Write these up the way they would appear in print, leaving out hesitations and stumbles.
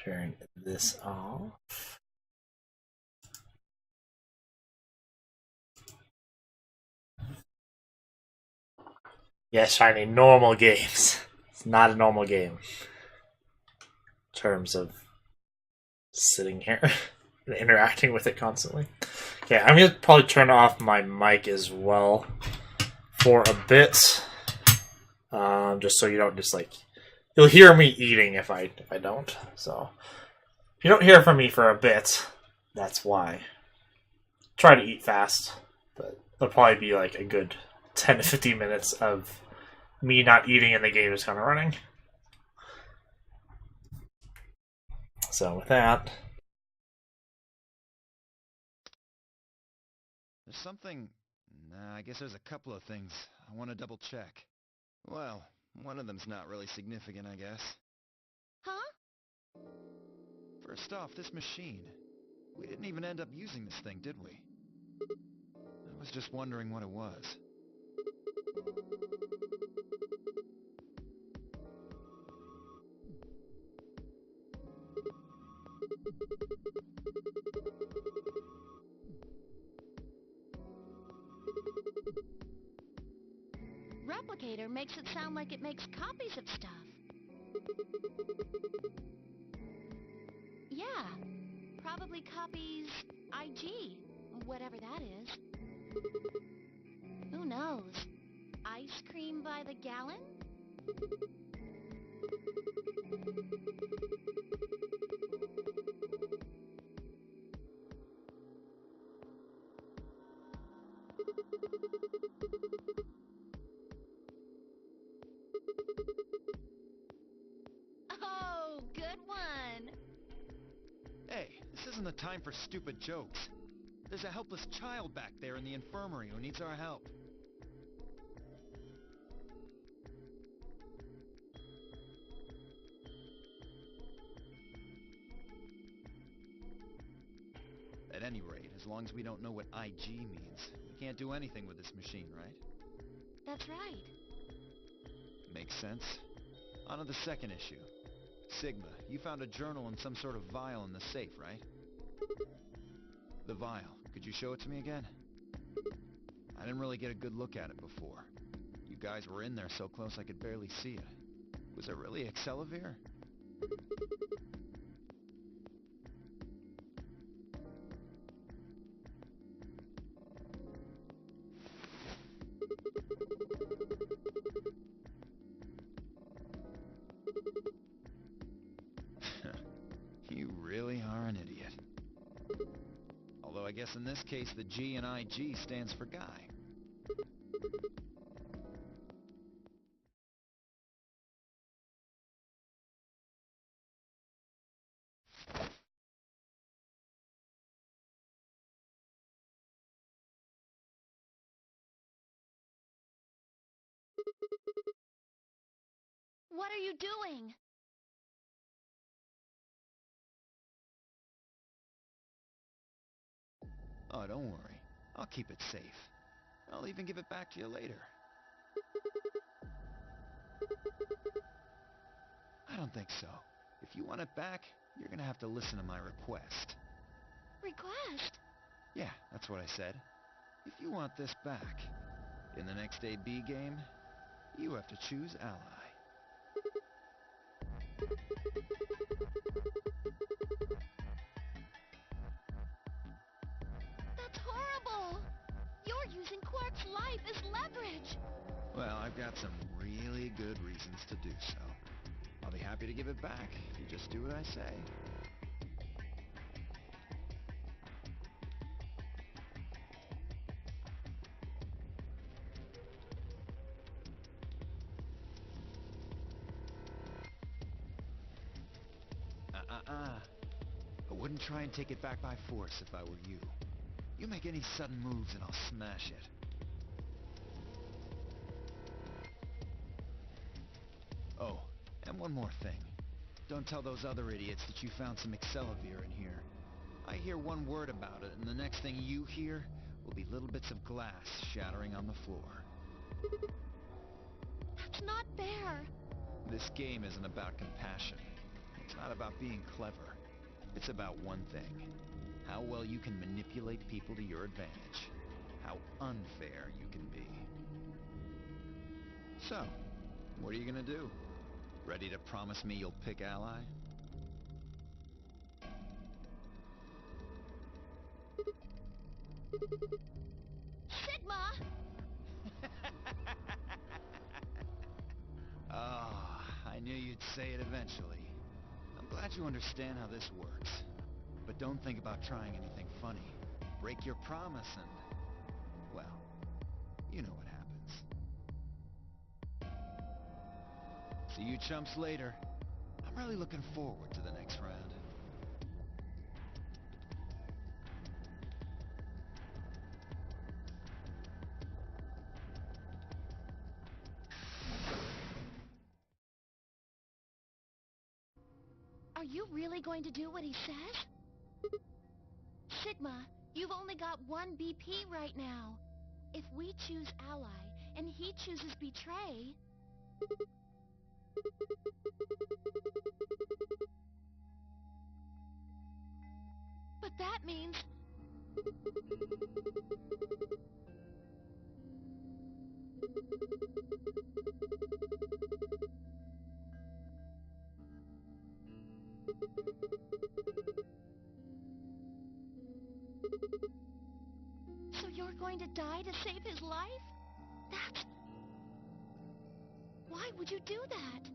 Turn this off. Yes, Shiny, normal games. It's not a normal game. In terms of sitting here and interacting with it constantly. Okay, I'm gonna probably turn off my mic as well for a bit. Just so you don't just like you'll hear me eating if I don't. So if you don't hear from me for a bit, that's why. Try to eat fast, but it'll probably be like a good 10 to 15 minutes of me not eating and the game is kind of running. So with that, There's something... Nah, I guess there's a couple of things I want to double check. Well, one of them's not really significant, I guess. Huh? First off, this machine. We didn't even end up using this thing, did we? I was just wondering what it was. Replicator makes it sound like it makes copies of stuff. Yeah, probably copies IG, whatever that is. Who knows? Ice cream by the gallon? Oh, good one. Hey, this isn't the time for stupid jokes. There's a helpless child back there in the infirmary who needs our help. At any rate, as long as we don't know what IG means, we can't do anything with this machine, right? That's right. Makes sense. On to the second issue. Sigma, you found a journal in some sort of vial in the safe, right? The vial. Could you show it to me again? I didn't really get a good look at it before. You guys were in there so close I could barely see it. Was it really Accelavir? You really are an idiot. Although I guess in this case the G in IG stands for guy. What are you doing? Oh, don't worry. I'll keep it safe. I'll even give it back to you later. I don't think so. If you want it back, you're gonna have to listen to my request. Request? Yeah, that's what I said. If you want this back, in the next AB game, you have to choose ally. That's horrible! You're using Quark's life as leverage! Well, I've got some really good reasons to do so. I'll be happy to give it back if you just do what I say. I wouldn't try and take it back by force if I were you. You make any sudden moves and I'll smash it. Oh, and one more thing. Don't tell those other idiots that you found some Accelavir in here. I hear one word about it, and the next thing you hear will be little bits of glass shattering on the floor. That's not fair. This game isn't about compassion. It's not about being clever. It's about one thing. How well you can manipulate people to your advantage. How unfair you can be. So, what are you gonna do? Ready to promise me you'll pick Ally? Sigma! I knew you'd say it eventually. I'm glad you understand how this works. But don't think about trying anything funny. Break your promise and... well, you know what happens. See you chumps later. I'm really looking forward to the next round. Are you really going to do what he says? Sigma, you've only got one BP right now. If we choose Ally, and he chooses Betray... But that means... So you're going to die to save his life? That's... Why would you do that?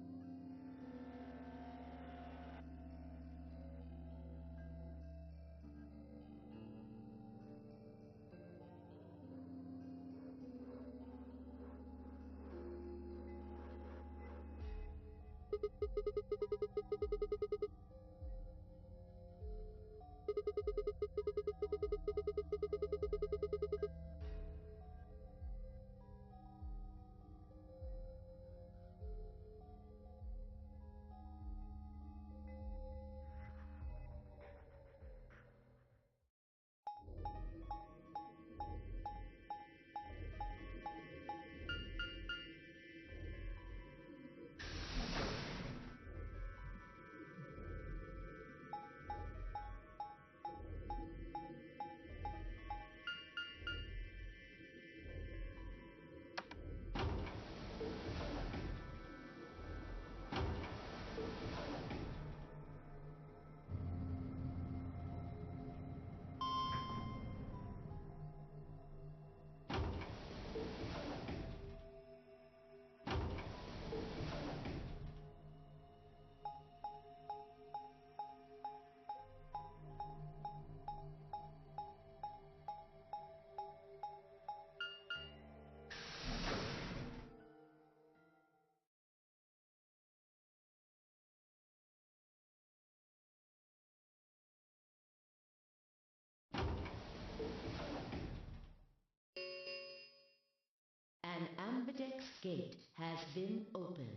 An ambidex gate has been opened.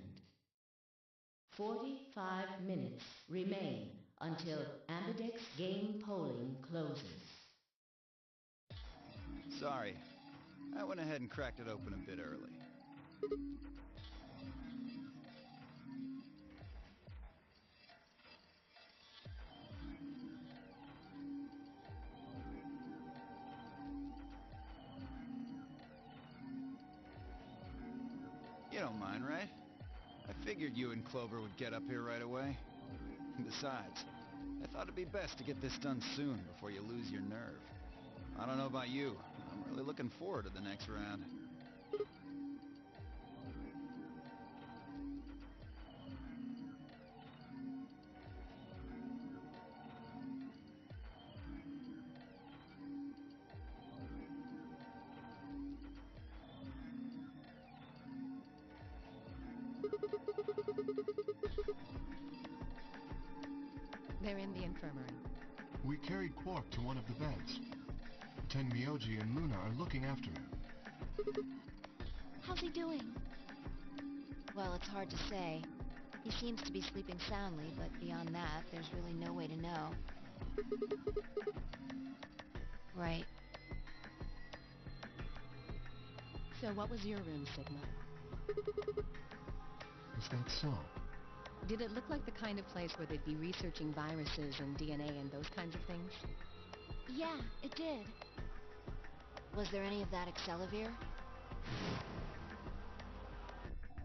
45 minutes remain until ambidex game polling closes. Sorry. I went ahead and cracked it open a bit early. You don't mind, right? I figured you and Clover would get up here right away. Besides, I thought it'd be best to get this done soon before you lose your nerve. I don't know about you, but I'm really looking forward to the next round. They're in the infirmary. We carried Quark to one of the beds. Tenmyoji and Luna are looking after him. How's he doing? Well, it's hard to say. He seems to be sleeping soundly, but beyond that, there's really no way to know. Right. So what was your room, Sigma? Is that so? Did it look like the kind of place where they'd be researching viruses and DNA and those kinds of things? Yeah, it did. Was there any of that Excelavir?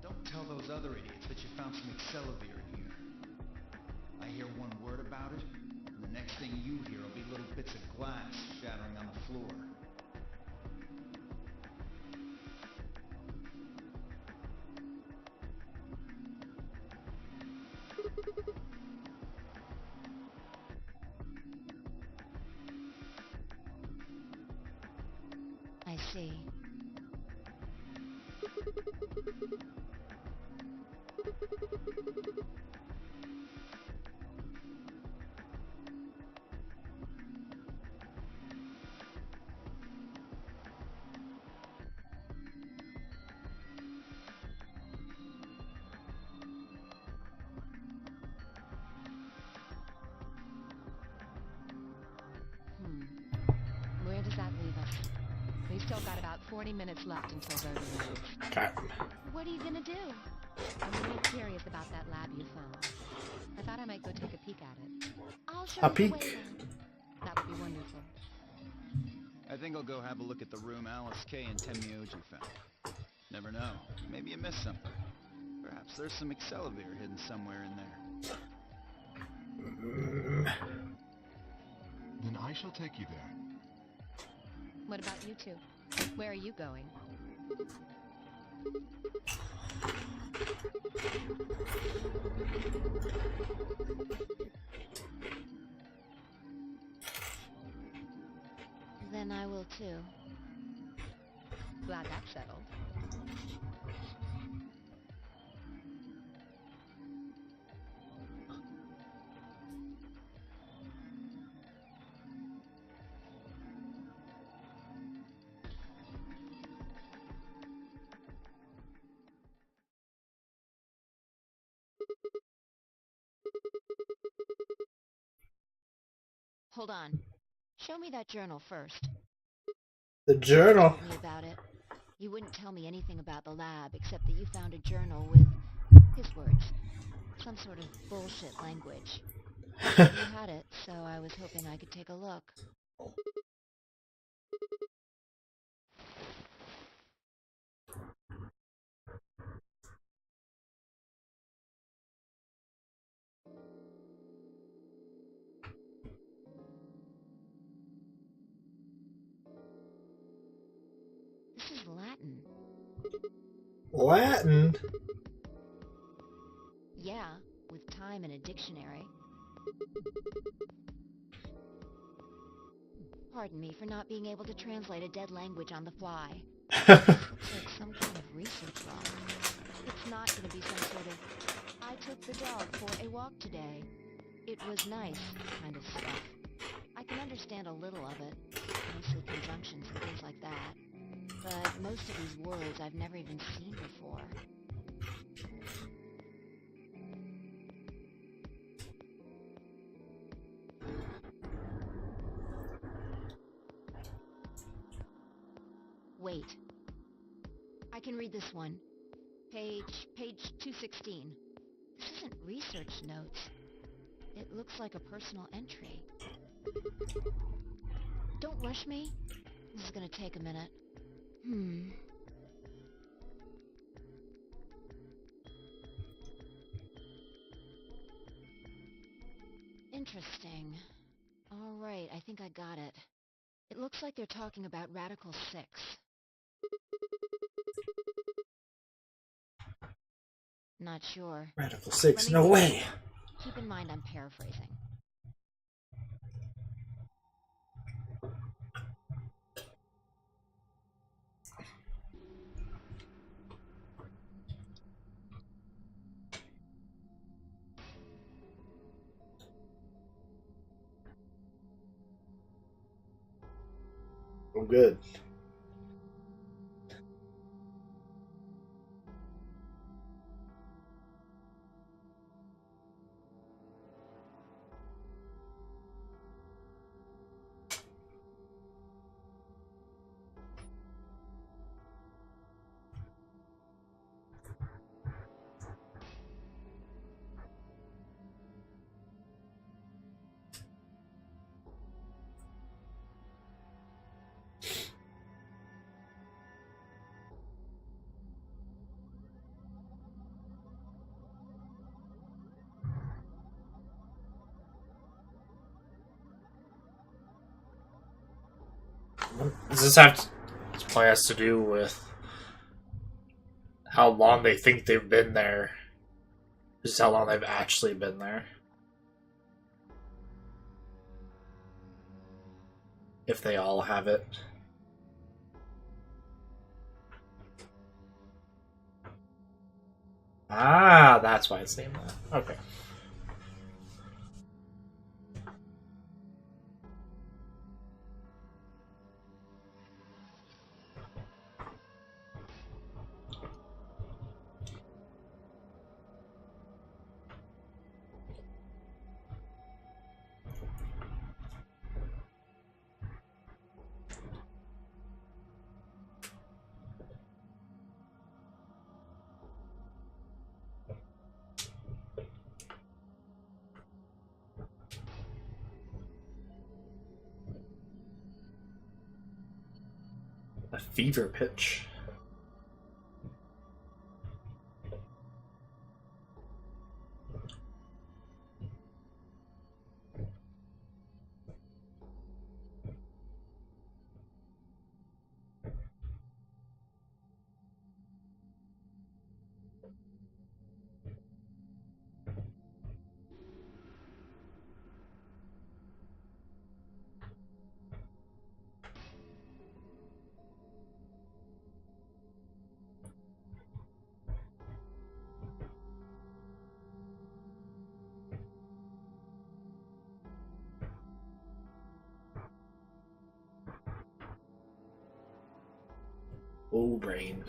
Don't tell those other idiots that you found some Excelavir in here. I hear one word about it, and the next thing you hear will be little bits of glass shattering on the floor. I see. Where does that leave us? We've still got about 40 minutes left until voting ends. Okay. What are you gonna do? I'm really curious about that lab you found. I thought I might go take a peek at it. I'll show A you the peek? way then. That would be wonderful. I think I'll go have a look at the room Alice K and Tenmyoji found. Never know. Maybe you missed something. Perhaps there's some Excelavir hidden somewhere in there. Then I shall take you there. What about you two? Where are you going? Then I will too. Glad that's settled. Hold on. Show me that journal first. The journal. Tell me about it. You wouldn't tell me anything about the lab except that you found a journal with his words. Some sort of bullshit language. You had it, so I was hoping I could take a look. This is Latin. Latin? Yeah, with time in a dictionary. Pardon me for not being able to translate a dead language on the fly. This looks like some kind of research log. It's not going to be some sort of, I took the dog for a walk today. It was nice kind of stuff. I can understand a little of it, mostly conjunctions and things like that. But most of these words I've never even seen before. Wait. I can read this one. Page 216. This isn't research notes. It looks like a personal entry. Don't rush me. This is gonna take a minute. Interesting. All right, I think I got it. It looks like they're talking about Radical 6. Not sure. Radical 6, Let me no read way. it. Keep in mind I'm paraphrasing. I'm good. Does this have to play has to do with how long they think they've been there? Just how long they've actually been there. If they all have it. Ah, that's why it's named that. Okay. A fever pitch. Oh, brain.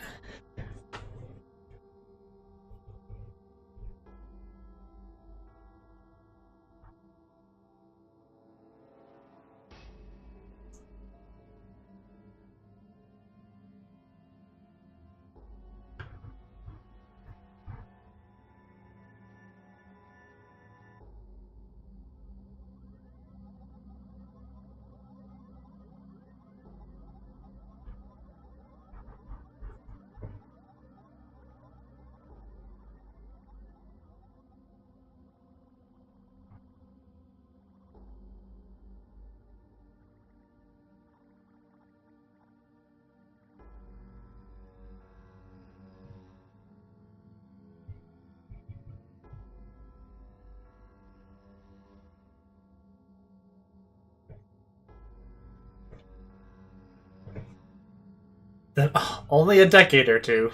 Then only a decade or two.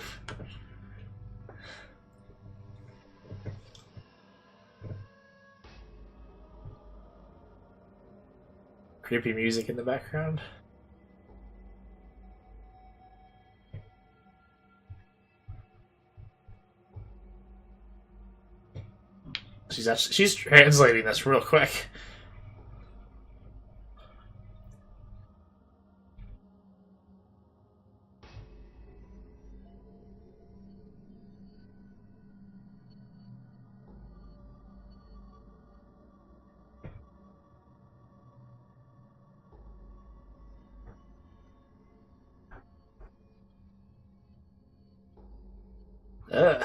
Creepy music in the background. She's translating this real quick. Ugh.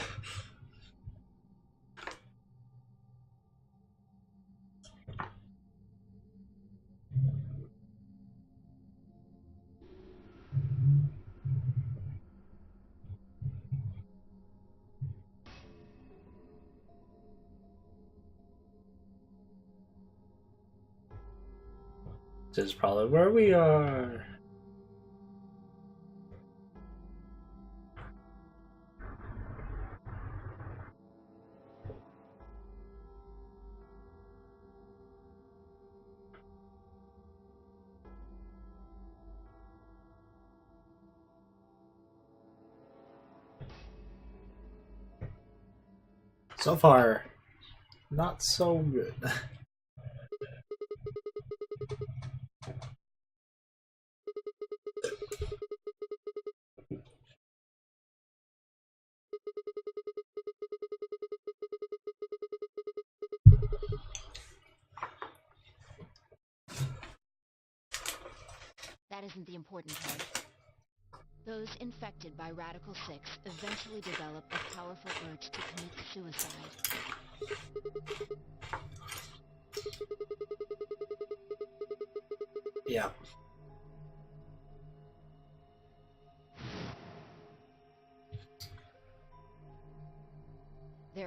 This is probably where we are. So far, not so good. That isn't the important part. Those infected by Radical 6 eventually develop a powerful urge to commit suicide. Yeah.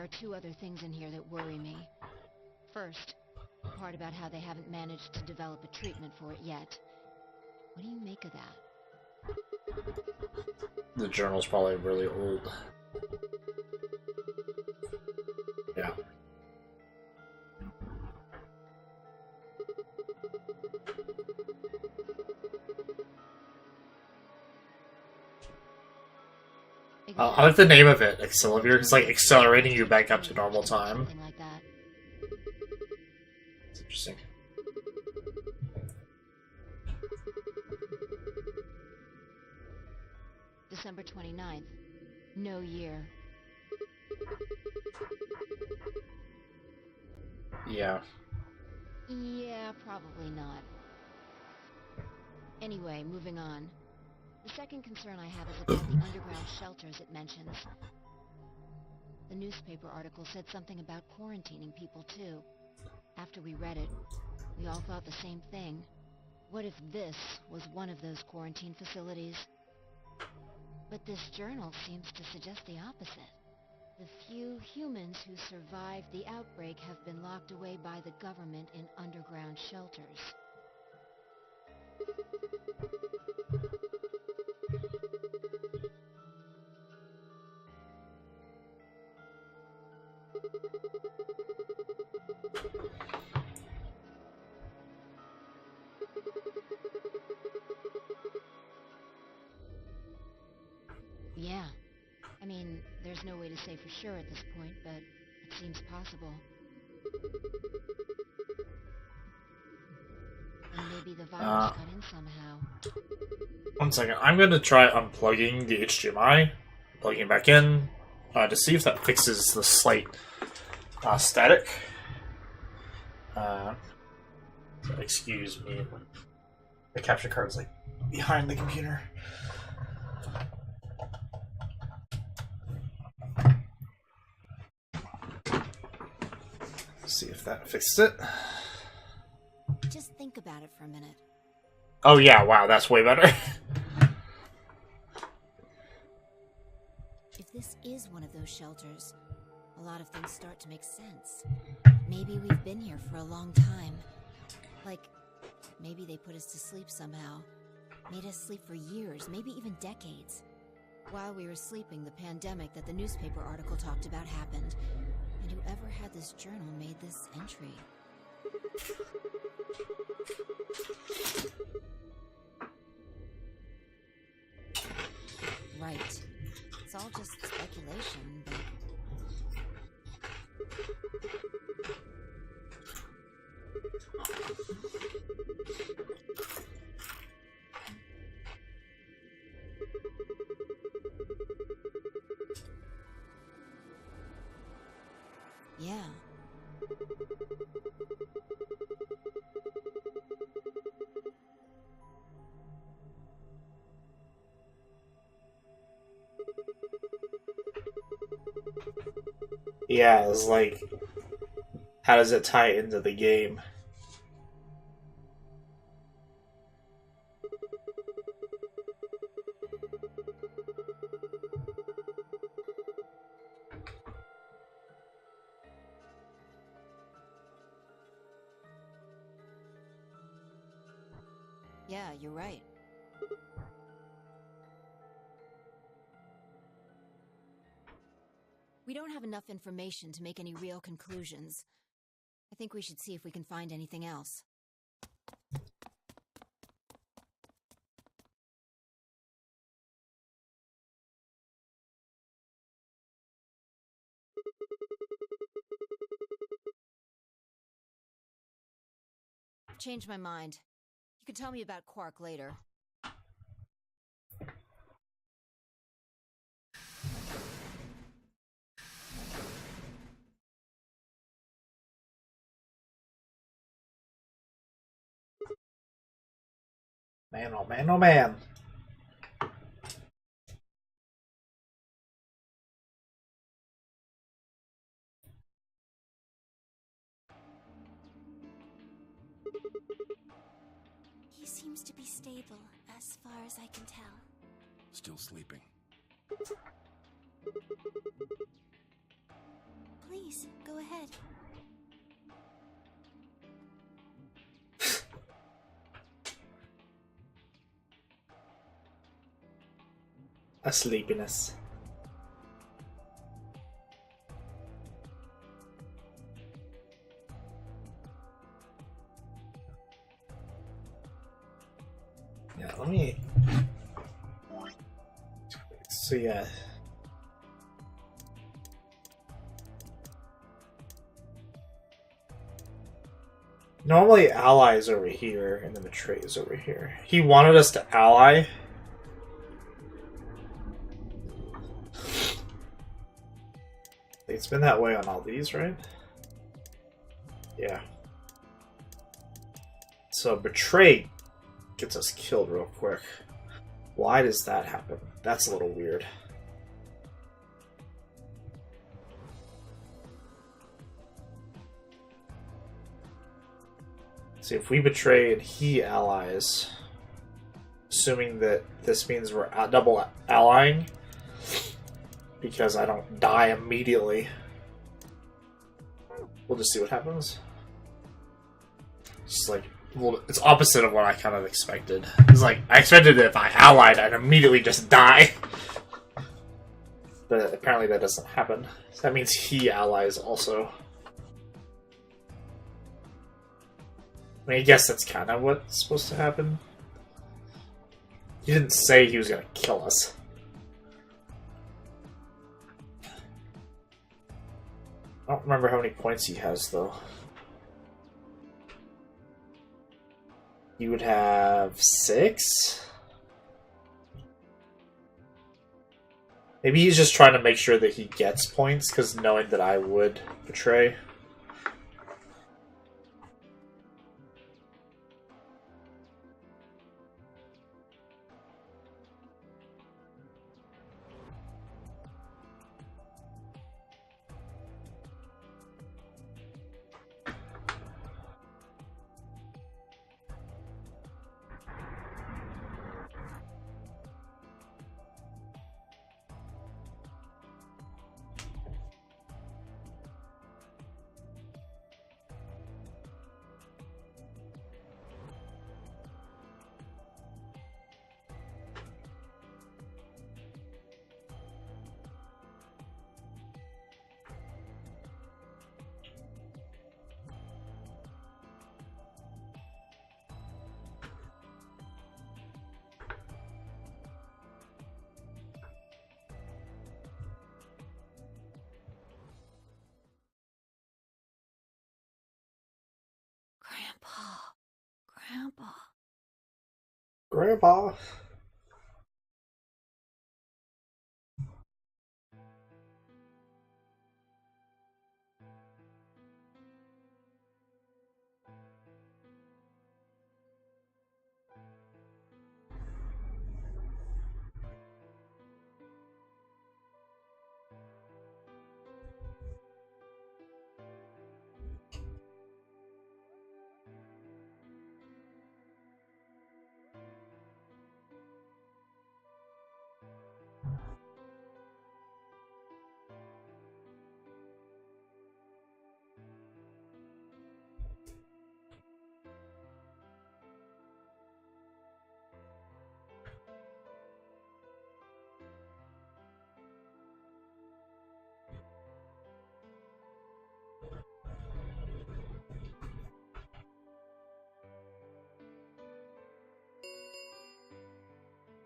are two other things in here that worry me. First, the part about how they haven't managed to develop a treatment for it yet. What do you make of that? The journal's probably really old. Yeah. I like the name of it, Accelavir. It's like accelerating you back up to normal time. Something like that. It's interesting. December 29th. No year. Yeah. Yeah, probably not. Anyway, moving on. The second concern I have is about the underground shelters it mentions. The newspaper article said something about quarantining people, too. After we read it, we all thought the same thing. What if this was one of those quarantine facilities? But this journal seems to suggest the opposite. The few humans who survived the outbreak have been locked away by the government in underground shelters. Yeah. I mean, there's no way to say for sure at this point, but it seems possible. And maybe the virus got in somehow. 1 second. I'm going to try unplugging the HDMI, plugging it back in, to see if that fixes the slight static. So excuse me. The capture card's like behind the computer. See if that fixed it. Just think about it for a minute. Oh yeah, wow, that's way better. If this is one of those shelters, a lot of things start to make sense. Maybe we've been here for a long time. Like, maybe they put us to sleep somehow. Made us sleep for years, maybe even decades. While we were sleeping, the pandemic that the newspaper article talked about happened. And whoever had this journal made this entry. Right. It's all just speculation, but... Yeah. Yeah, it's like, how does it tie into the game? Yeah, you're right. We don't have enough information to make any real conclusions. I think we should see if we can find anything else. Changed my mind. You can tell me about Quark later. Man, oh man, oh man. He seems to be stable, as far as I can tell. Still sleeping. Please, go ahead. A sleepiness. Yeah, let me. So yeah. Normally ally is over here and then betray is over here. He wanted us to ally. It's been that way on all these, right? Yeah. So betray gets us killed real quick. Why does that happen? That's a little weird. See, if we betray and he allies, assuming that this means we're double allying, because I don't die immediately. We'll just see what happens. It's like, well, it's opposite of what I kind of expected. It's like, I expected that if I allied, I'd immediately just die. But apparently that doesn't happen. So that means he allies also. I mean, I guess that's kind of what's supposed to happen. He didn't say he was going to kill us. I don't remember how many points he has, though. He would have 6? Maybe he's just trying to make sure that he gets points, because knowing that I would betray. Grandpa.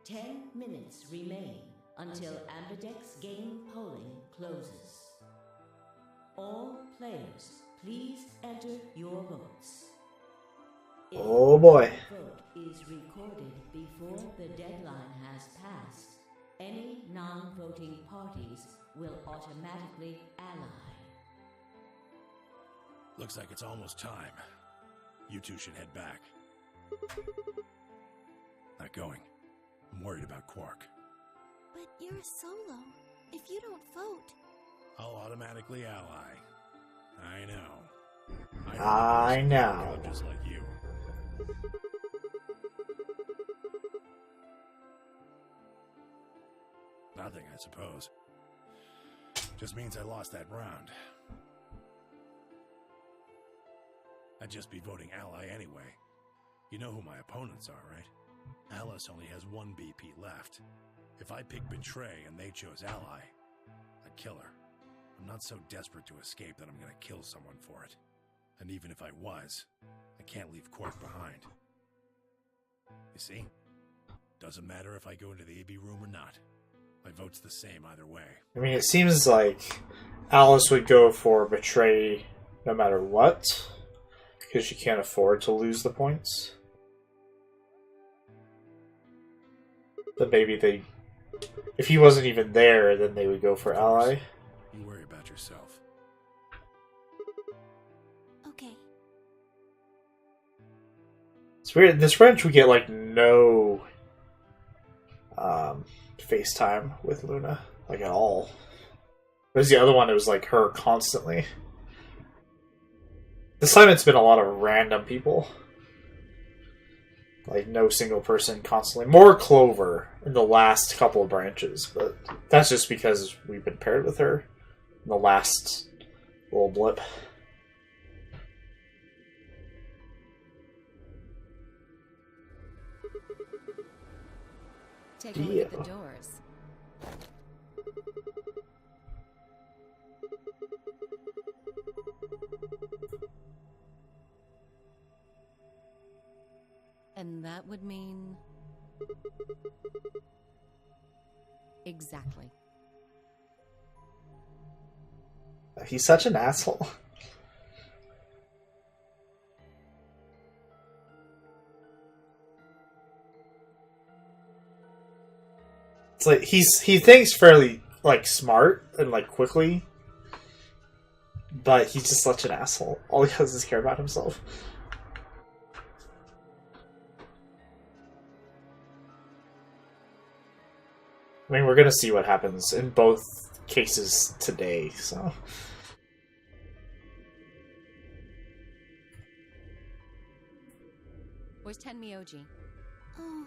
Ten minutes remain until Ambidex game polling closes. All players, please enter your votes. If Oh boy. your vote is recorded before the deadline has passed, any non-voting parties will automatically ally. Looks like it's almost time. You two should head back. Not going. I'm worried about Quark. But you're a solo. If you don't vote... I'll automatically ally. I know. I know. Just like you. Nothing, I suppose. Just means I lost that round. I'd just be voting ally anyway. You know who my opponents are, right? Alice only has one BP left. If I pick Betray and they chose ally, I'd kill her. I'm not so desperate to escape that I'm gonna kill someone for it. And even if I was, I can't leave Quark behind. You see? Doesn't matter if I go into the AB room or not. My vote's the same either way. I mean, it seems like Alice would go for Betray no matter what, because she can't afford to lose the points. But maybe they... If he wasn't even there, then they would go for ally. You worry about yourself. Okay. It's weird. In this branch, we get, like, no FaceTime with Luna. Like, at all. Whereas the other one, it was, like, her constantly. This time it's been a lot of random people. Like, no single person constantly. More Clover in the last couple of branches, but that's just because we've been paired with her in the last little blip. Take a look at the doors. And that would mean... Exactly. He's such an asshole. It's like he thinks fairly like smart and like quickly, but he's just such an asshole. All he does is care about himself. I mean, we're gonna see what happens in both cases today, so... Where's Tenmyoji? Oh,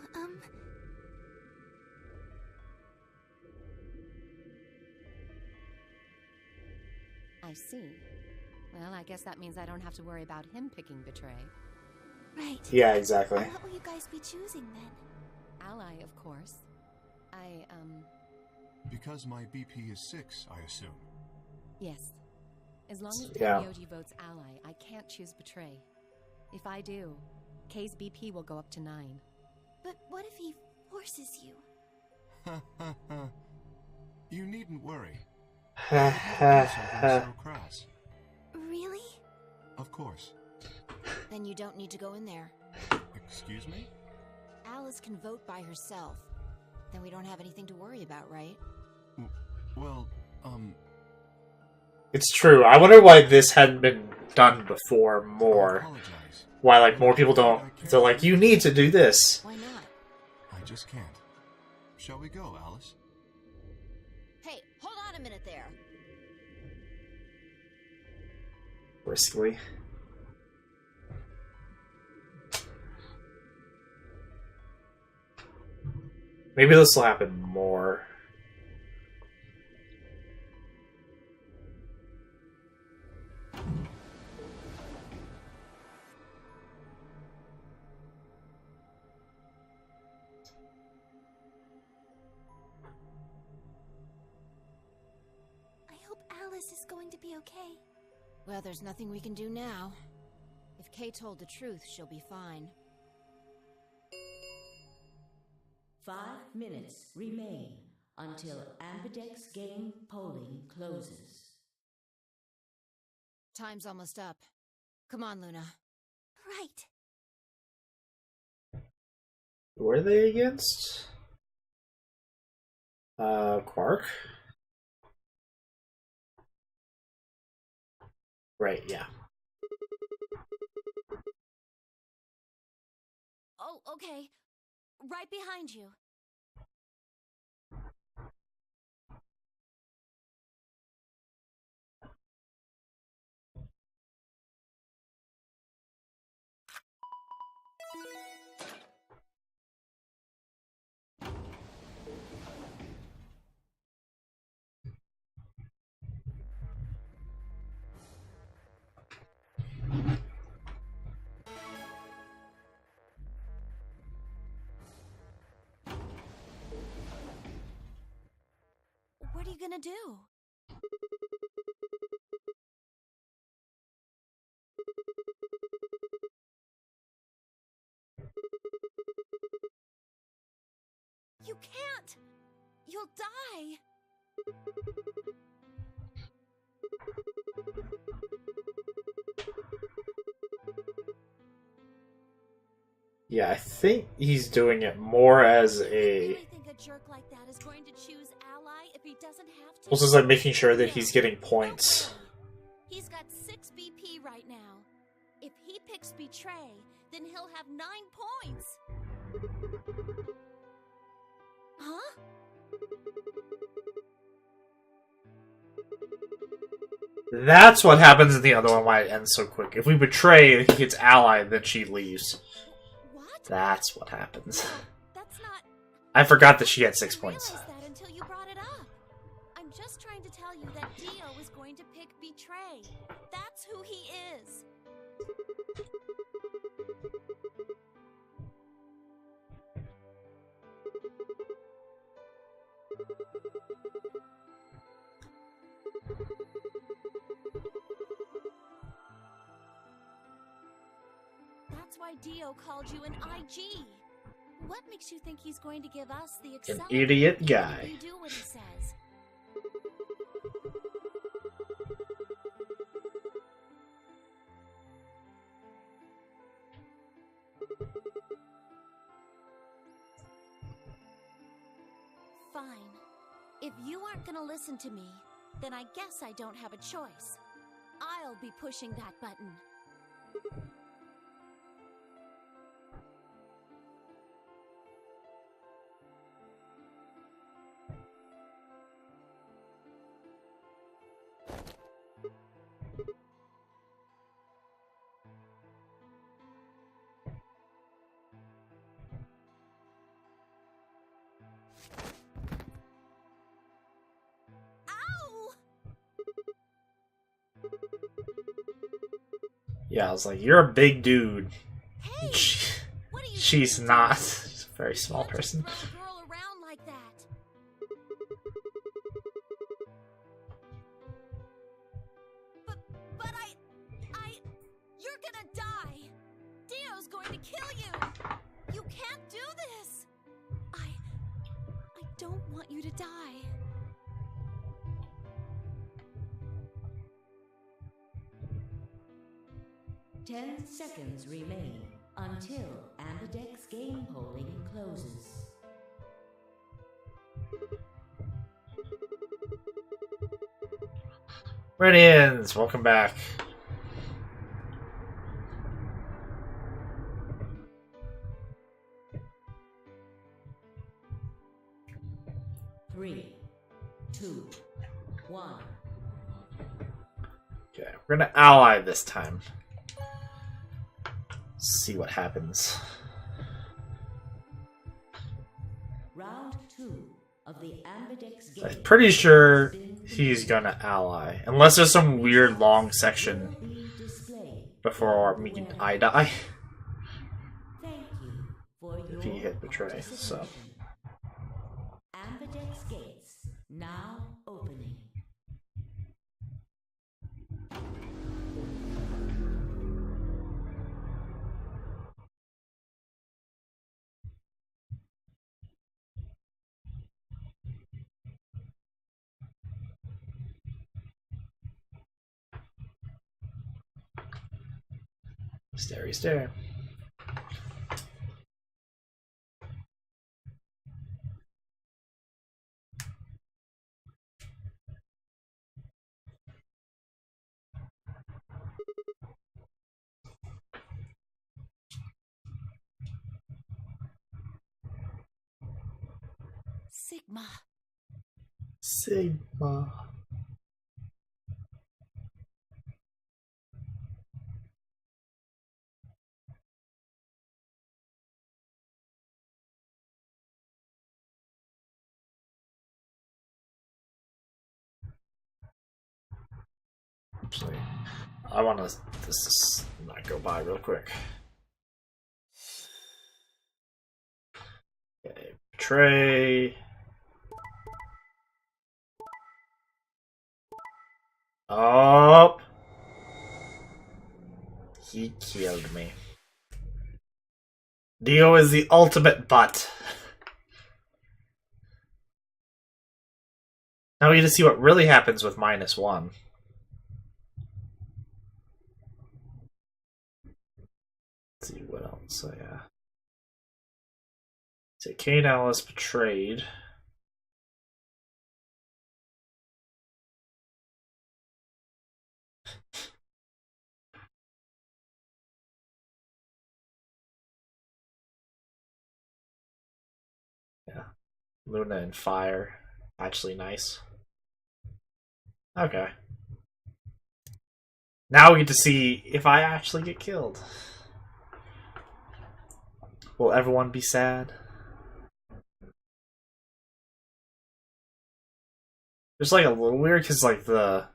I see. Well, I guess that means I don't have to worry about him picking Betray. right. Yeah, exactly. What will you guys be choosing then? Ally, of course. Because my BP is 6, I assume. Yes. As long as Yeah. Tenmyoji votes ally, I can't choose Betray. If I do, K's BP will go up to 9. But what if he forces you? Ha ha ha. You needn't worry. So crass. Really? Of course. Then you don't need to go in there. Excuse me? Alice can vote by herself. Then we don't have anything to worry about, right? Well, It's true. I wonder why this hadn't been done before I more. apologize. Why, like, more people don't... They're like, you need to do this. Why not? I just can't. Shall we go, Alice? Hey, hold on a minute there. Briskly. Maybe this will happen more. I hope Alice is going to be okay. Well, there's nothing we can do now. If Kay told the truth, she'll be fine. 5 minutes remain until Ambidex game polling closes. Time's almost up. Come on, Luna. Right. Who are they against? Quark? Right, yeah. Oh, okay. Right behind you. gonna do? You can't! You'll die! Yeah, I think he's doing it more as You a... really think a jerk like that is going to choose Ally if he doesn't have to? Also, like making sure that he's getting points. Not really. He's got 6 BP right now. If he picks Betray, then he'll have 9 points. Huh? That's what happens in the other one, why it ends so quick. If we betray and he gets Ally, then she leaves. What? That's what happens. That's not... I forgot that she had 6 I points. realized that until you brought it up. I'm just trying to tell you that Dio is going to pick Betray. That's who he is. That's why Dio called you an IG. What makes you think he's going to give us the An accelerator idiot if guy. you do what he says? Fine. If you aren't gonna listen to me, then I guess I don't have a choice. I'll be pushing that button. Ow! Yeah, I was like, you're a big dude. Hey! She, What are you she's doing? not. She's a very small Can't just person. throw a girl around like that. But you're gonna die. Dio's going to kill you. You can't do this. I don't want you to die. Ten seconds remain until Ambidex game polling closes. Radians, welcome back. Three, two, one. Okay, we're gonna ally this time. See what happens. Round two of the Ambidex game. I'm pretty sure he's gonna ally. Unless there's some weird long section will be displayed before I die. Thank you for If your he hit betray, so. participation. Ambidex gates now opening. Starey stare. Sigma. Sigma. Actually, I want to this not go by real quick. Okay, betray. Oh! He killed me. Dio is the ultimate butt. Now we get to see what really happens with -1. Let's see what else. So yeah. So Kate Alice betrayed. Yeah. Luna and Fire. Actually nice. Okay. Now we get to see if I actually get killed. Will everyone be sad? Just like a little weird because like the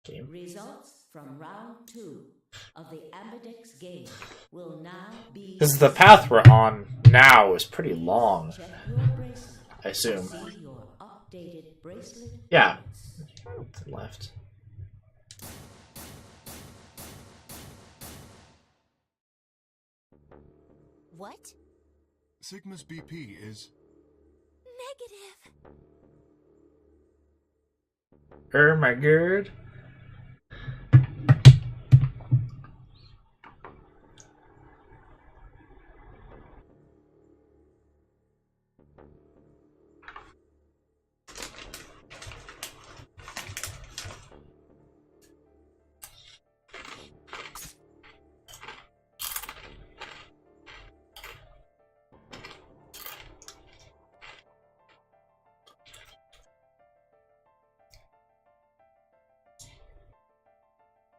game. Results from round 2 of the Ambidex game will now be. Because the path we're on now is pretty long. Check your bracelet. I assume. See your updated bracelet. Yeah. points. To the left. What? Sigma's BP is... Negative. Oh my god.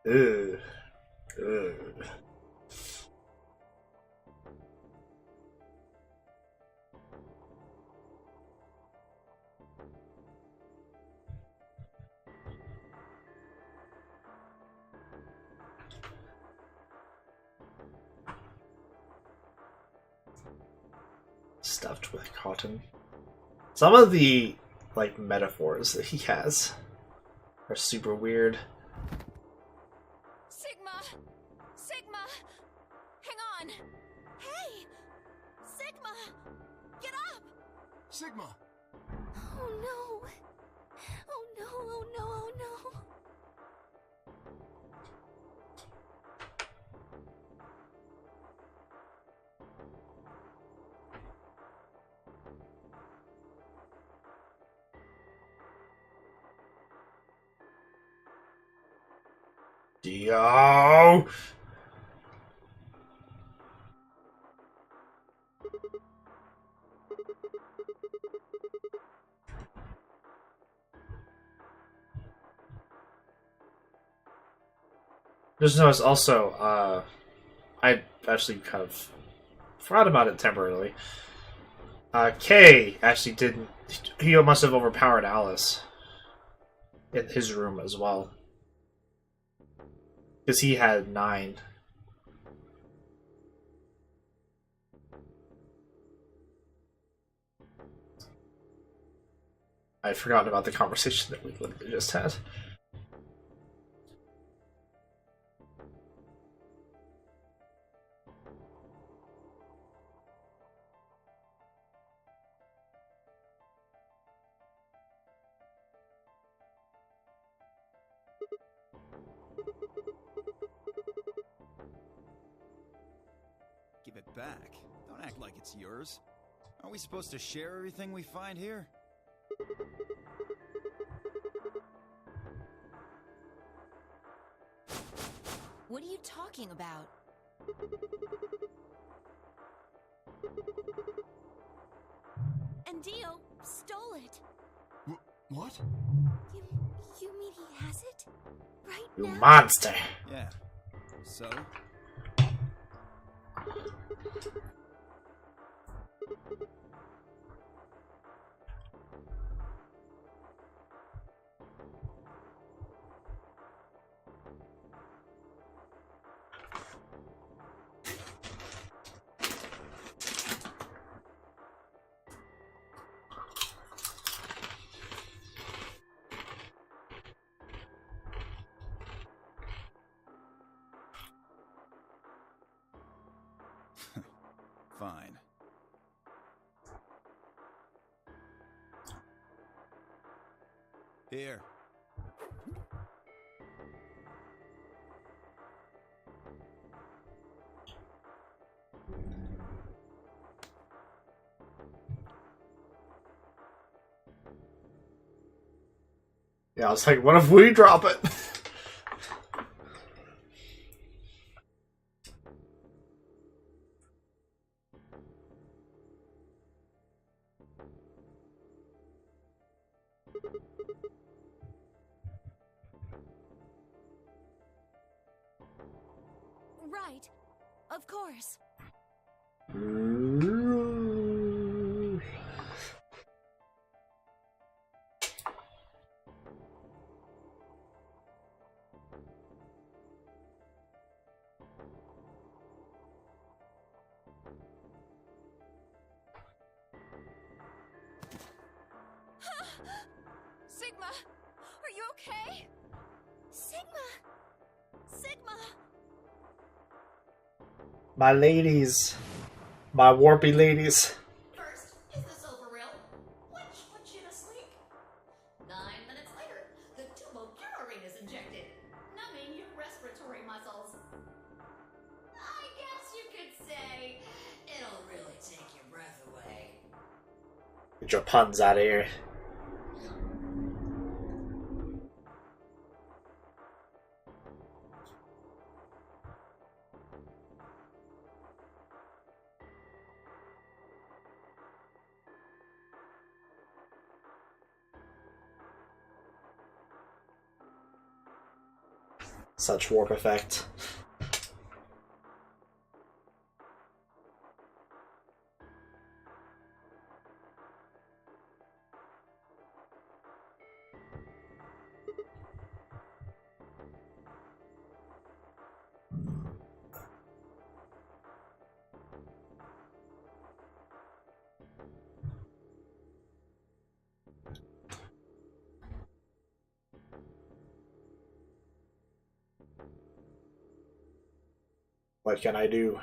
Ugh. Ugh. Stuffed with cotton. Some of the like metaphors that he has are super weird. Sigma! Sigma! Hang on! Hey! Sigma! Get up! Sigma! Oh no! Oh no, oh no, oh no! Dio! Just notice also, I actually kind of forgot about it temporarily. Kay actually didn't. He must have overpowered Alice in his room as well. Because he had 9. I'd forgotten about the conversation that we literally just had. Give it back. Don't act like it's yours. Aren't we supposed to share everything we find here? What are you talking about? And Dio stole it. What? You mean he has it? Right You now? monster! Yeah. So? Fine. Here. Yeah, I was like, what if we drop it? Right. Of course. Sigma, are you okay? Sigma! Sigma! My ladies. My warpy ladies. First, is this over real? Which puts you to sleep. 9 minutes later, the tubocularine is injected, numbing your respiratory muscles. I guess you could say it'll really take your breath away. Get your puns out of here. Such warp effect. What can I do?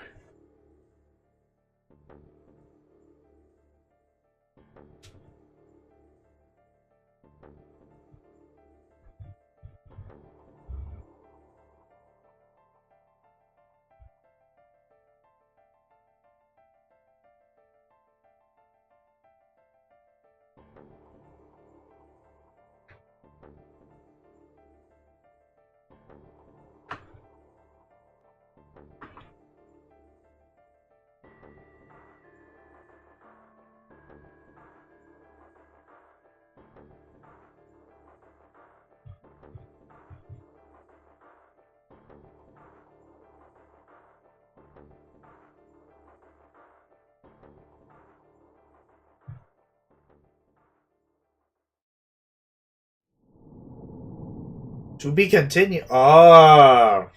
To be continued. Oh.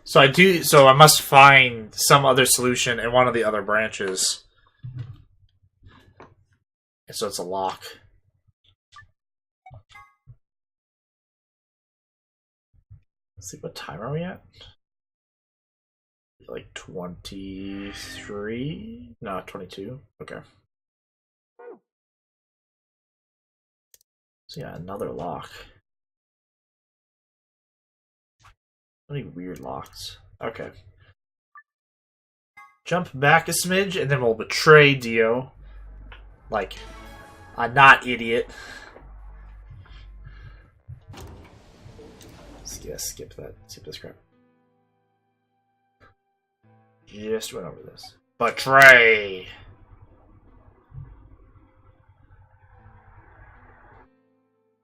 So I do. So I must find some other solution in one of the other branches. And so it's a lock. Let's see, what time are we at? Like 23? No, 22. Okay. So yeah, another lock. Any weird locks? Okay. Jump back a smidge, and then we'll betray Dio. Like, I'm not idiot. Skip that. Skip this crap. Just went over this. Betray!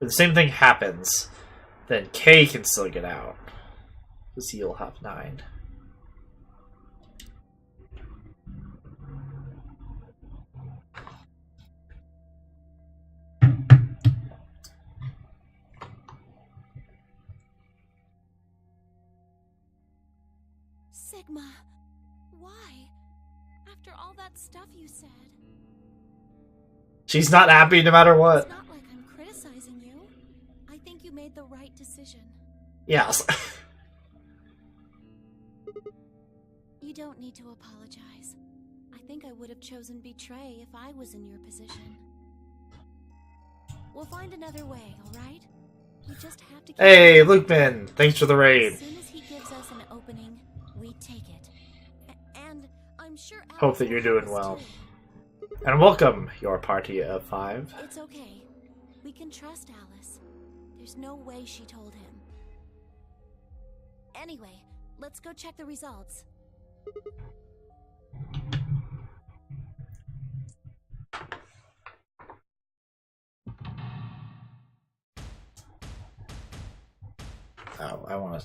If the same thing happens, then K can still get out. Because he'll have 9. Sigma, why? After all that stuff you said. She's not happy no matter what. It's not like I'm criticizing you. I think you made the right decision. Yes. You don't need to apologize. I think I would have chosen betray if I was in your position. We'll find another way, alright? We just have to keep... Hey, Lukeman! Thanks for the raid. As soon as he gives us an opening, we take it. And I'm sure Alice Hope that you're will help doing us well. too. And welcome, your party of 5. It's okay. We can trust Alice. There's no way she told him. Anyway, let's go check the results. Oh, I want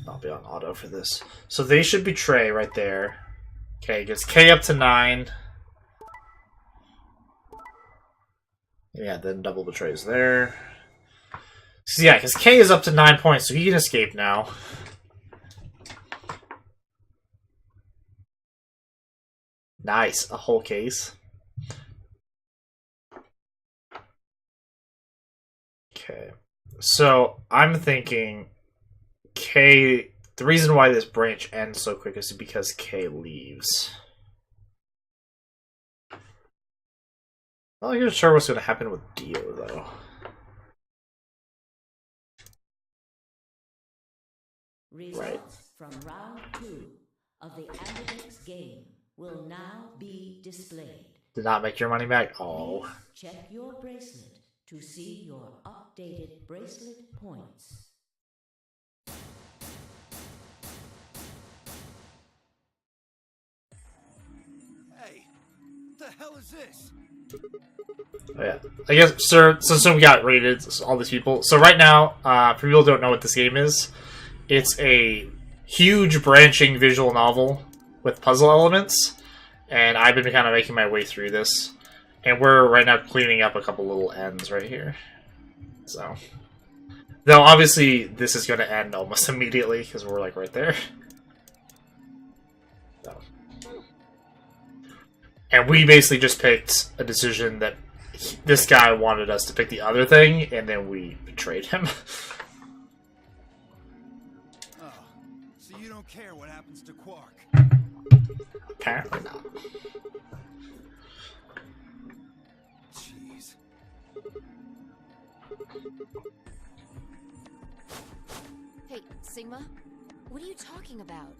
not be on auto for this. So they should betray right there. Okay, gets K up to 9. Yeah, then double betrays there. So yeah, because K is up to 9 points, so he can escape now. Nice, a whole case. Okay. So, I'm thinking K... The reason why this branch ends so quick is because K leaves. Not even sure what's going to happen with Dio, though. Results from round 2 of the Ambidextr's game will now be displayed. Did not make your money back? Oh. Please check your bracelet to see your updated bracelet points. Hey, what the hell is this? Oh, yeah. I guess, sir, since we got rated, all these people. So right now, for people who don't know what this game is, it's a huge branching visual novel with puzzle elements, and I've been kind of making my way through this. And we're right now cleaning up a couple little ends right here. So, though obviously this is going to end almost immediately because we're like right there. So. And we basically just picked a decision that this guy wanted us to pick the other thing, and then we betrayed him. Oh, so you don't care what happens to Quark? Apparently not. Jeez. Hey, Sigma, what are you talking about?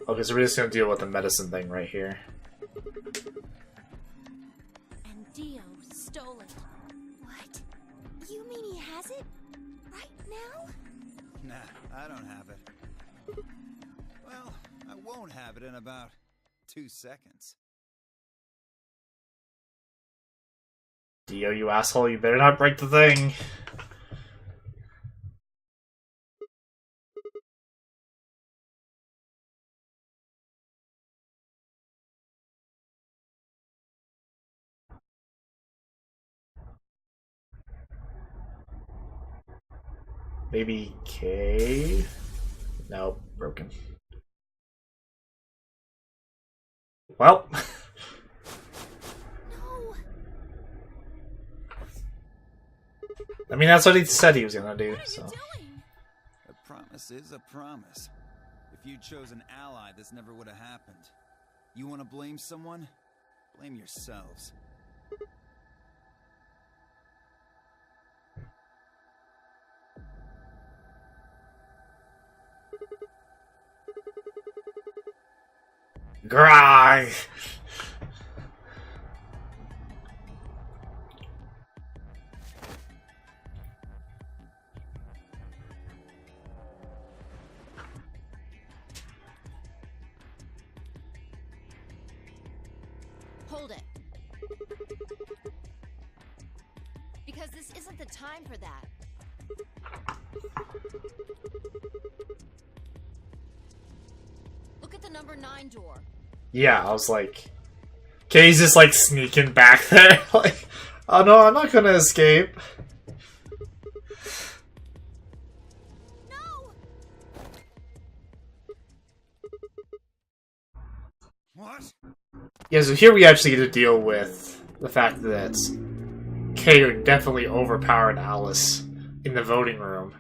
Okay, so we're just going to deal with the medicine thing right here. And Dio stole it. What? You mean he has it? Right now? Nah, I don't have it. Well, I won't have it in about 2 seconds. Dio, you asshole, you better not break the thing. Maybe K? No, broken. Well. No. I mean, that's what he said he was gonna do, What are so. you doing? A promise is a promise. If you'd chosen Ally, this never would have happened. You want to blame someone? Blame yourselves. Grog! Hold it. Because this isn't the time for that. Look at the number 9 door. Yeah, I was like... Kay's just like sneaking back there, like, oh no, I'm not gonna escape. No. What? Yeah, so here we actually get to deal with the fact that Kay definitely overpowered Alice in the voting room.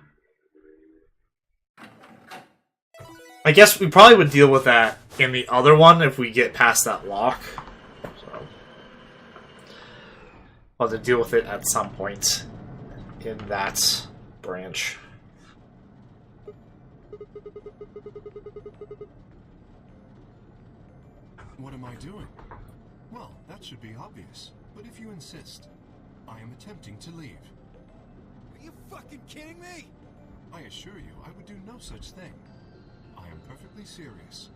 I guess we probably would deal with that in the other one if we get past that lock. So I'll have to deal with it at some point in that branch. What am I doing? Well, that should be obvious. But if you insist, I am attempting to leave. Are you fucking kidding me? I assure you, I would do no such thing. I am perfectly serious.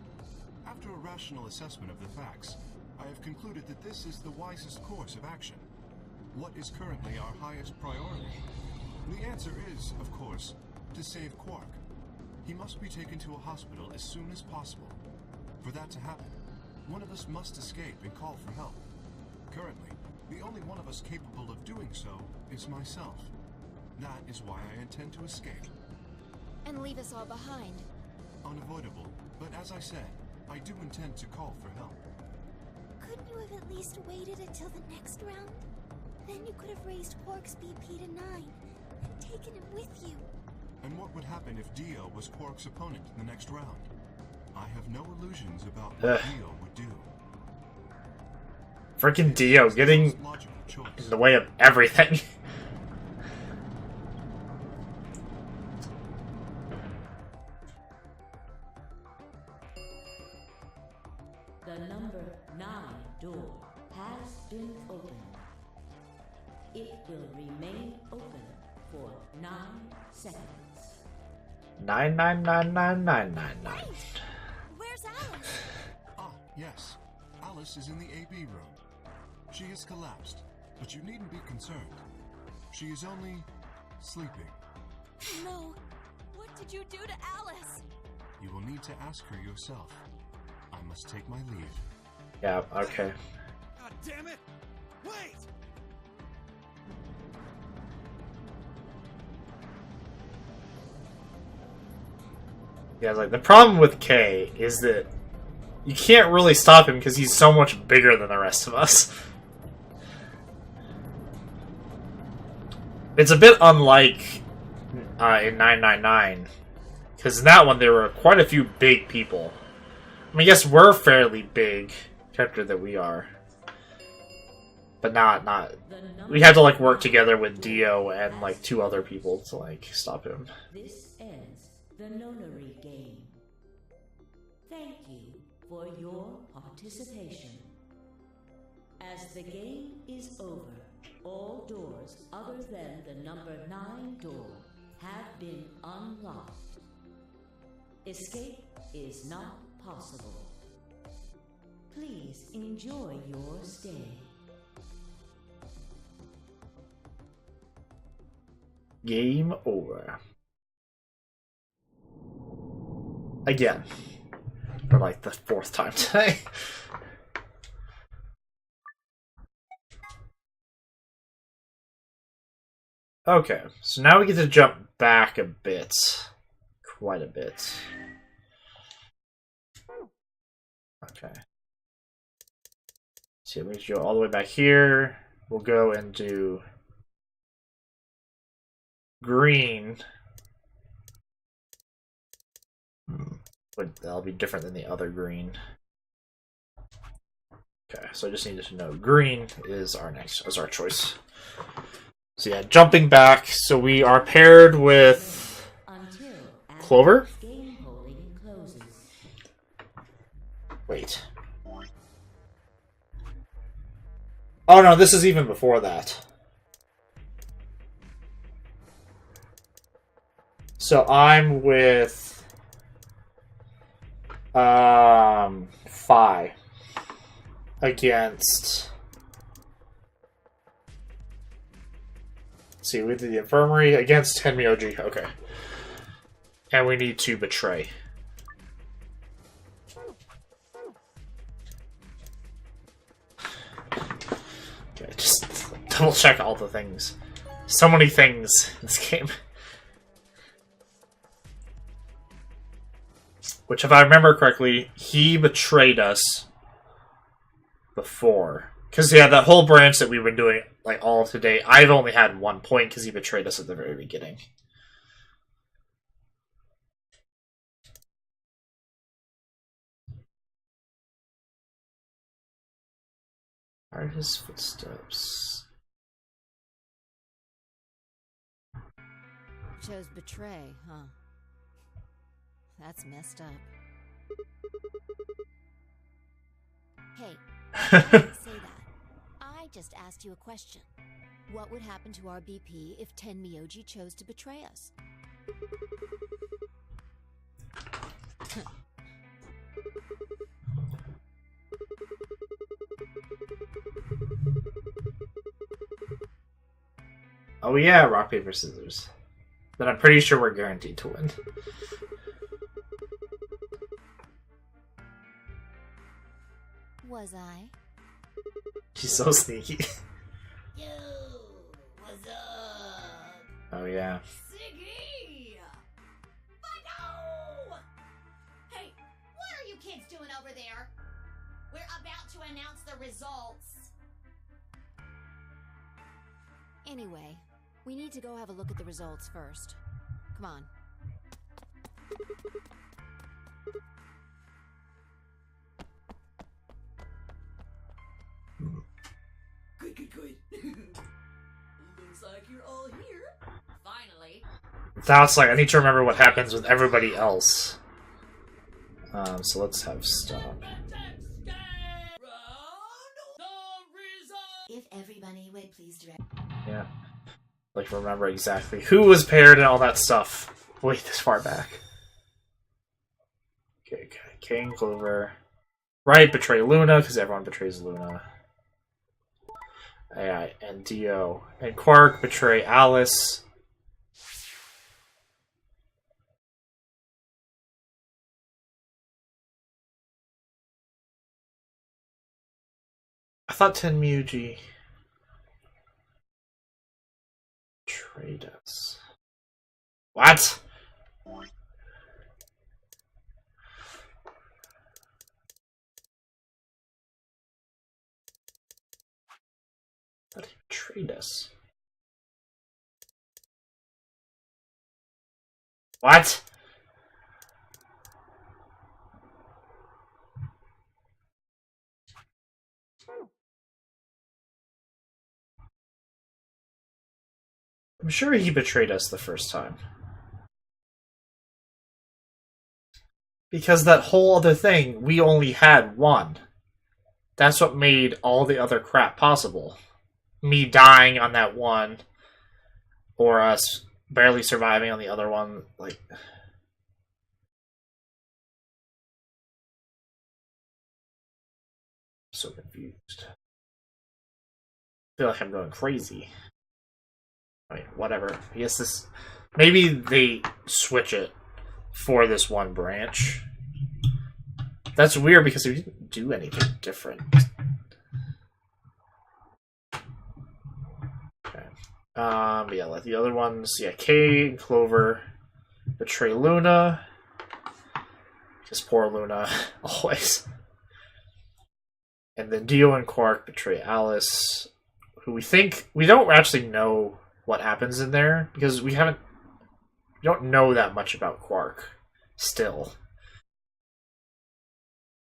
After a rational assessment of the facts, I have concluded that this is the wisest course of action. What is currently our highest priority? The answer is, of course, to save Quark. He must be taken to a hospital as soon as possible. For that to happen, one of us must escape and call for help. Currently, the only one of us capable of doing so is myself. That is why I intend to escape. And leave us all behind. Unavoidable, but as I said, I do intend to call for help. Couldn't you have at least waited until the next round? Then you could have raised Quark's BP to 9 and taken him with you. And what would happen if Dio was Quark's opponent in the next round? I have no illusions about what Dio would do. Freaking Dio getting in the way of everything. The number 9 door has been opened. It will remain open for 9 seconds. 9999999. Where's Alice? Ah, yes. Alice is in the AB room. She has collapsed, but you needn't be concerned. She is only sleeping. No. What did you do to Alice? You will need to ask her yourself. I must take my leave. Yeah, okay. God damn it! Wait! Yeah, like the problem with K is that you can't really stop him because he's so much bigger than the rest of us. It's a bit unlike in 999, because in that one there were quite a few big people. I mean, yes, we're fairly big, character that we are, but not. We had to like work together with Dio and like 2 other people to like stop him. This ends the nonary game. Thank you for your participation. As the game is over, all doors other than the number 9 door have been unlocked. Escape is not possible. Please enjoy your stay. Game over. Again. For like the 4th time today. Okay, so now we get to jump back a bit. Quite a bit. Okay. So we go all the way back here. We'll go and do green. But that'll be different than the other green. Okay, so I just needed to know green is our choice. So yeah, jumping back. So we are paired with Clover. Wait. Oh no, this is even before that. So I'm with Phi against. Let's see, we did the infirmary against Tenmyoji. Okay, and we need to betray. Okay, just double check all the things. So many things in this game. Which, if I remember correctly, he betrayed us before. Because, yeah, that whole branch that we've been doing, like, all of today, I've only had 1 point because he betrayed us at the very beginning. Heard his footsteps. Chose betray, huh? That's messed up. Hey, I didn't say that. I just asked you a question. What would happen to our BP if Tenmyoji chose to betray us? Oh yeah, rock, paper, scissors. But I'm pretty sure we're guaranteed to win. Was I? She's so sneaky. Yo, what's up? Oh yeah. Siggy! But no! Hey, what are you kids doing over there? We're about to announce the results. Anyway, we need to go have a look at the results first. Come on. Good. Looks like you're all here. Finally. That's like, I need to remember what happens with everybody else. So let's have stop. If everybody would please direct. Yeah. Like, remember exactly who was paired and all that stuff. Wait, this far back. Okay. King, Clover. Right, betray Luna, because everyone betrays Luna. AI and Dio. And Quark betray Alice. I thought Tenmyoji betrayed us. What? I thought he betrayed us. What? I'm sure he betrayed us the first time. Because that whole other thing, we only had one. That's what made all the other crap possible. Me dying on that one, or us barely surviving on the other one, like... So confused. I feel like I'm going crazy. I mean, whatever. I guess this... Maybe they switch it for this one branch. That's weird because we didn't do anything different. Okay. But yeah, let the other ones... Yeah, Kay and Clover betray Luna. Just poor Luna, always. And then Dio and Quark betray Alice, who we don't actually know what happens in there, because we don't know that much about Quark, still.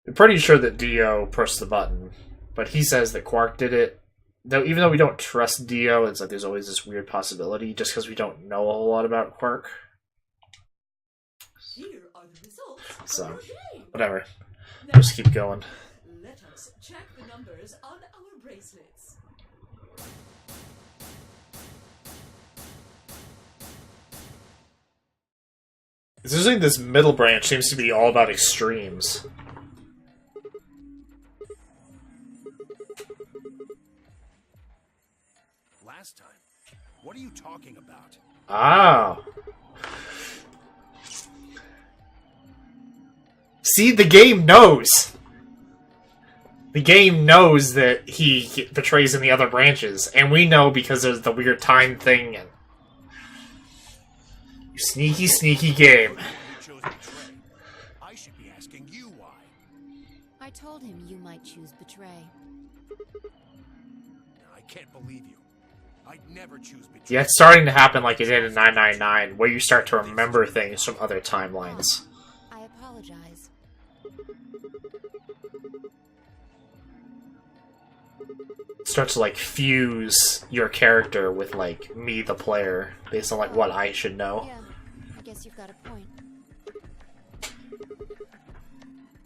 I'm pretty sure that Dio pressed the button, but he says that Quark did it. Though, even though we don't trust Dio, it's like there's always this weird possibility, just because we don't know a whole lot about Quark. Here are the results. So, whatever. Just keep going. Let us check the numbers on our bracelets. It's just like this middle branch seems to be all about extremes. Last time? What are you talking about? Ah. See, the game knows. The game knows that he betrays in the other branches, and we know because there's the weird time thing. And you sneaky, sneaky game. You chose betray. I should be asking you why. I told him you might choose betray. I can't believe you. I'd never choose betray. Yeah, it's starting to happen like it did in 999, where you start to remember things from other timelines. I apologize. start to like fuse your character with like me, the player, based on like what I should know. Yeah, I guess you've got a point.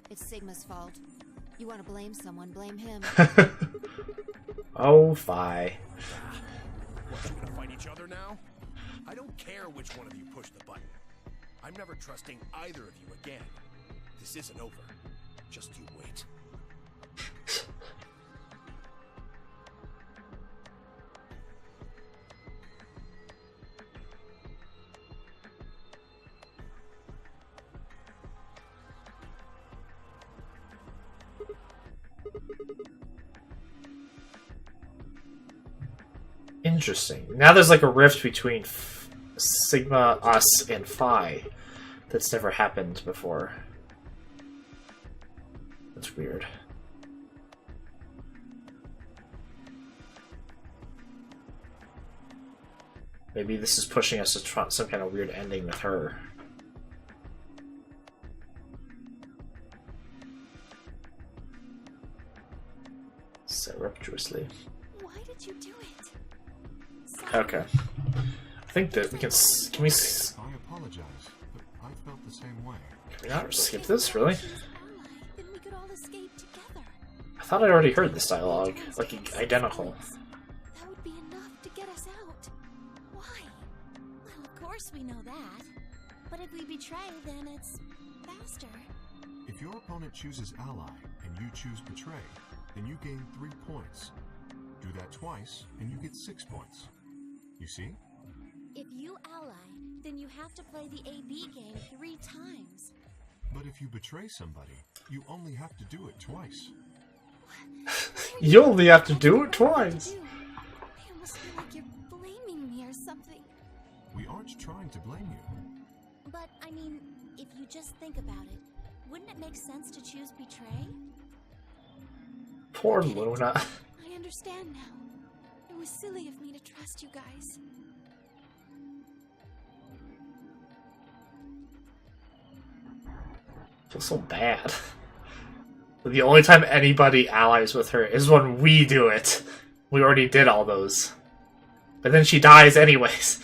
It's Sigma's fault. You want to blame someone, blame him. Oh, fi. What, you gonna fight each other now? I don't care which one of you pushed the button. I'm never trusting either of you again. This isn't over. Just you wait. Interesting. Now there's like a rift between Sigma, us, and Phi that's never happened before. That's weird. Maybe this is pushing us to some kind of weird ending with her. Surreptitiously. Why did you do it? Okay. I think that we can. Can we? I apologize, but I felt the same way. Can we not skip this? Really? Then we could all escape together. I thought I'd already heard this dialogue, like identical. That would be enough to get us out. Why? Well, of course we know that. But if we betray, then it's faster. If your opponent chooses ally and you choose betray, then you gain 3 points. Do that twice, and you get 6 points. You see? If you ally, then you have to play the AB game 3 times. But if you betray somebody, you only have to do it twice. You only have to do it twice. I almost feel like you're blaming me or something. We aren't trying to blame you. But, I mean, if you just think about it, wouldn't it make sense to choose betray? Poor Luna. I understand now. It was silly of me to trust you guys. I feel so bad. The only time anybody allies with her is when we do it. We already did all those. But then she dies anyways.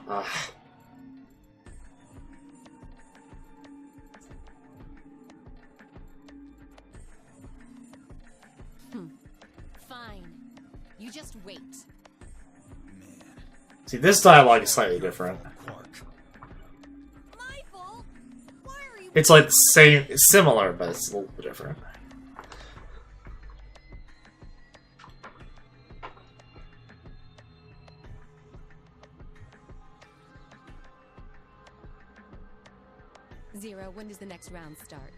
Ugh. Fine. You just wait. See, this dialogue is slightly different. My fault? Why are you... It's like the same, it's similar, but it's a little bit different. Zero, when does the next round start?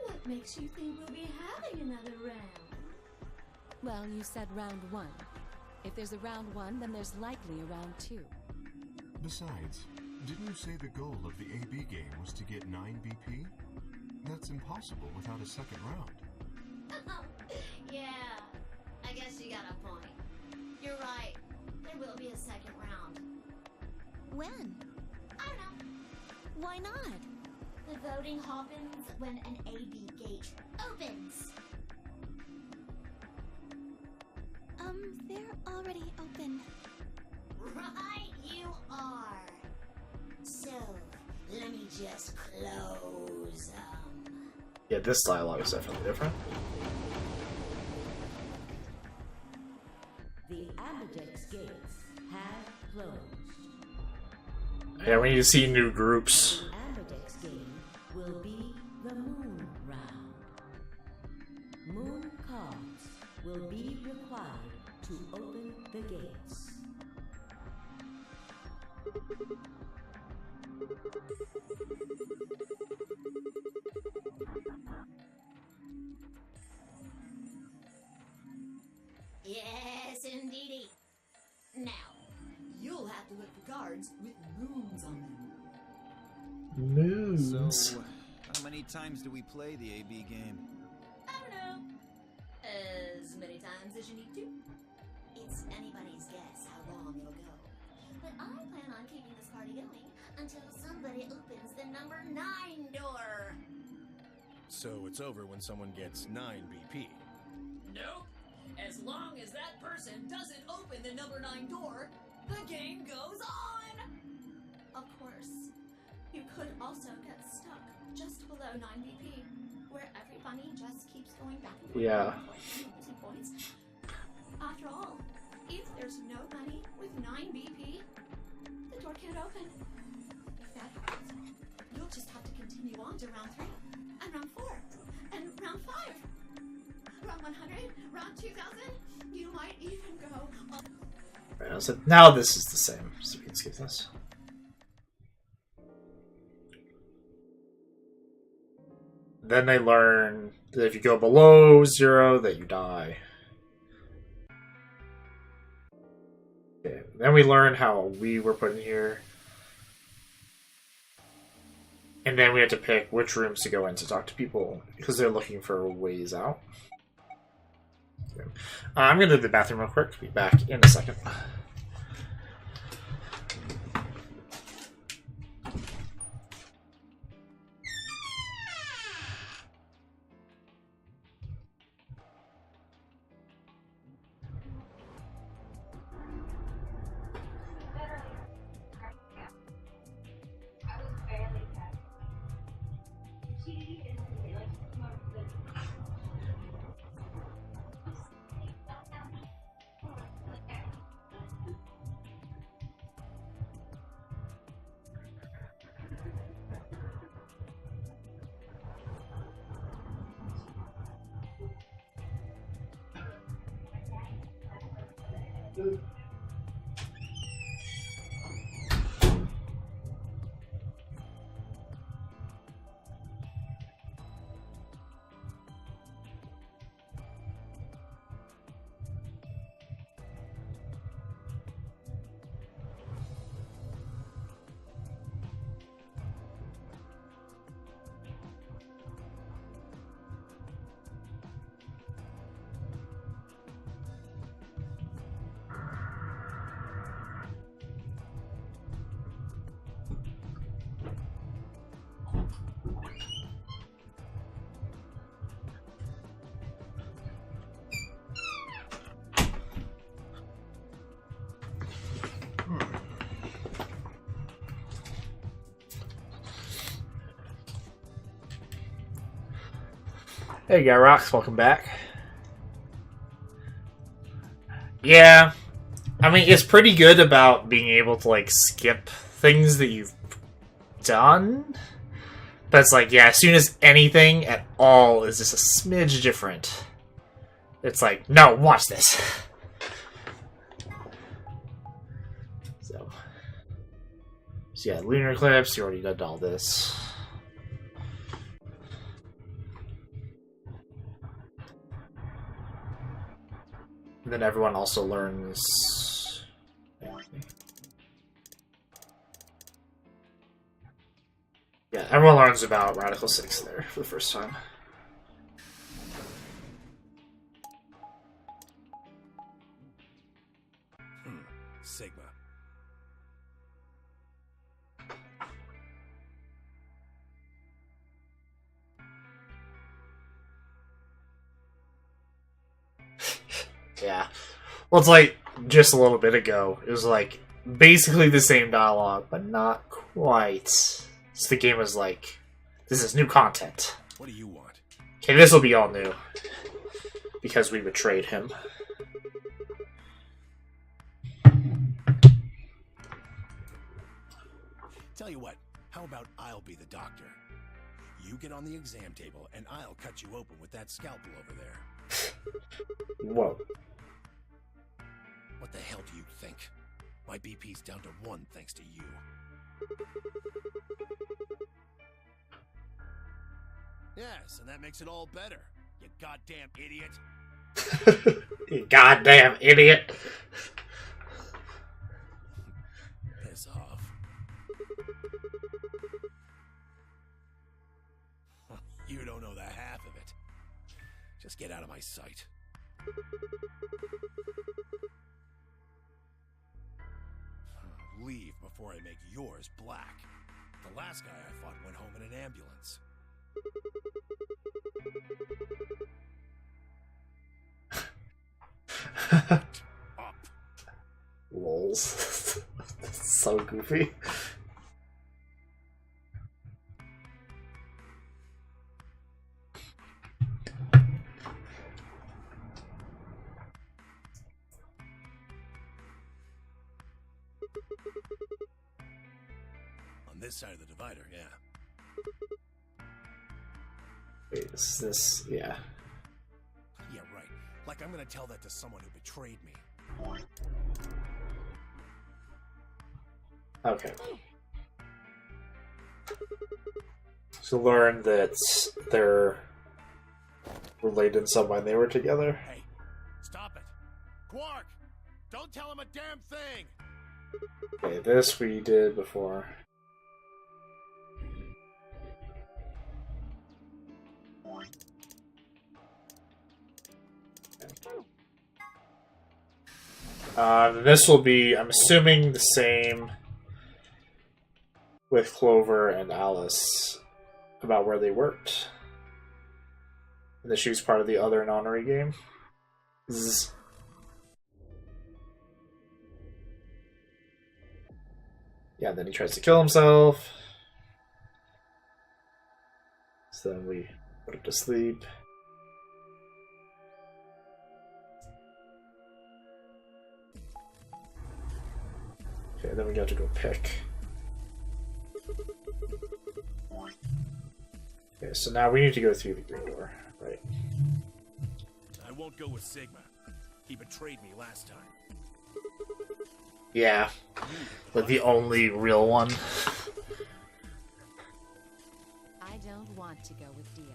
What makes you think we'll be having another round? Well, you said round 1. If there's a round 1, then there's likely a round 2. Besides, didn't you say the goal of the AB game was to get 9 BP? That's impossible without a second round. Yeah, I guess you got a point. You're right. There will be a second round. When? I don't know. Why not? The voting happens when an AB gate opens. They're already open. Right, you are. So, let me just close them. Yeah, this dialogue is definitely different. The Amberdex gates have closed. Yeah, we need to see new groups. The Amberdex game will be the Moon Round. Moon cards will be required to open the gates. Yes, indeedy. Now, you'll have to look for cards with moons on them. Moons. So, how many times do we play the AB game? I don't know. As many times as you need to. It's anybody's guess how long it'll go. But I plan on keeping this party going until somebody opens the number 9 door. So it's over when someone gets 9 BP. Nope. As long as that person doesn't open the number 9 door, the game goes on! Of course, you could also get stuck just below 9 BP, where every bunny just keeps going back and forth. Yeah. Multi points. After all, if there's no bunny with 9 BP, the door can't open. If that happens, you'll just have to continue on to round 3, and round 4, and round 5. Round 100, round 2000, you might even go on. Right, so now this is the same, so we can skip this. Then they learn that if you go below 0, that you die. Okay, then we learn how we were put in here. And then we have to pick which rooms to go in to talk to people, because they're looking for ways out. Okay. I'm going to do the bathroom real quick. Be back in a second. Hey, Guy Rocks, welcome back. Yeah, I mean, it's pretty good about being able to, like, skip things that you've done. But it's like, yeah, as soon as anything at all is just a smidge different, it's like, no, watch this. So yeah, lunar eclipse, you already did all this. And then everyone also learns... Yeah, everyone learns about Radical 6 there for the first time. Sigma. Yeah. Well, it's like, just a little bit ago, it was like, basically the same dialogue, but not quite. So the game was like, this is new content. What do you want? Okay, this will be all new. Because we betrayed him. Tell you what, how about I'll be the doctor? You get on the exam table, and I'll cut you open with that scalpel over there. Whoa. What the hell do you think? My BP's down to 1 thanks to you. Yes, and that makes it all better. You goddamn idiot. You goddamn idiot. Piss off. You don't know the half of it. Just get out of my sight. Leave before I make yours black. The last guy I fought went home in an ambulance. Up. Lols. That's so goofy. On this side of the divider, yeah. Wait, is this... yeah. Yeah, right. Like I'm gonna tell that to someone who betrayed me. Okay. So learn that they're related in some way they were together. Hey, stop it. Quark! Don't tell him a damn thing! Okay, this we did before. This will be, I'm assuming, the same with Clover and Alice about where they worked. And that she was part of the other nonary game. Zzz. Yeah, then he tries to kill himself. So then we put him to sleep. Okay, then we got to go pick. Okay, so now we need to go through the green door, right? I won't go with Sigma. He betrayed me last time. Yeah, but the only real one. I don't want to go with Dio.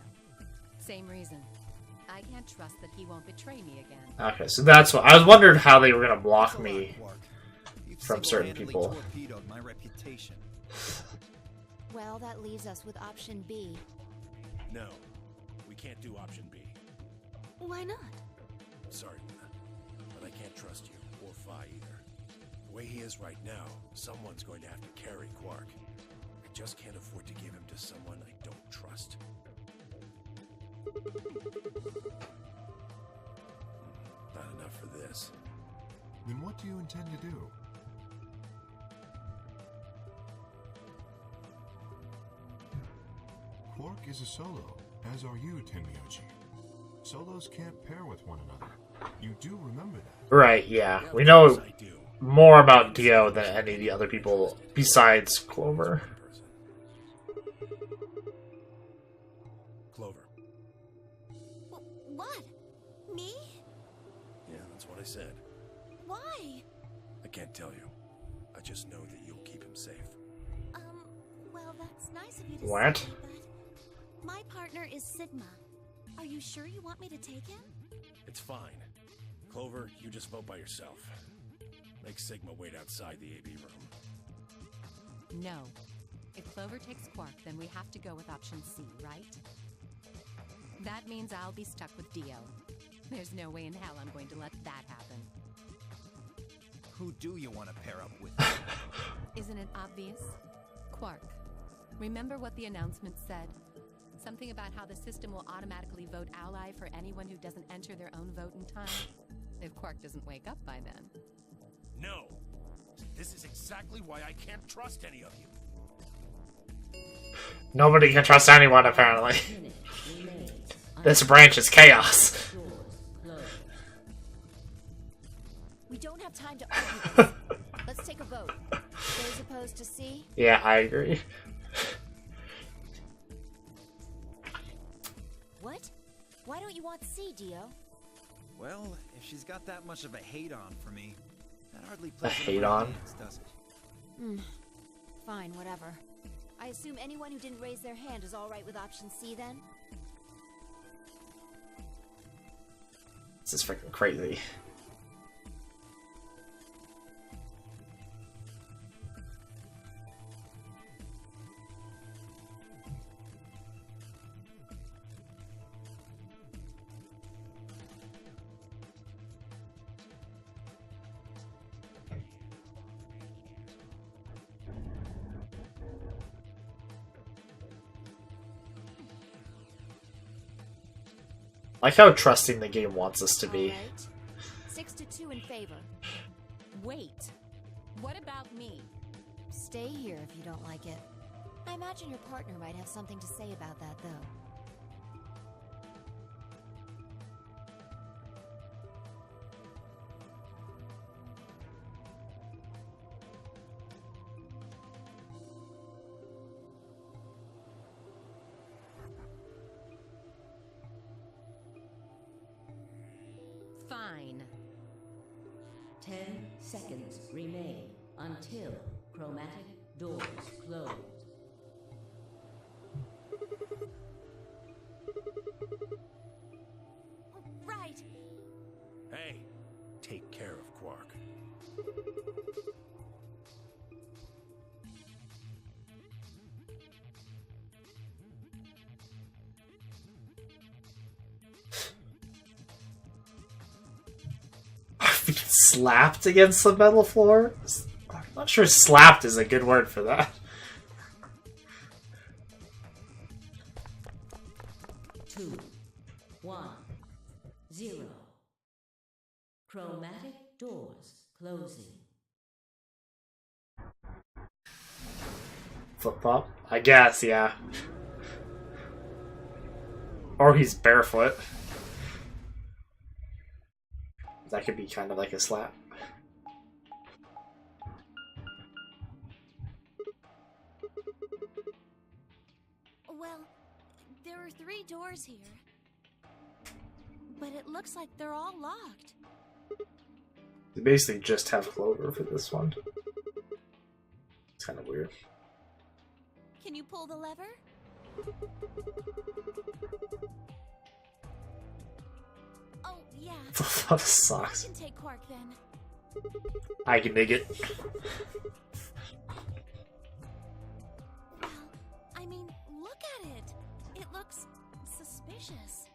Same reason. I can't trust that he won't betray me again. Okay, so that's what I was wondering how they were gonna block me from certain people. Torpedoed my reputation. Well, that leaves us with option B. No, we can't do option B. Why not? Sorry, Luna, but I can't trust you, or Phi either. The way he is right now, someone's going to have to carry Quark. I just can't afford to give him to someone I don't trust. Not enough for this. Then what do you intend to do? Quark is a solo, as are you, Tenmyoji. Solos can't pair with one another. You do remember that. Right, yeah. We know more about Dio than any of the other people besides Clover. Clover. What? Me? Yeah, that's what I said. Why? I can't tell you. I just know that you'll keep him safe. Well, that's nice of you to What? say, but my partner is Sigma. Are you sure you want me to take him? It's fine. Clover, you just vote by yourself. Make Sigma wait outside the AB room. No. If Clover takes Quark, then we have to go with option C, right? That means I'll be stuck with Dio. There's no way in hell I'm going to let that happen. Who do you want to pair up with? Isn't it obvious? Quark. Remember what the announcement said? Something about how the system will automatically vote ally for anyone who doesn't enter their own vote in time? If Quark doesn't wake up by then. No! This is exactly why I can't trust any of you. Nobody can trust anyone, apparently. This branch is chaos. We don't have time to argue this. Let's take a vote. Those opposed to C? Yeah, I agree. What? Why don't you want C, Dio? Well, if she's got that much of a hate-on for me, that hardly plays A into my hate-on? hands, does it? Fine, whatever. I assume anyone who didn't raise their hand is alright with option C then? This is freaking crazy. Like how trusting the game wants us to be. Alright. 6-2 in favor. Wait. What about me? Stay here if you don't like it. I imagine your partner might have something to say about that, though. Fine. 10 seconds remain until chromatic doors close. Right. Hey, take care of Quark. Slapped against the metal floor? I'm not sure slapped is a good word for that. Two, 1, 0. Chromatic doors closing. Flip flop? I guess, yeah. Or he's barefoot. That could be kind of like a slap. Well, there are 3 doors here. But it looks like they're all locked. They basically just have Clover for this one. It's kind of weird. Can you pull the lever? Oh, yeah. It's a lot of socks. I can take Quark then. I can dig it. Well, I mean, look at it. It looks suspicious.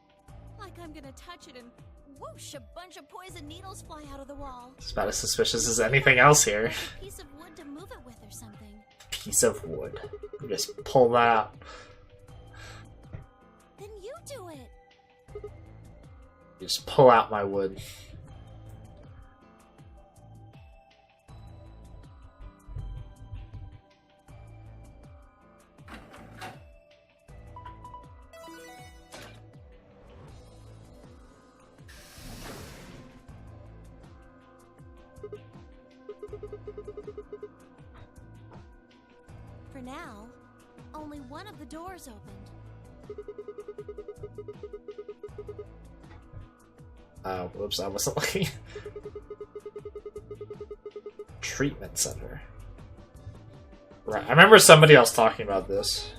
Like I'm gonna touch it and whoosh, a bunch of poison needles fly out of the wall. It's about as suspicious as anything else here. Like a piece of wood to move it with or something. Piece of wood. Just pull that out. Then you do it. Just pull out my wood. For now, only one of the doors opened. Whoops, I wasn't looking. Treatment center. Right, I remember somebody else talking about this.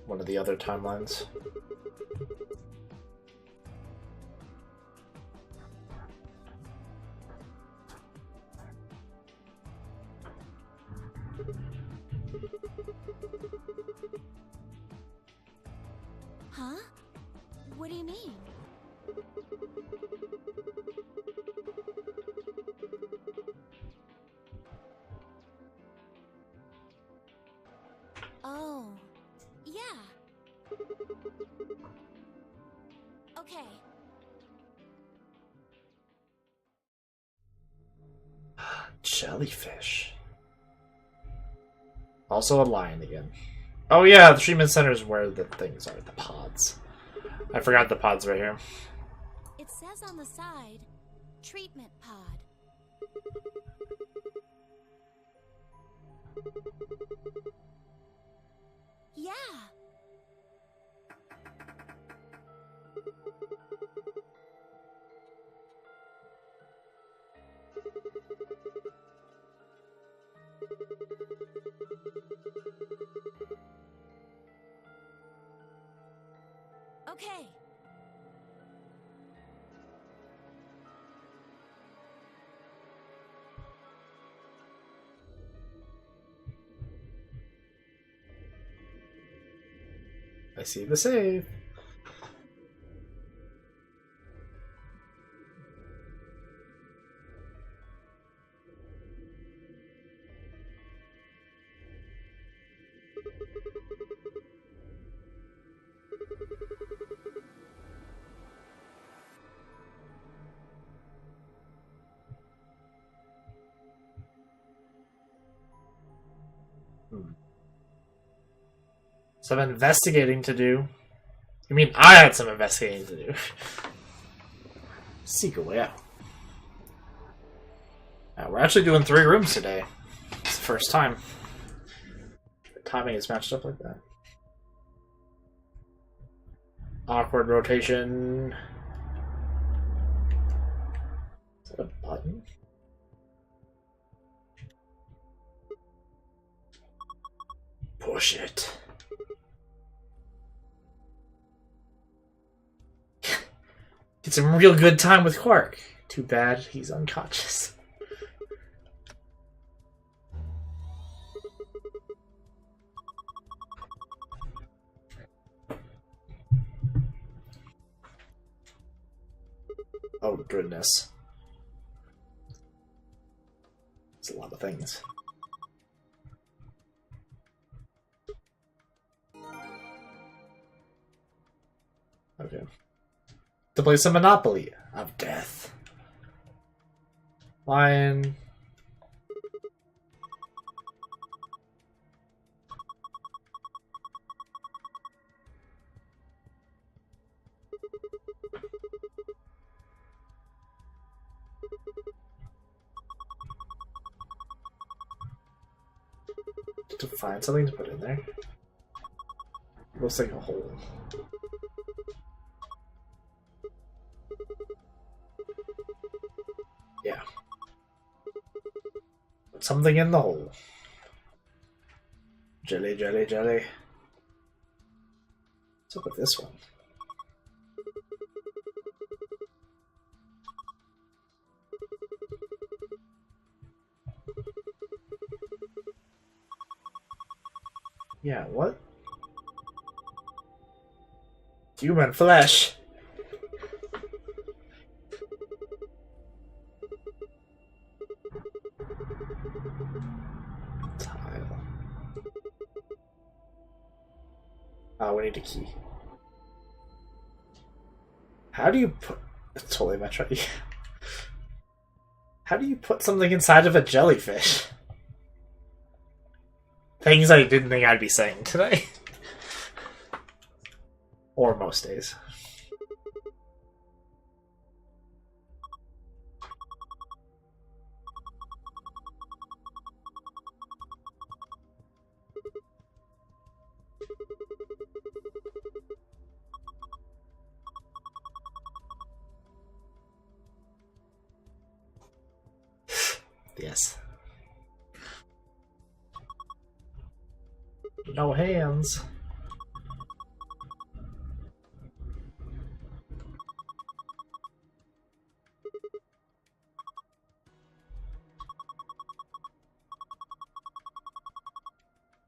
One of the other timelines. Huh? What do you mean? Oh, yeah. Okay. Jellyfish. Also a lion again. Oh yeah, the treatment center is where the things are, the pods. I forgot the pods right here. It says on the side, treatment pod. Yeah. Okay. I see the save. Some investigating to do. You mean I had some investigating to do? Seek a way out. We're actually doing 3 rooms today. It's the first time. The timing is matched up like that. Awkward rotation. Is that a button? Push it. Get some real good time with Quark. Too bad he's unconscious. Oh, goodness. It's a lot of things. Okay. To play some Monopoly of Death. Lion. To find something to put in there. Looks like a hole. Yeah. Put something in the hole. Jelly, jelly, jelly. What's up with this one? Yeah, what? Human flesh. Tile. We need a key. How do you put... It's totally Metro. How do you put something inside of a jellyfish? Things I didn't think I'd be saying today. Or most days. Yes. No hands.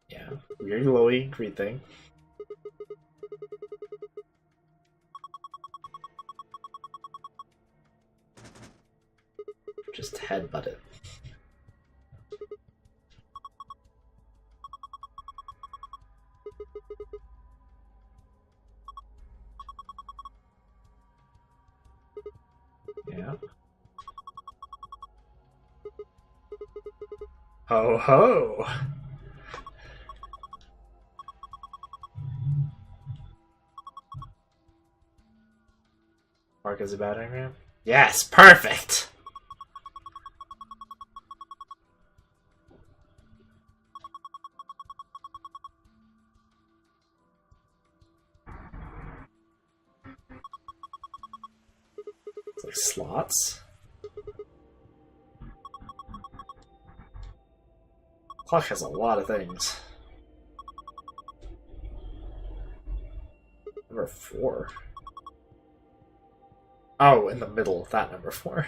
Yeah, weird glowy green thing. Just headbutt it. Yeah. Ho ho! Mark is a battering ram? Yes, perfect! It's like slots. Clock has a lot of things. Number 4. Oh, in the middle of that number 4.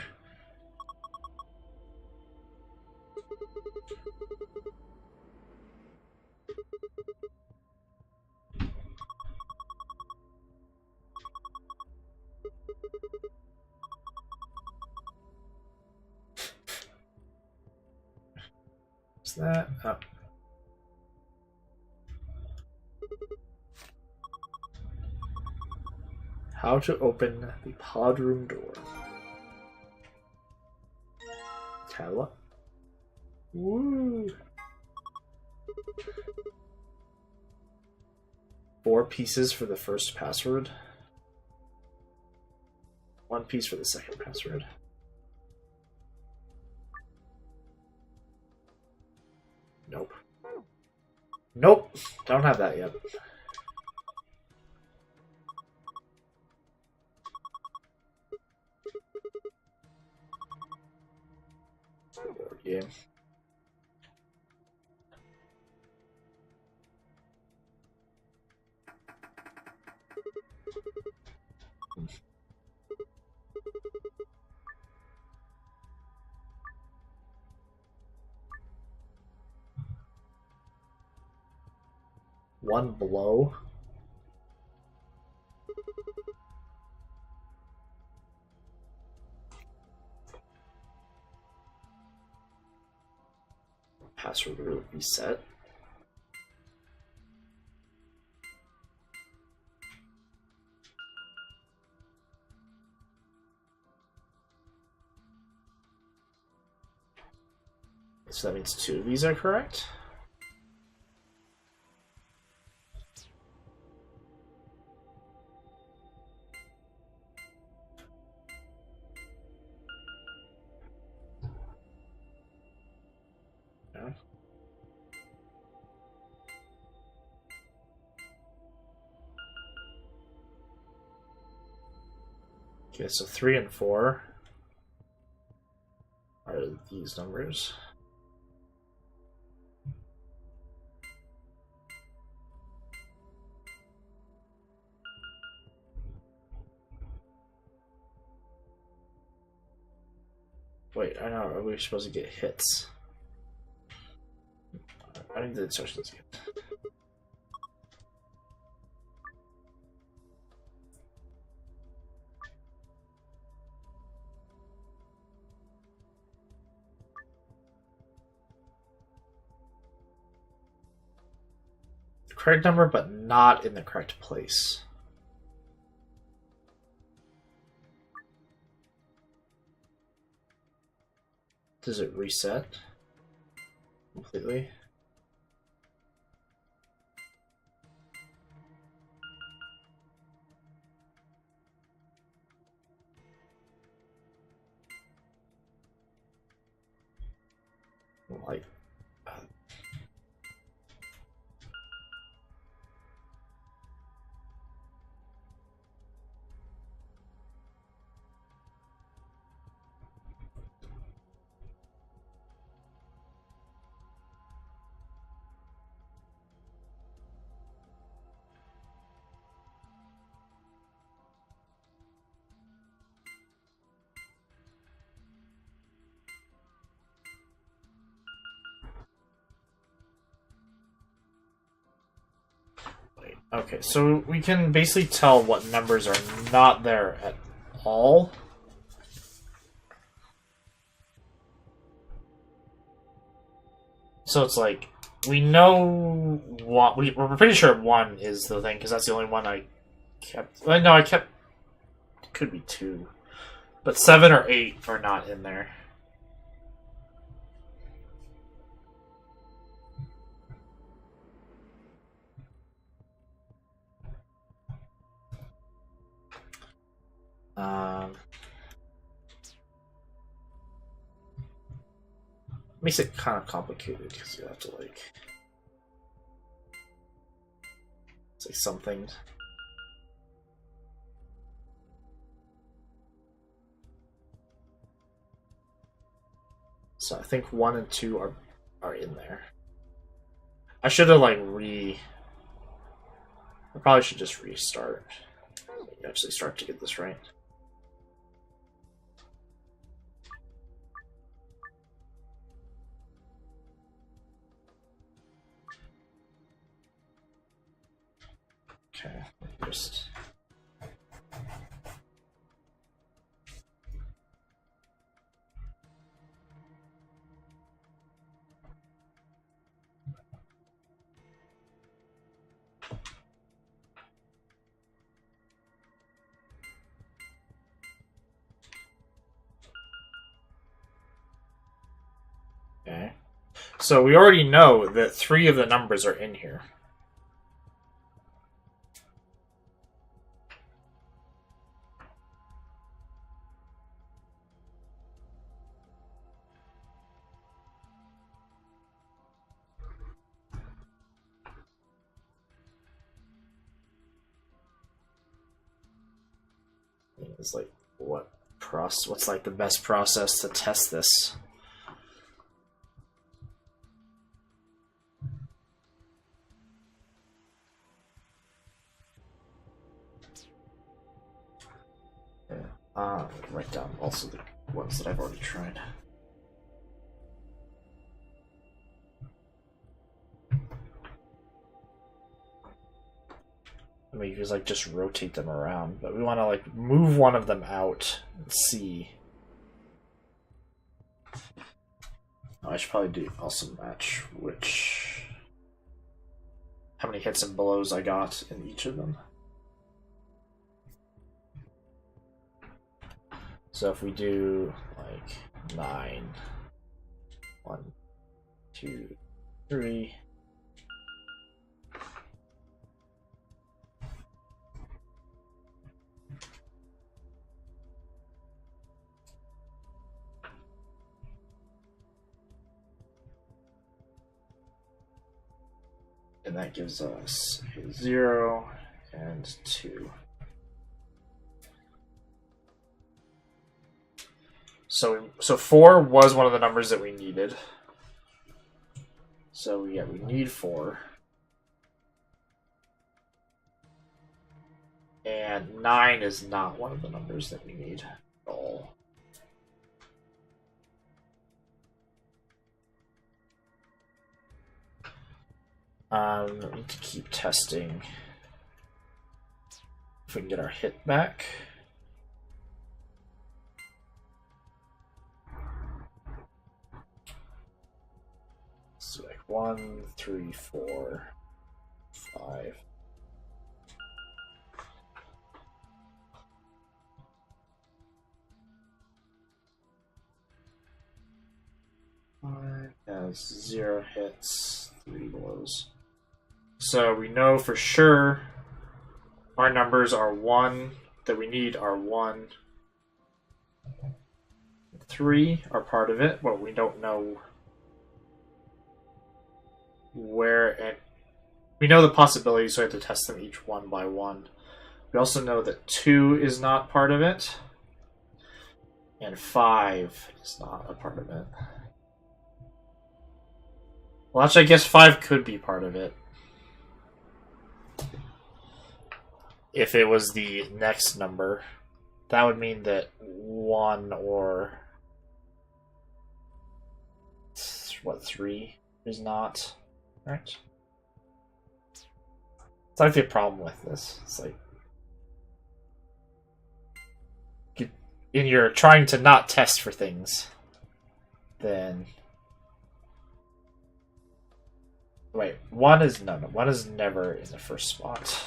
What's that? Oh. How to open the pod room door. Tell. Woo! 4 pieces for the first password. 1 piece for the second password. Nope. Nope. Don't have that yet. Board game. One blow. Password will reset. So that means 2 of these are correct. Yeah. Okay, so 3 and 4 are these numbers. Wait, I know, are we supposed to get hits? I need the instructions again. Correct number, but not in the correct place. Does it reset completely? Like, okay, so we can basically tell what numbers are not there at all. So it's like, we know what we're pretty sure 1 is the thing, because that's the only one I kept. Well, no, I kept. It could be 2. But 7 or 8 are not in there. Makes it kind of complicated because you have to like say something. So I think 1 and 2 are in there. I should have like I probably should just restart. Actually start to get this right. Okay, just okay. So we already know that 3 of the numbers are in here. is like what's like the best process to test this. Yeah. Write down also the ones that I've already tried. I mean, you can like just rotate them around, but we want to like move one of them out and see. Oh, I should probably do also match how many hits and blows I got in each of them. So if we do like 9, 1, 2, 3. And that gives us a 0 and 2. So 4 was one of the numbers that we needed. So yeah, we need 4. And 9 is not one of the numbers that we need at all. We need to keep testing if we can get our hit back. So like 1, 3, 4, 5. Has 0 hits, 3 blows. So we know for sure our numbers are 1 that we need are 1, 3 are part of it, but we don't know where, and we know the possibilities, so we have to test them each one by one. We also know that 2 is not part of it, and 5 is not a part of it. Well, actually, I guess 5 could be part of it. If it was the next number, that would mean that 1 or 3 is not, right? So I have a problem with this. It's like, and you're trying to not test for things, then wait, 1 is no, 1 is never in the first spot.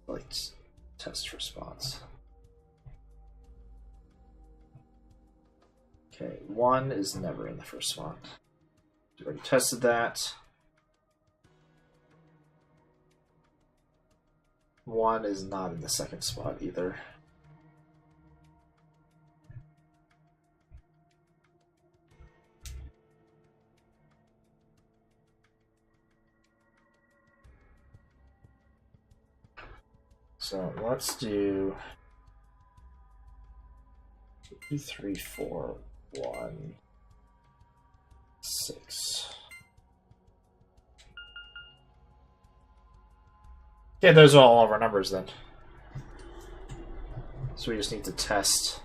Let's test for spots. Okay, 1 is never in the first spot. We already tested that. 1 is not in the second spot either. So let's do 2, 3, 4, 1, 6. Okay, those are all of our numbers then. So we just need to test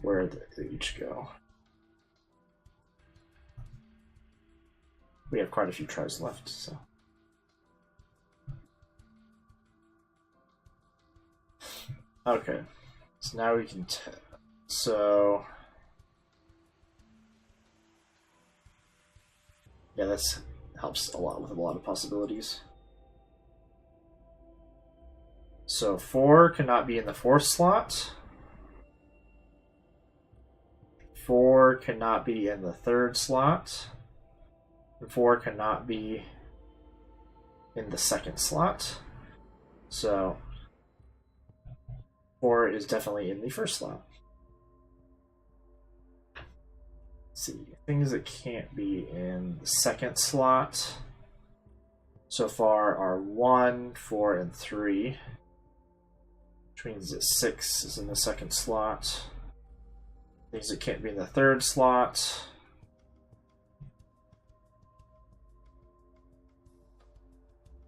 where they each go. We have quite a few tries left, so. Okay, so now we can so yeah, this helps a lot with a lot of possibilities. So 4 cannot be in the 4th slot. 4 cannot be in the 3rd slot. And 4 cannot be in the 2nd slot. So 4 is definitely in the 1st slot. Let's see, things that can't be in the 2nd slot. so far are 1, 4, and 3. Which means that 6 is in the second slot. Means it can't be in the third slot.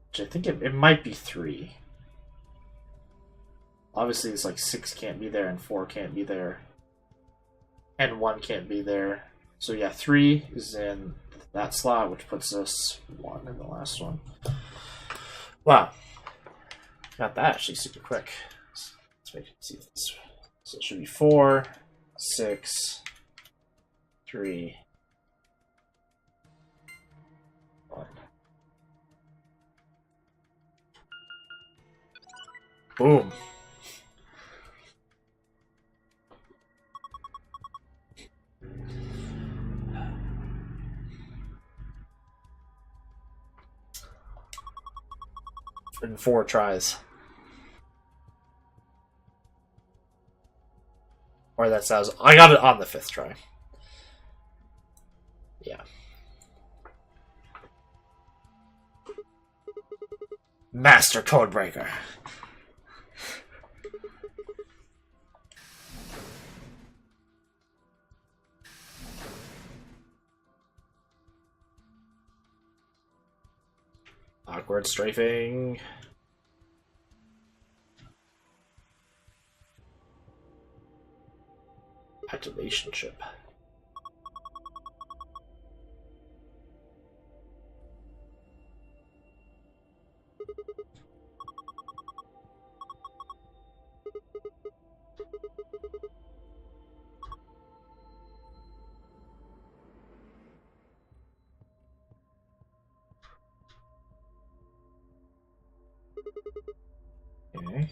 Which I think it might be 3. Obviously, it's like 6 can't be there, and 4 can't be there, and 1 can't be there. So yeah, 3 is in that slot, which puts us 1 in the last one. Wow. Got that actually super quick. Let's make it see this. So it should be 4, 6, 3, 1. Boom. In 4 tries. Or that sounds. I got it on the 5th try. Yeah. Master Codebreaker. Awkward strafing. Activation chip. Okay.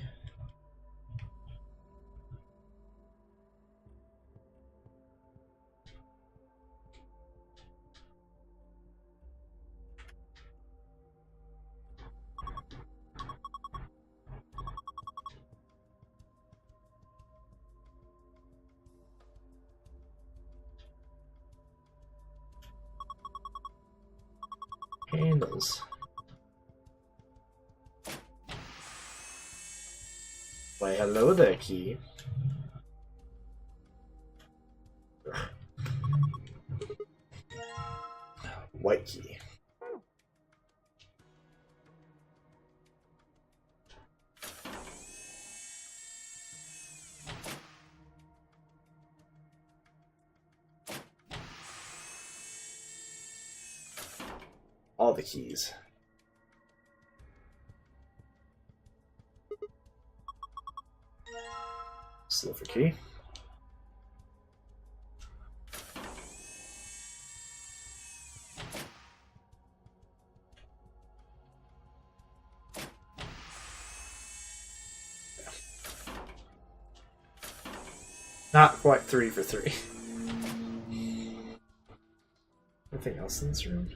Handles. Why, hello there, key. White key. All the keys. Silver key. Not quite 3 for 3. Anything else in this room?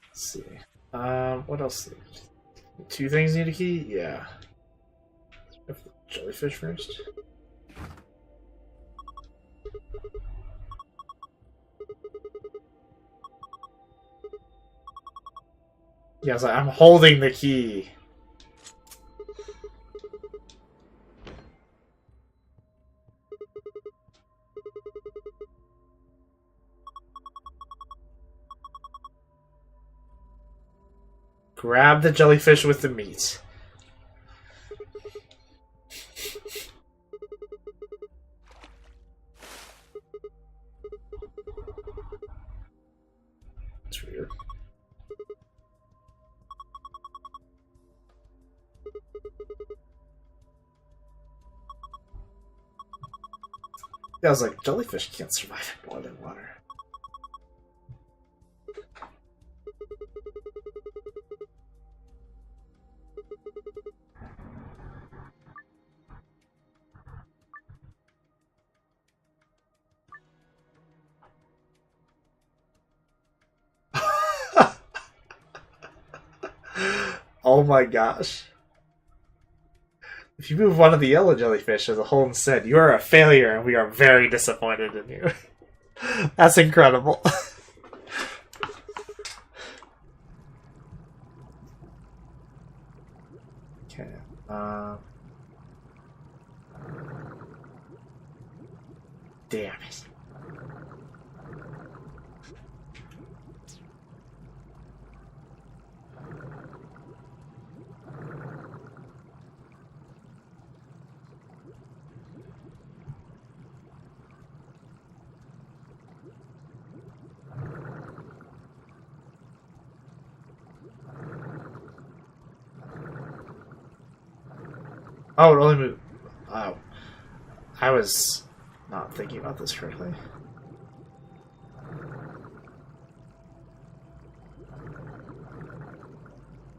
Let's see. What else? 2 things need a key? Yeah. Jellyfish first. Yeah, I was like, I'm holding the key. Grab the jellyfish with the meat. That's weird. Yeah, I was like, jellyfish can't survive in boiling water. Oh my gosh. If you move one of the yellow jellyfish, as a whole said, you are a failure and we are very disappointed in you. That's incredible. Okay. Damn it. Oh, it only moved. Oh. I was not thinking about this correctly.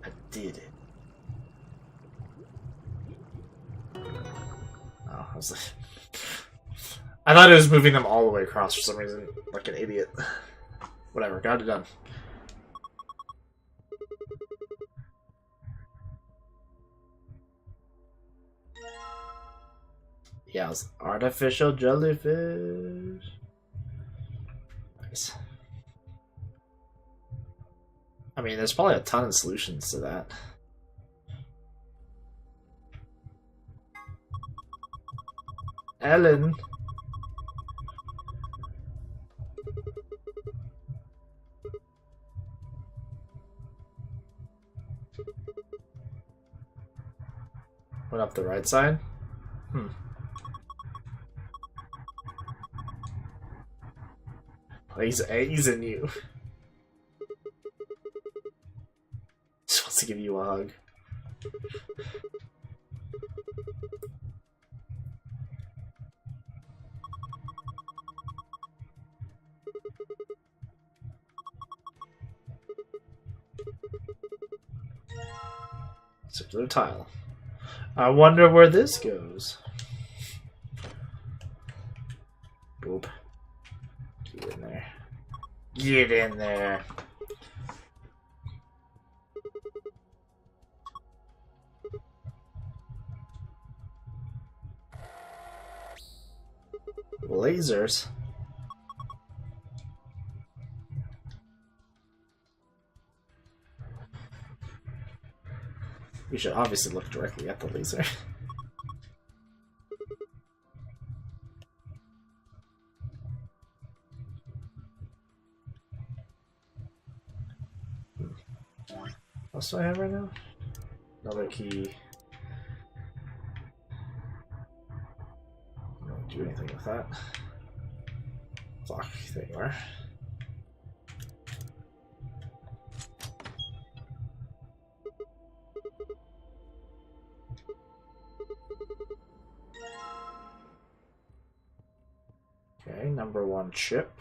I did it. Oh, I was like... I thought it was moving them all the way across for some reason, like an idiot. Whatever, got it done. Yeah, it was artificial jellyfish. Nice. I mean, there's probably a ton of solutions to that. Ellen. Went up the right side? He's in you. Just wants to give you a hug. Circular tile. I wonder where this goes. Boop. Get in there. Get in there. Lasers. We should obviously look directly at the laser. What else do I have right now? Another key. I don't do anything with that. Fuck, there you are. Okay, number one chip.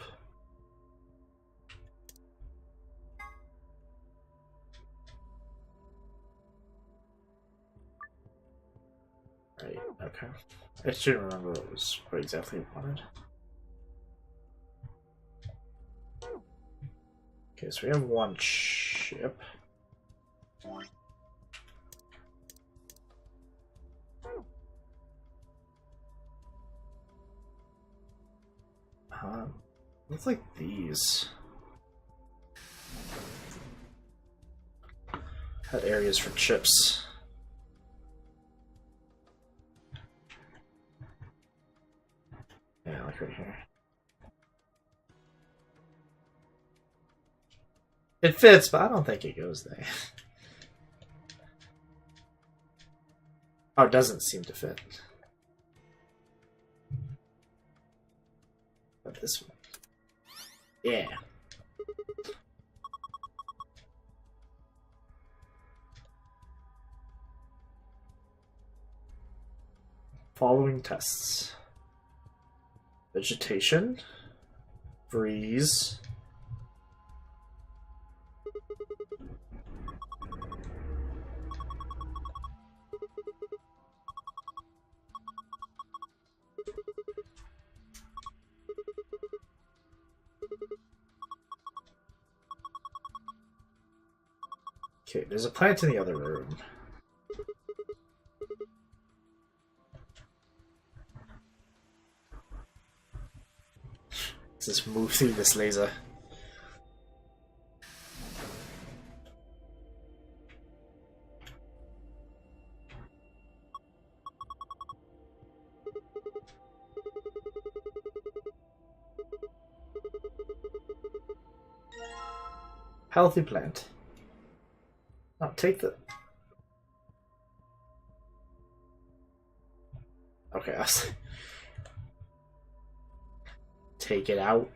Right, okay. I shouldn't remember what exactly it wanted. Okay, so we have one chip. Looks like these had areas for chips. Yeah, like right here. It fits, but I don't think it goes there. Oh, it doesn't seem to fit. But this one. Yeah. Following tests. Vegetation. Freeze. Okay, there's a plant in the other room. Let's just move through this laser. Healthy plant. Now take the... Okay, take it out.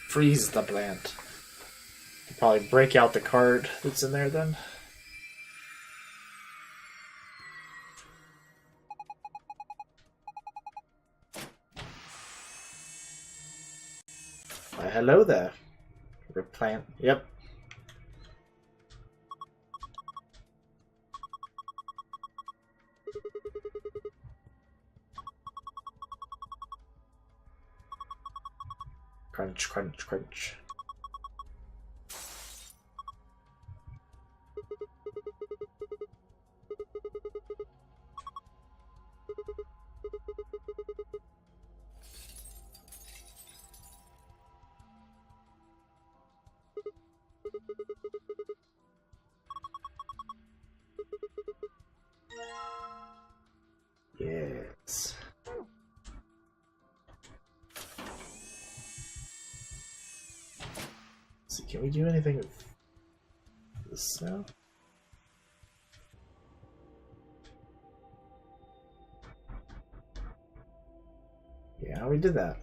Freeze the plant. Probably break out the card that's in there then. Why, hello there. Replant. Yep. Crunch, crunch, crunch. Yes. So can we do anything with this now? Yeah, we did that.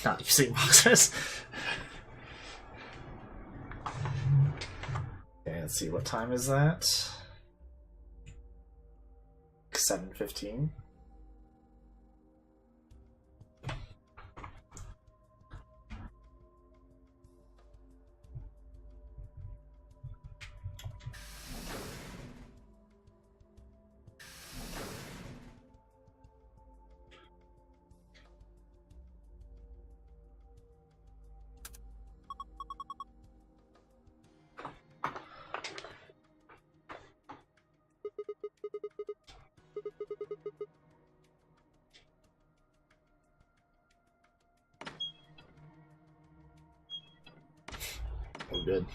Not using boxes. Okay, let's see, what time is that? 7:15. Oh, good.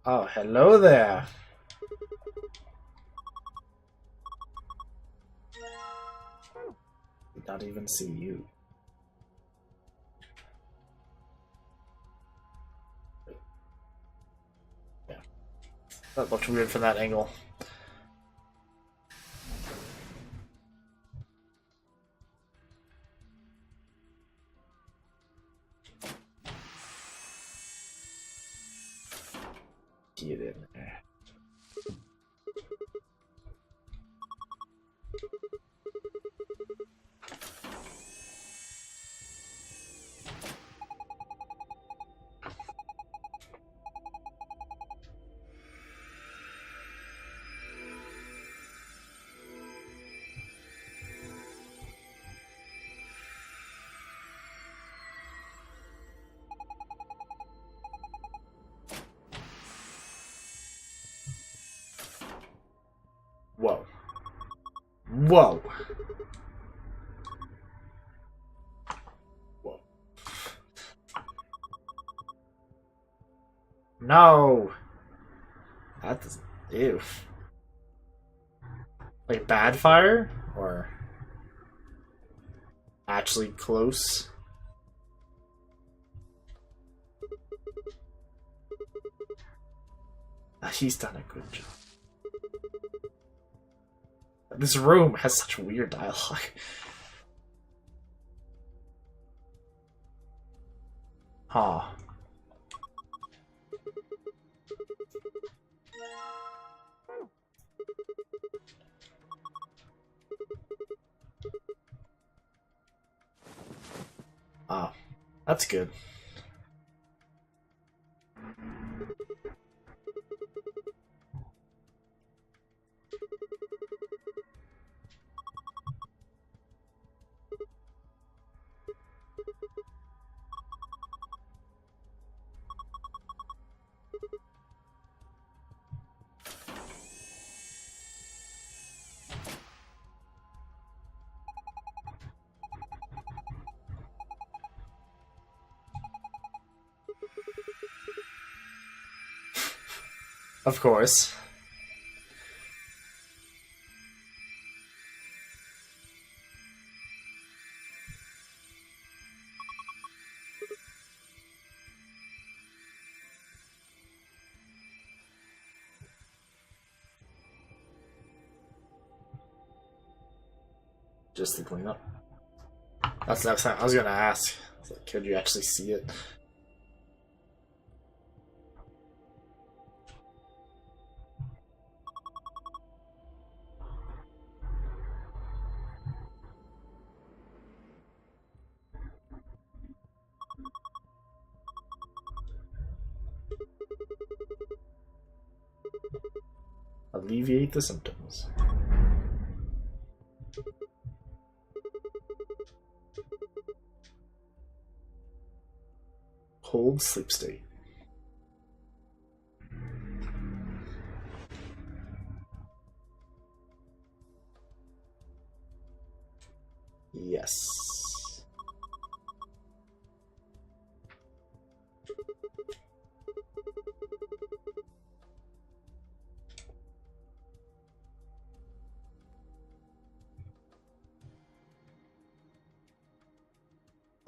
Oh, hello there. Did not even see you. Yeah. That looked weird from that angle. Get in there. Whoa. Whoa. Whoa. No! That doesn't. Ew. Like bad fire? Or actually close? He's done a good job. This room has such weird dialogue. Huh. Oh, that's good. Of course. Just the cleanup. That's the next time I was gonna ask. Like, could you actually see it? Alleviate the symptoms. Cold sleep state. Yes.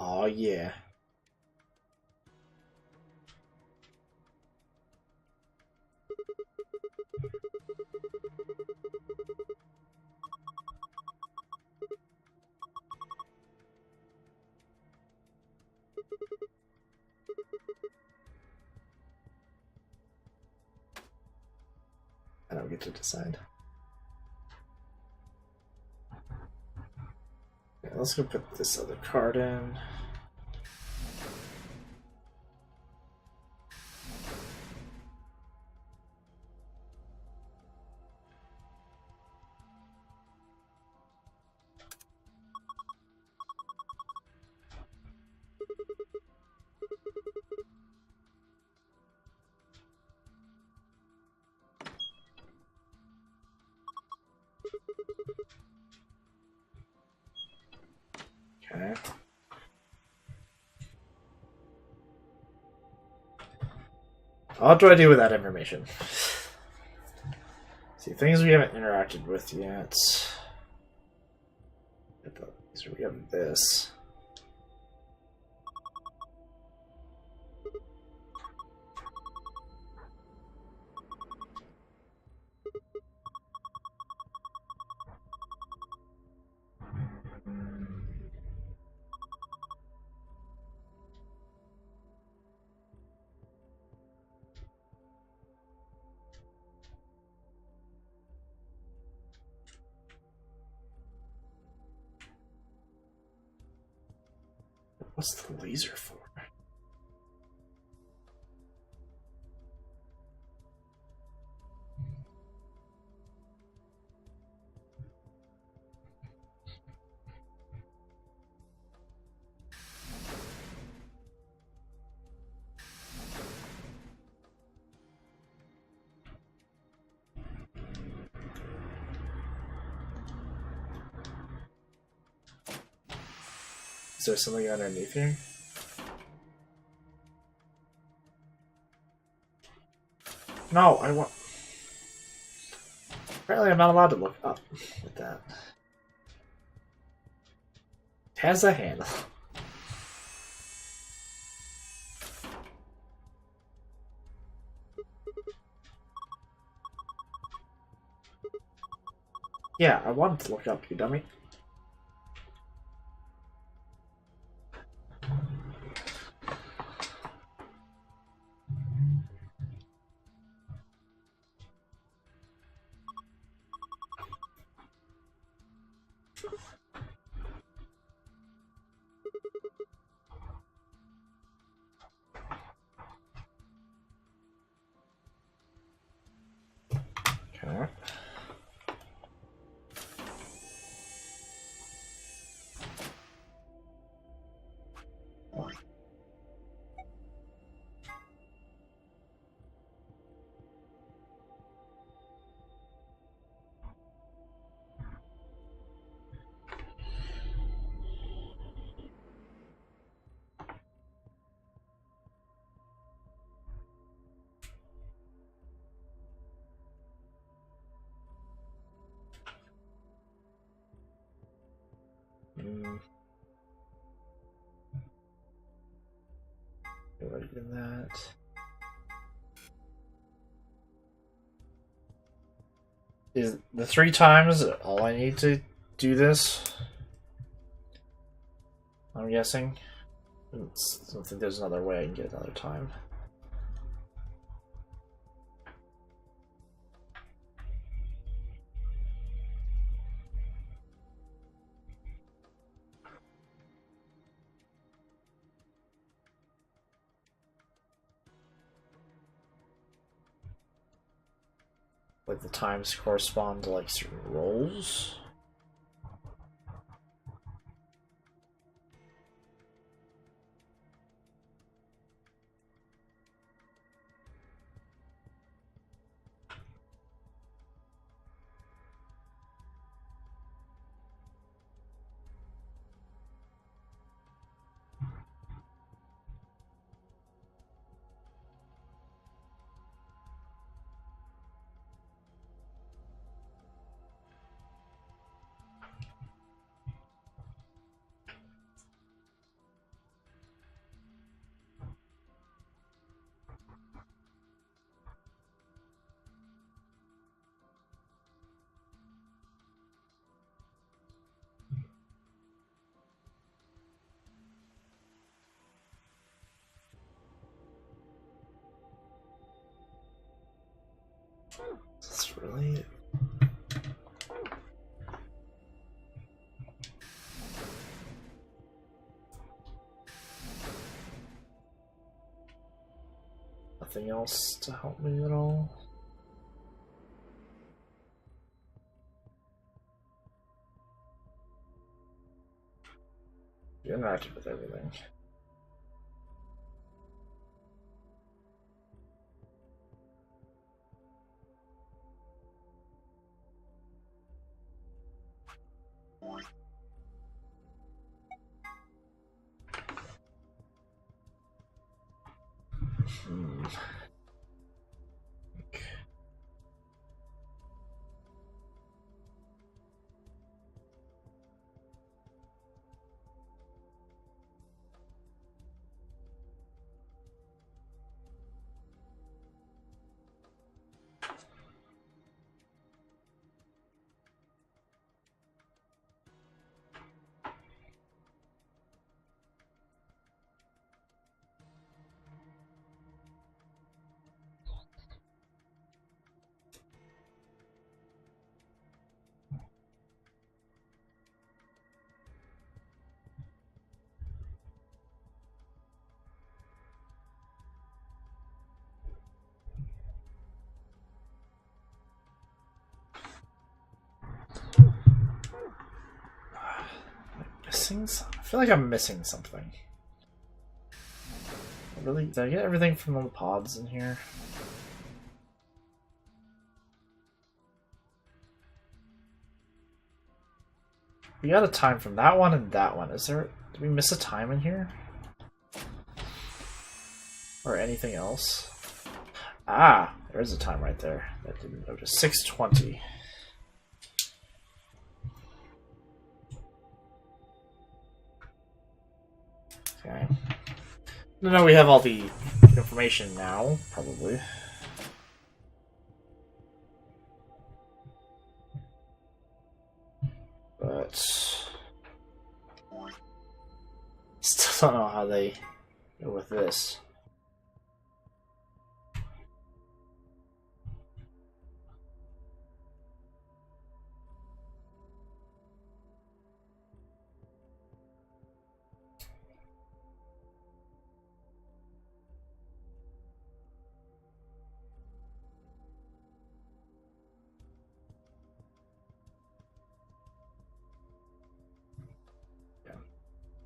Oh yeah. I don't get to decide. Okay, let's go put this other card in. Okay. What do I do with that information? See, things we haven't interacted with yet. So we have this. What's the laser for? Is there something underneath here? No, I want. Apparently, I'm not allowed to look up with that. It has a handle. Yeah, I wanted to look up, you dummy. Okay. Already did that. Is the 3 times all I need to do this? I'm guessing. I don't think there's another way I can get another time. Like the times correspond to like certain roles. That's really. Nothing else to help me at all. You interacted with everything. I feel like I'm missing something. Really? Did I get everything from the pods in here? We got a time from that one and that one. Is there... Did we miss a time in here? Or anything else? Ah, there's a time right there. I didn't notice. 6:20. Okay. No, we have all the information now, probably. But still don't know how they go with this.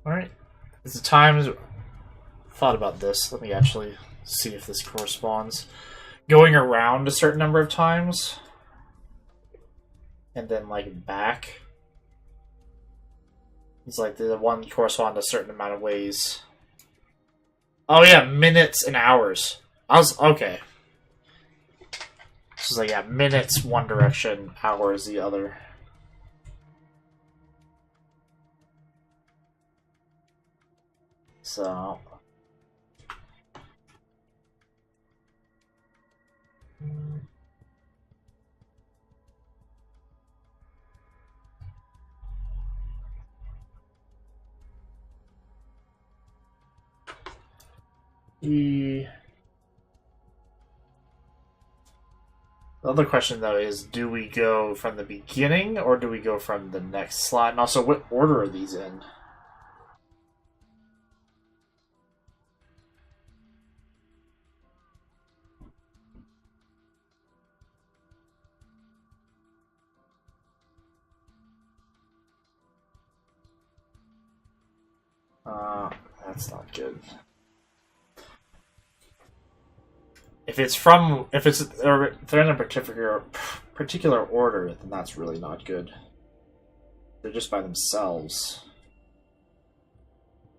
Alright. Is the times thought about this. Let me actually see if this corresponds. Going around a certain number of times and then like back. It's like the one correspond to a certain amount of ways. Oh yeah, minutes and hours. I was okay. So it's like yeah, minutes one direction, hours the other. So the other question though is, do we go from the beginning or do we go from the next slot? And also, what order are these in? That's not good. If they're in a particular order, then that's really not good. They're just by themselves.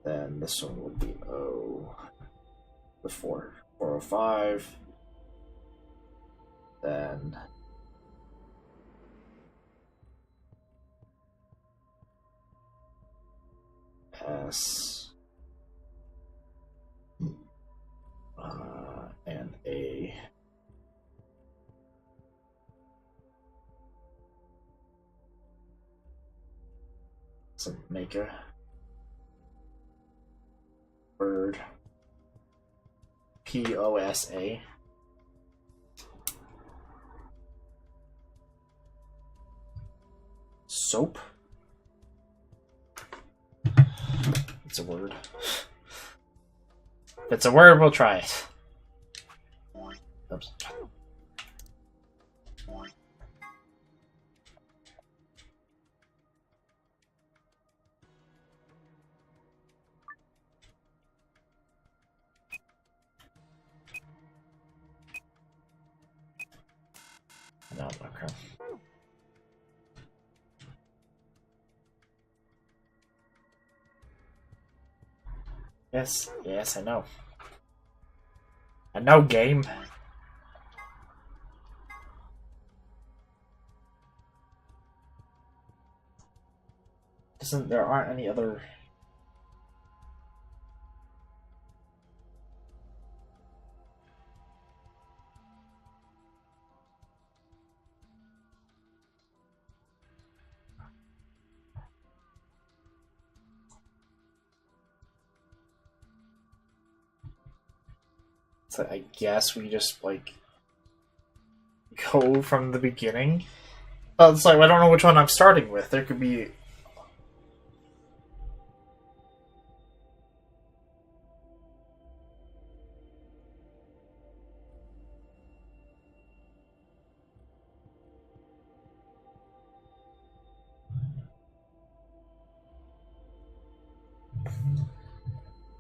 Then this one would be O. The 405. Then S. And A. So make a word. POSA. Soap. It's a word. If it's a word, we'll try it. Oops. No, okay. Yes, I know. I know, game. There aren't any other. So I guess we just like go from the beginning. It's like I don't know which one I'm starting with. There could be.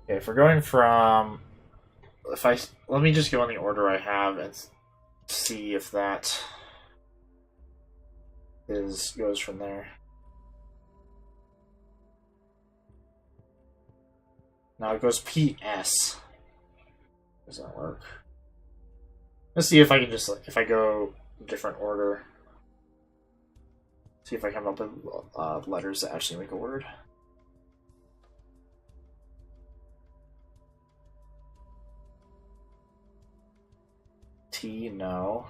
Okay, if we're going from, let me just go in the order I have and see if that goes from there. Now it goes PS. Does that work? Let's see if I can just, if I go different order. See if I come up with letters that actually make a word. T, no.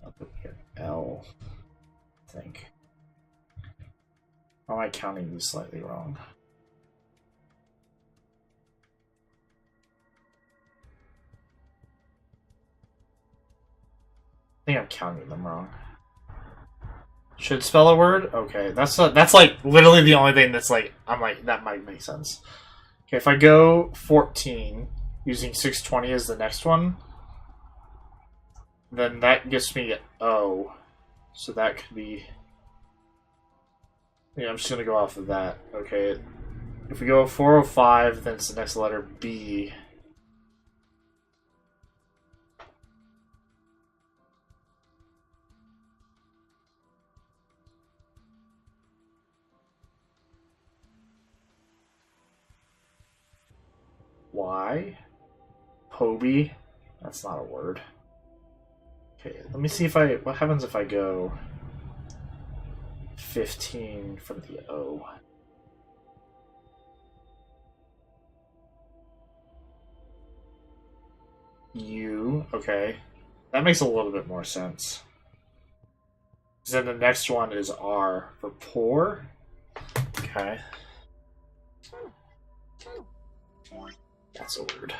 Up here, L, I think. Or am I counting these slightly wrong? I think I'm counting them wrong. Should spell a word? Okay, that's like literally the only thing that's like, I'm like, that might make sense. Okay, if I go 14, using 620 as the next one, then that gets me O. So that could be... Yeah, I'm just going to go off of that. Okay, if we go 405, then it's the next letter B. Y? Poby? That's not a word. Okay, let me see if I... What happens if I go 15 from the O? U, okay. That makes a little bit more sense. Then the next one is R for poor. Okay. That's a word.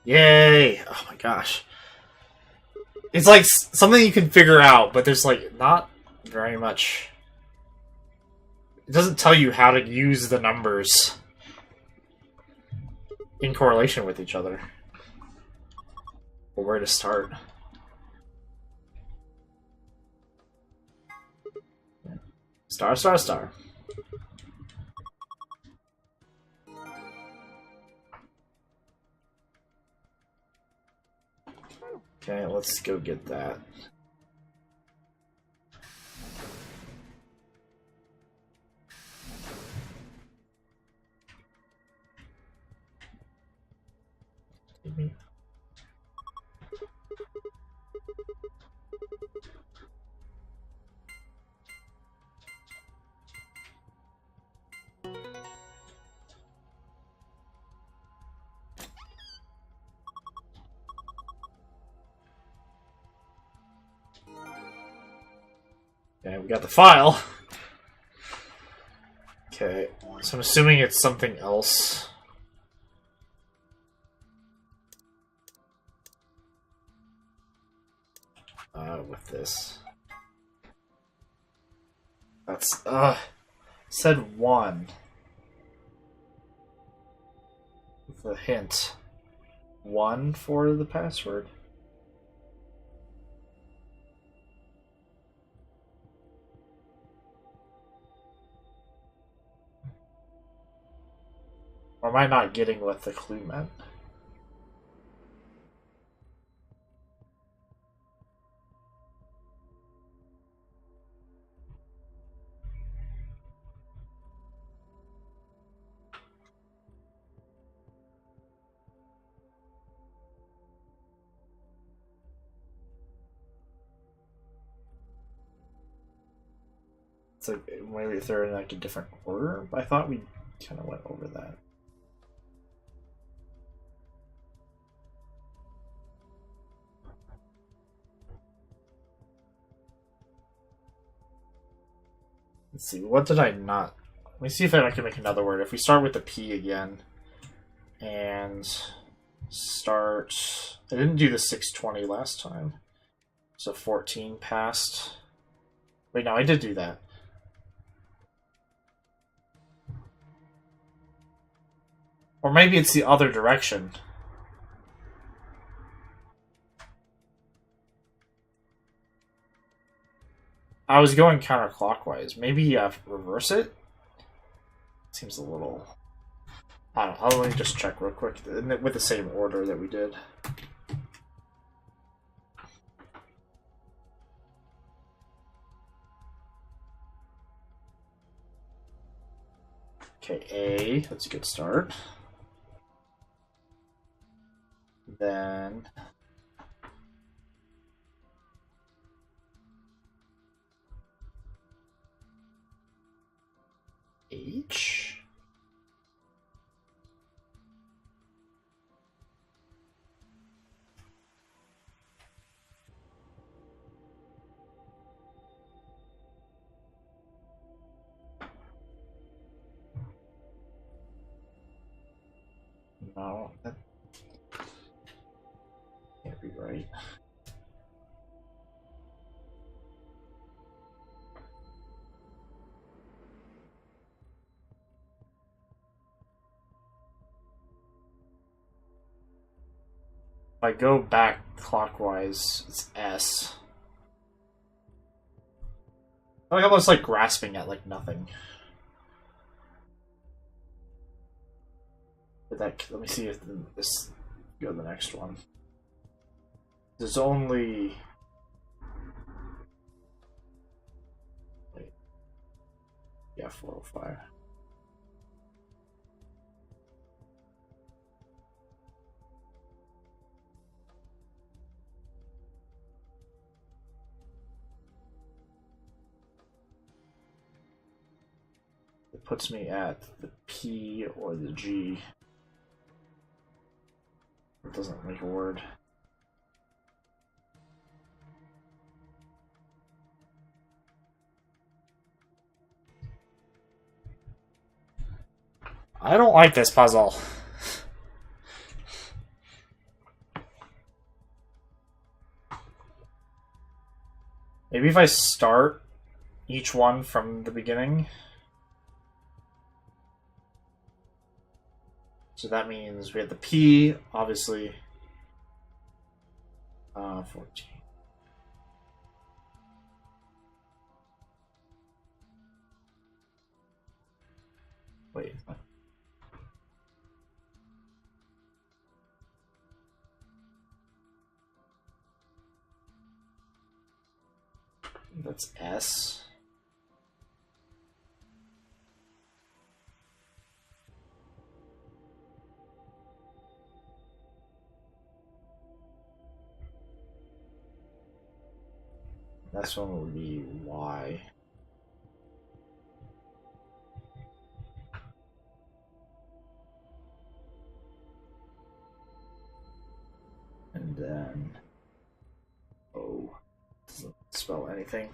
Yay! Oh my gosh. It's like something you can figure out, but there's like not very much. It doesn't tell you how to use the numbers in correlation with each other, or where to start. Star, star, star. Okay, let's go get that. Okay, we got the file. Okay, so I'm assuming it's something else. With this. That's, said 1. With a hint. 1 for the password. Or am I not getting what the clue meant? So maybe if they're in like a different order, but I thought we kind of went over that. Let's see, what did I not... Let me see if I can make another word. If we start with the P again, and start... I didn't do the 620 last time, so 14 passed. Wait, no, I did do that. Or maybe it's the other direction. I was going counterclockwise. Maybe reverse it? Seems a little... I don't know. Let me just check real quick with the same order that we did. Okay, A. That's a good start. Then... H. No, that can't be right. If I go back clockwise, it's S. I'm almost like grasping at like nothing. But that, let me see if this go to the next one. There's only... Wait. Yeah, 405. It puts me at the P or the G. It doesn't make a word. I don't like this puzzle. Maybe if I start each one from the beginning. So that means we have the P, obviously. 14. Wait. That's S. Next one would be Y. And then O. Doesn't spell anything.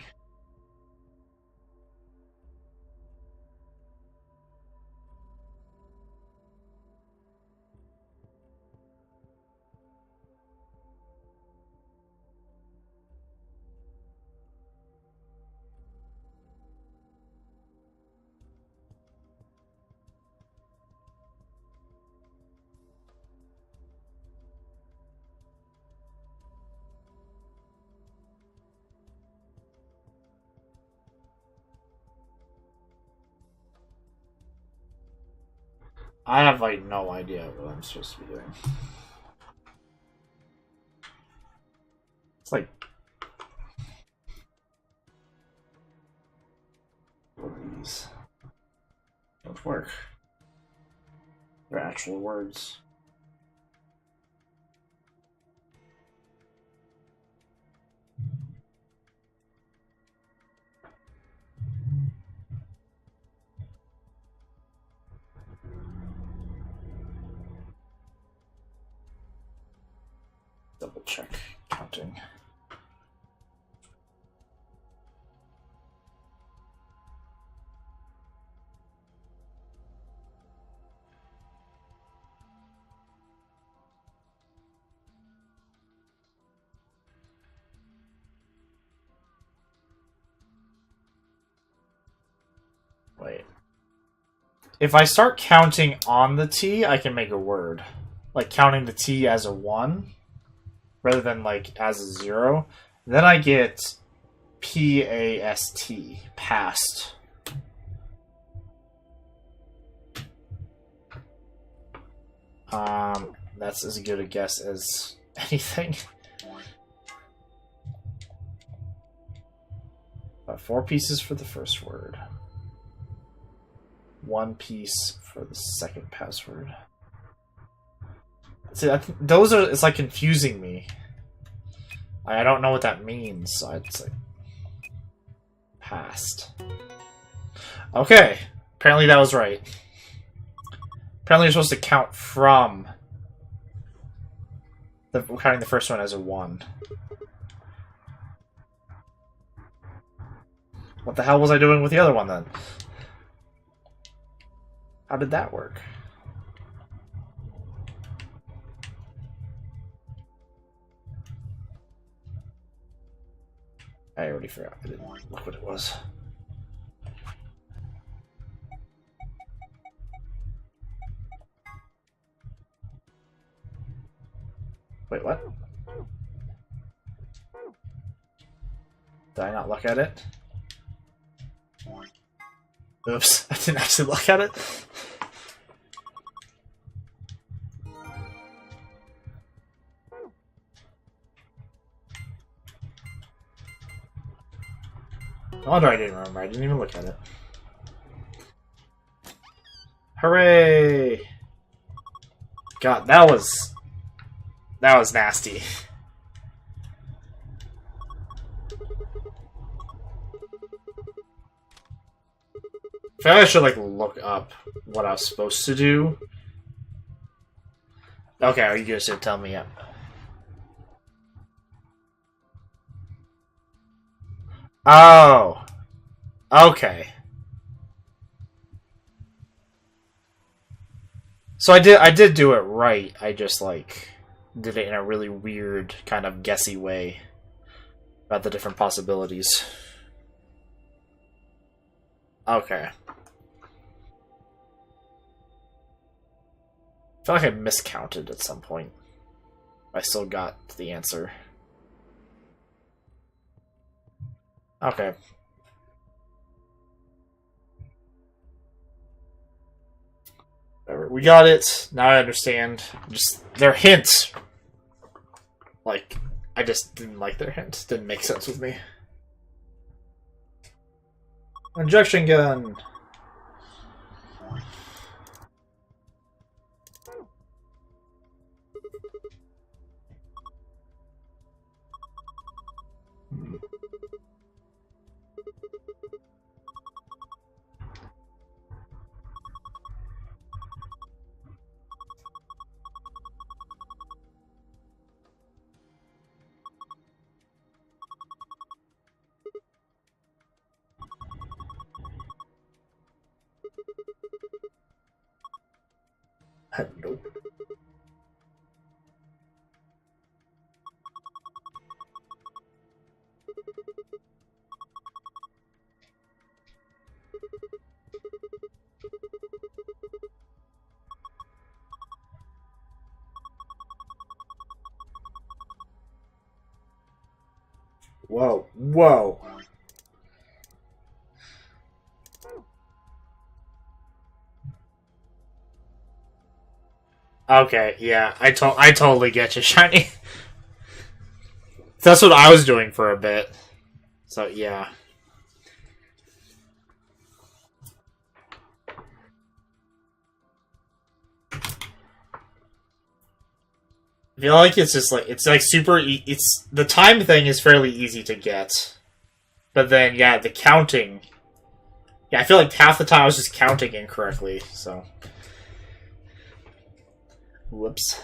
I have like no idea what I'm supposed to be doing. It's like these don't work. They're actual words. Double check counting. Wait. If I start counting on the T, I can make a word. Like counting the T as a 1. Rather than like as a 0, then I get P-A-S-T. Past. That's as good a guess as anything. 4 pieces for the first word. 1 piece for the second password. See, those are. It's like confusing me. I don't know what that means, so it's like past. Okay, apparently that was right. Apparently you're supposed to count from counting the first one as a 1. What the hell was I doing with the other one then? How did that work? I already forgot. I didn't look what it was. Wait, what? Did I not look at it? Oops, I didn't actually look at it. No wonder I didn't remember. I didn't even look at it. Hooray! God, that was nasty. I feel like I should like look up what I was supposed to do. Okay, are you going to tell me? Yep. Oh. Okay. So I did do it right. I just like did it in a really weird kind of guessy way about the different possibilities. Okay. I feel like I miscounted at some point. I still got the answer. Okay. Whatever. We got it. Now I understand. Just their hints. Like, I just didn't like their hints. Didn't make sense with me. Injection gun. Nope. Whoa, whoa. Okay, yeah, I totally get you, Shiny. That's what I was doing for a bit. So, yeah. I feel like it's just like, it's like super, it's, the time thing is fairly easy to get. But then, yeah, the counting. Yeah, I feel like half the time I was just counting incorrectly, so. Whoops.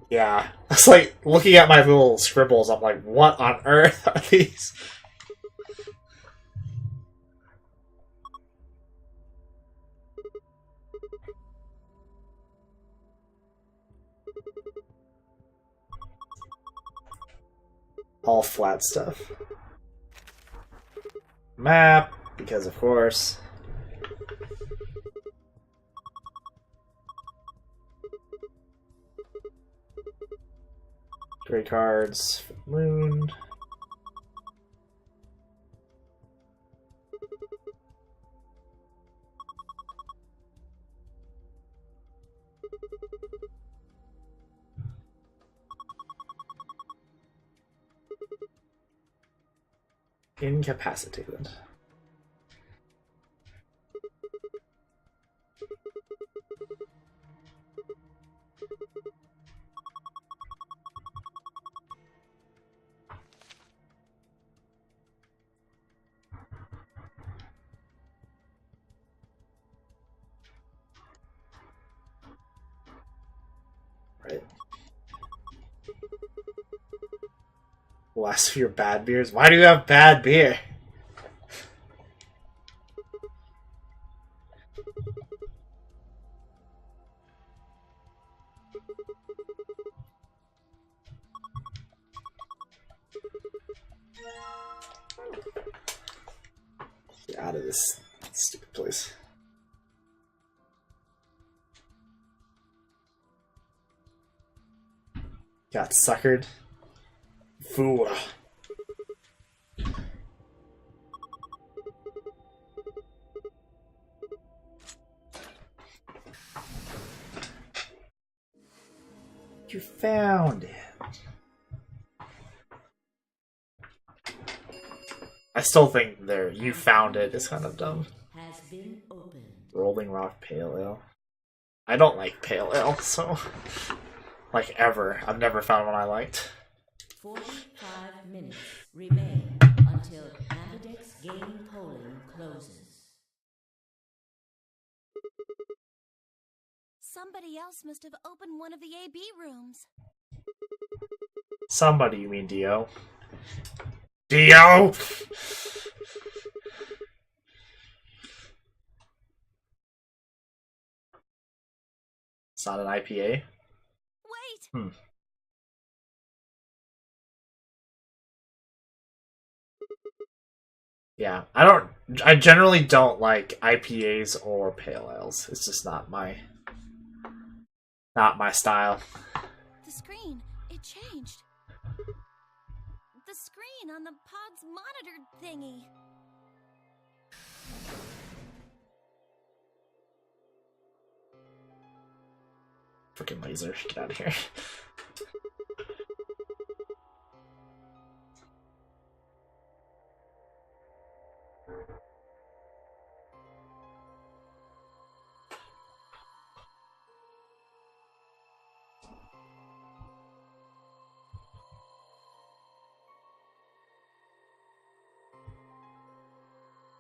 Yeah, it's like looking at my little scribbles, I'm like, what on earth are these? All flat stuff. Map, because of course. Gray cards. Moon. Incapacitated. Right. Last of your bad beers? Why do you have bad beer? Get out of this stupid place. Got suckered. Fool. You found it. I still think there, you found it is kind of dumb. Has been opened. Rolling Rock Pale Ale. I don't like Pale Ale, so... like, ever. I've never found one I liked. 45 minutes remain until Ambidex game polling closes. Somebody else must have opened one of the AB rooms. Somebody, you mean Dio? Dio! It's not an IPA? Wait! Yeah, I generally don't like IPAs or pale ales. It's just not my style. The screen, it changed. The screen on the pod's monitor thingy. Freaking laser, get out of here.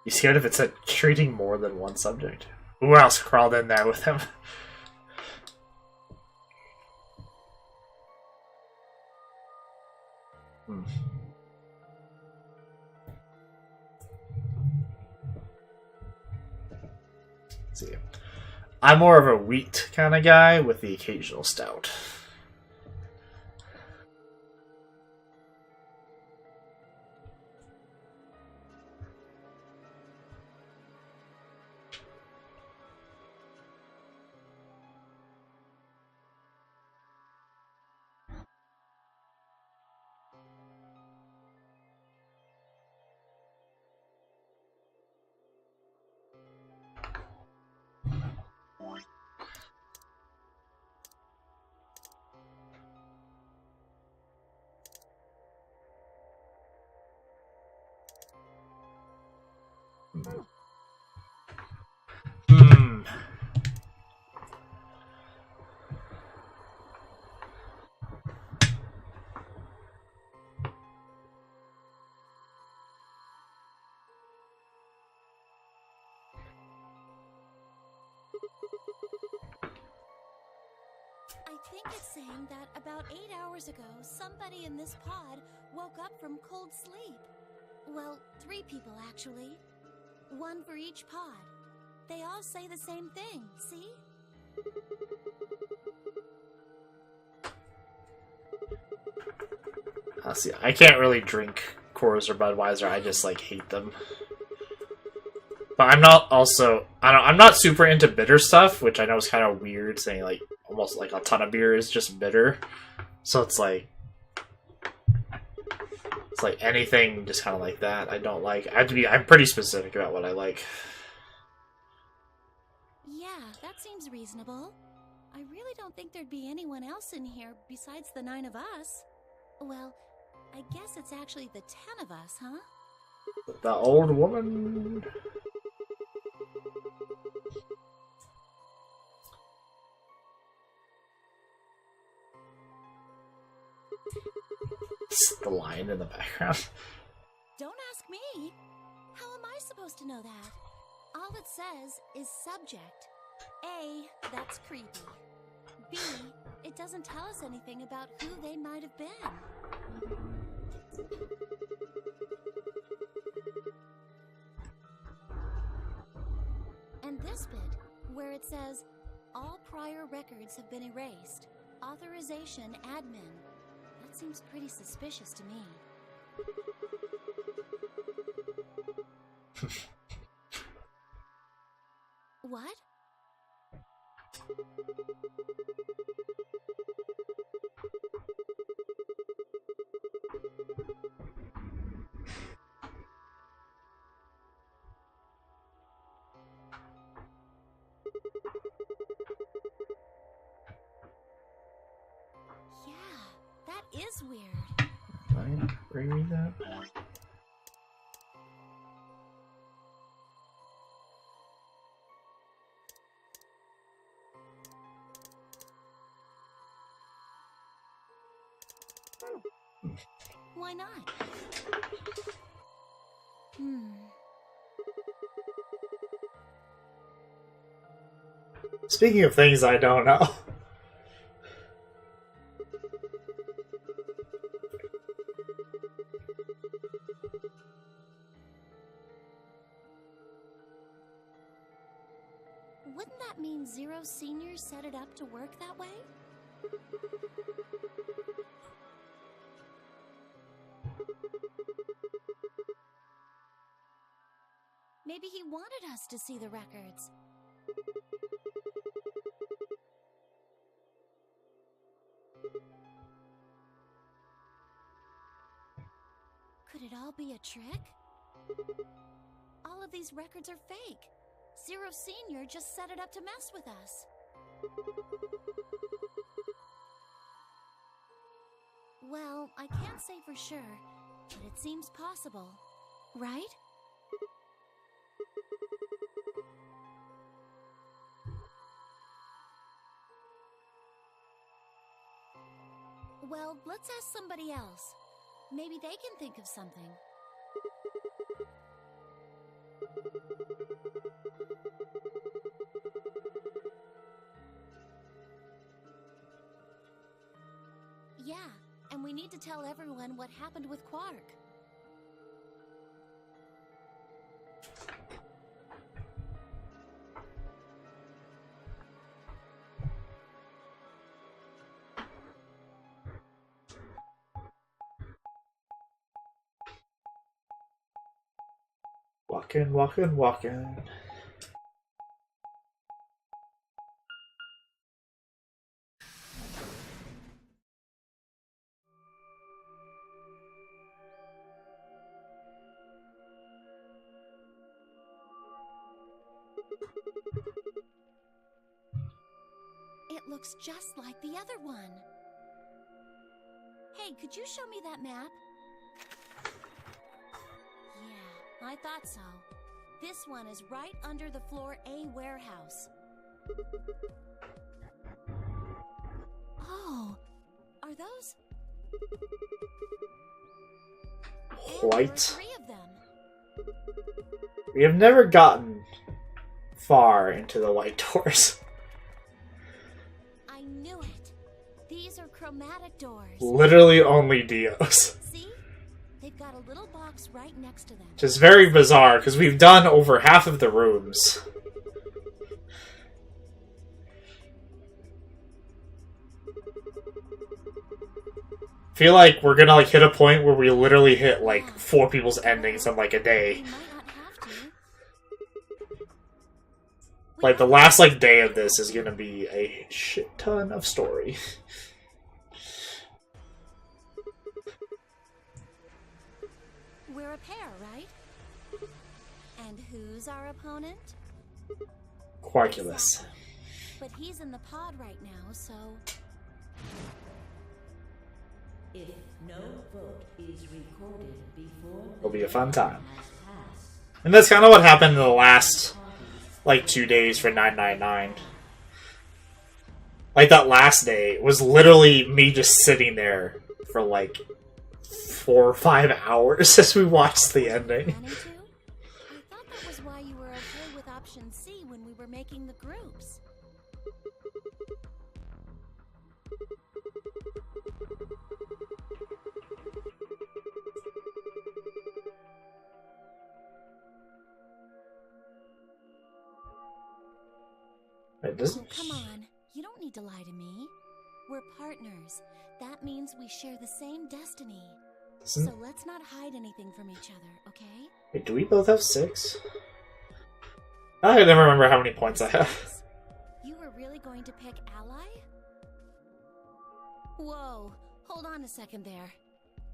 You scared if it said treating more than one subject? Who else crawled in there with him? Let's see. I'm more of a wheat kind of guy with the occasional stout. I think it's saying that about 8 hours ago, somebody in this pod woke up from cold sleep. Well, 3 people actually. 1 for each pod. They all say the same thing, see? See, I can't really drink Coors or Budweiser, I just like hate them. But I'm not also, I'm not super into bitter stuff, which I know is kind of weird saying like almost like a ton of beer is just bitter. So it's like, like anything just kind of like that. I don't like. I'm pretty specific about what I like. Yeah, that seems reasonable. I really don't think there'd be anyone else in here besides the 9 of us. Well, I guess it's actually the 10 of us, huh? The old woman. It's the lion in the background. Don't ask me. How am I supposed to know that? All it says is subject. A, that's creepy. B, it doesn't tell us anything about who they might have been. And this bit, where it says, all prior records have been erased. Authorization admin. That seems pretty suspicious to me. What? Yeah, that is weird. Fine, reread that. Why not? Speaking of things I don't know. Wouldn't that mean Zero Senior set it up to work that way? Maybe he wanted us to see the records. Could it all be a trick? All of these records are fake. Zero Senior just set it up to mess with us. Well, I can't say for sure, but it seems possible, right? Well, let's ask somebody else. Maybe they can think of something. Yeah, and we need to tell everyone what happened with Quark. Walking, walking, walking. It looks just like the other one. Hey, could you show me that map? Yeah, I thought so. This one is right under the floor A warehouse. Oh, are those? And there are White. 3 of them. We have never gotten far into the white doors. I knew it. These are chromatic doors. Literally only Dios. See? They've got a little box right next to them. Which is very bizarre, because we've done over half of the rooms. Feel like we're gonna hit a point where we literally hit 4 people's endings in a day. We might not have to. The last day of this is gonna be a shit ton of story. a pair, right? And who's our opponent? Quarkulus. But he's in the pod right now, so... If no vote is recorded before It'll be a fun time. has passed, And that's kind of what happened in the last, like, 2 days for 999. Like, that last day was literally me just sitting there for, like, 4 or 5 hours as we watched the ending. Planning to? I thought that was why you were okay with option C when we were making the groups. It doesn't... Oh, come on. You don't need to lie to me. We're partners. That means we share the same destiny. doesn't... So let's not hide anything from each other, okay? Wait, do we both have 6? I never remember how many points I have. You were really going to pick ally? Whoa, hold on a second there.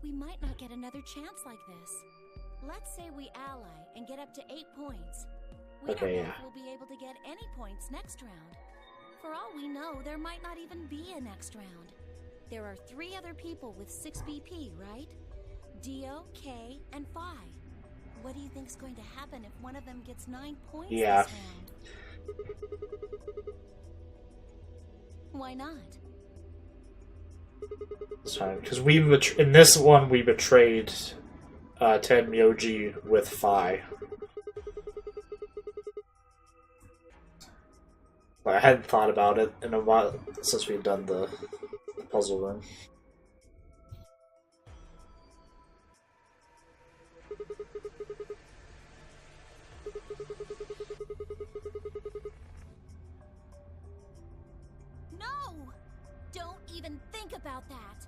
We might not get another chance like this. Let's say we ally and get up to 8 points. We Okay, don't know yeah. if we'll be able to get any points next round. For all we know, there might not even be a next round. There are 3 other people with 6 BP, right? Dio, Kay, and Phi. What do you think's going to happen if one of them gets 9 points Yeah. this round? Why not? It's fine, because in this one we betrayed Ted Myoji with Phi. But I hadn't thought about it in a while since we've done the puzzle room. No! Don't even think about that!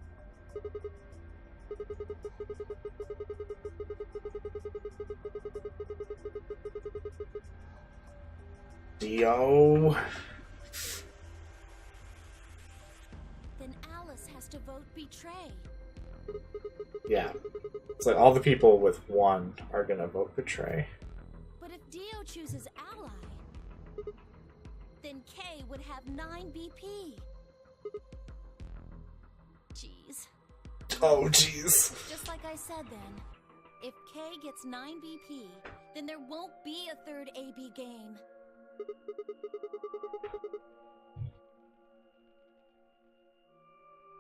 Dio. Then Alice has to vote betray. Yeah. It's like all the people with 1 are gonna vote betray. But if Dio chooses ally, then Kay would have 9 BP. Jeez. Oh, jeez. Just like I said then, if Kay gets 9 BP, then there won't be a third AB game.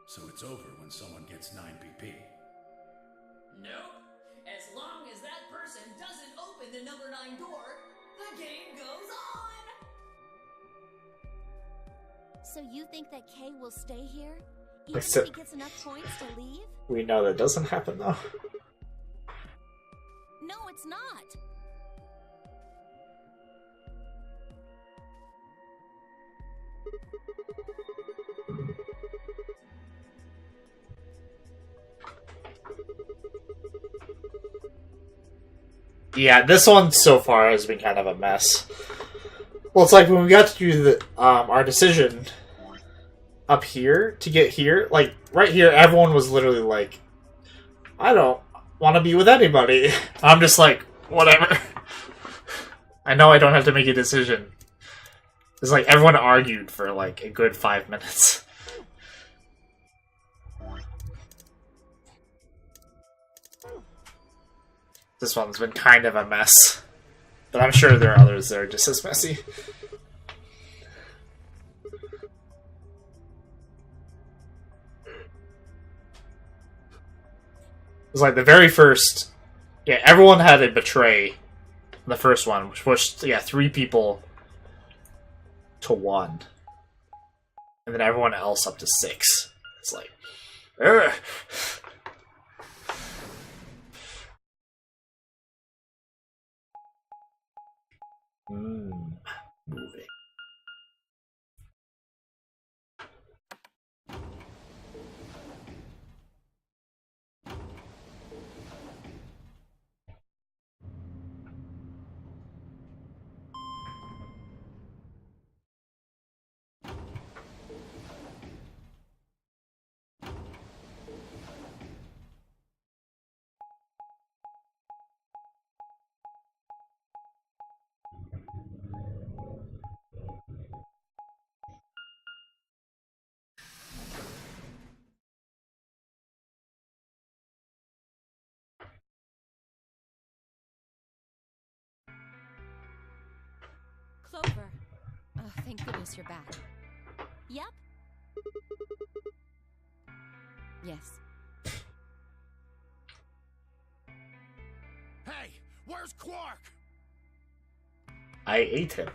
So it's over when someone gets 9 BP. Nope. As long as that person doesn't open the number 9 door, the game goes on! So you think that Kay will stay here? Even if Except- he gets enough points to leave? We know that doesn't happen though. No, it's not. Yeah, this one so far has been kind of a mess. Well, it's like when we got to do the our decision up here to get here, like right here, everyone was literally like, "I don't want to be with anybody." I'm just like, whatever. I know I don't have to make a decision. It's like everyone argued for like a good 5 minutes. This one's been kind of a mess. But I'm sure there are others that are just as messy. It was like the very first... Yeah, everyone had a betray. The first one, which pushed 3 people to 1. And then everyone else up to 6. It's like... Ugh. Moving. Thank goodness you're back. Yep. Yes. Hey, where's Quark? I ate him.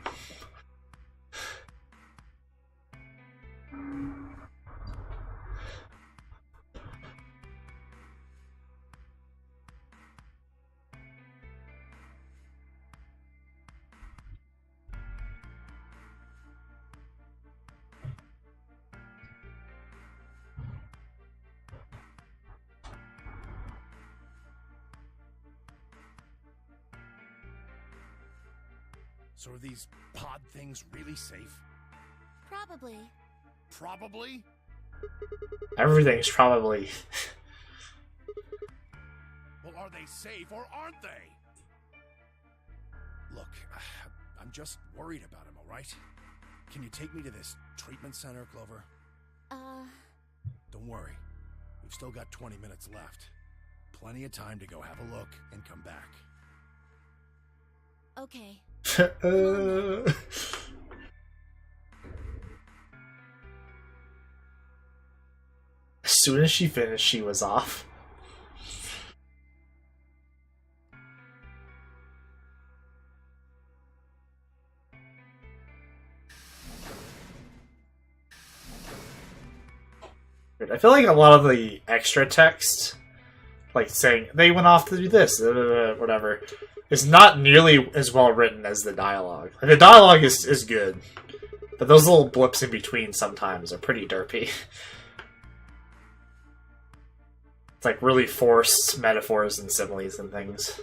So are these pod things really safe? Probably. Probably? Everything's probably. Well, are they safe or aren't they? Look, I'm just worried about him, all right? Can you take me to this treatment center, Clover? Don't worry. We've still got 20 minutes left. Plenty of time to go have a look and come back. Okay. As soon as she finished, she was off. I feel like a lot of the extra text, like saying they went off to do this, whatever, is not nearly as well written as the dialogue. Like, the dialogue is good, but those little blips in between sometimes are pretty derpy. It's like really forced metaphors and similes and things,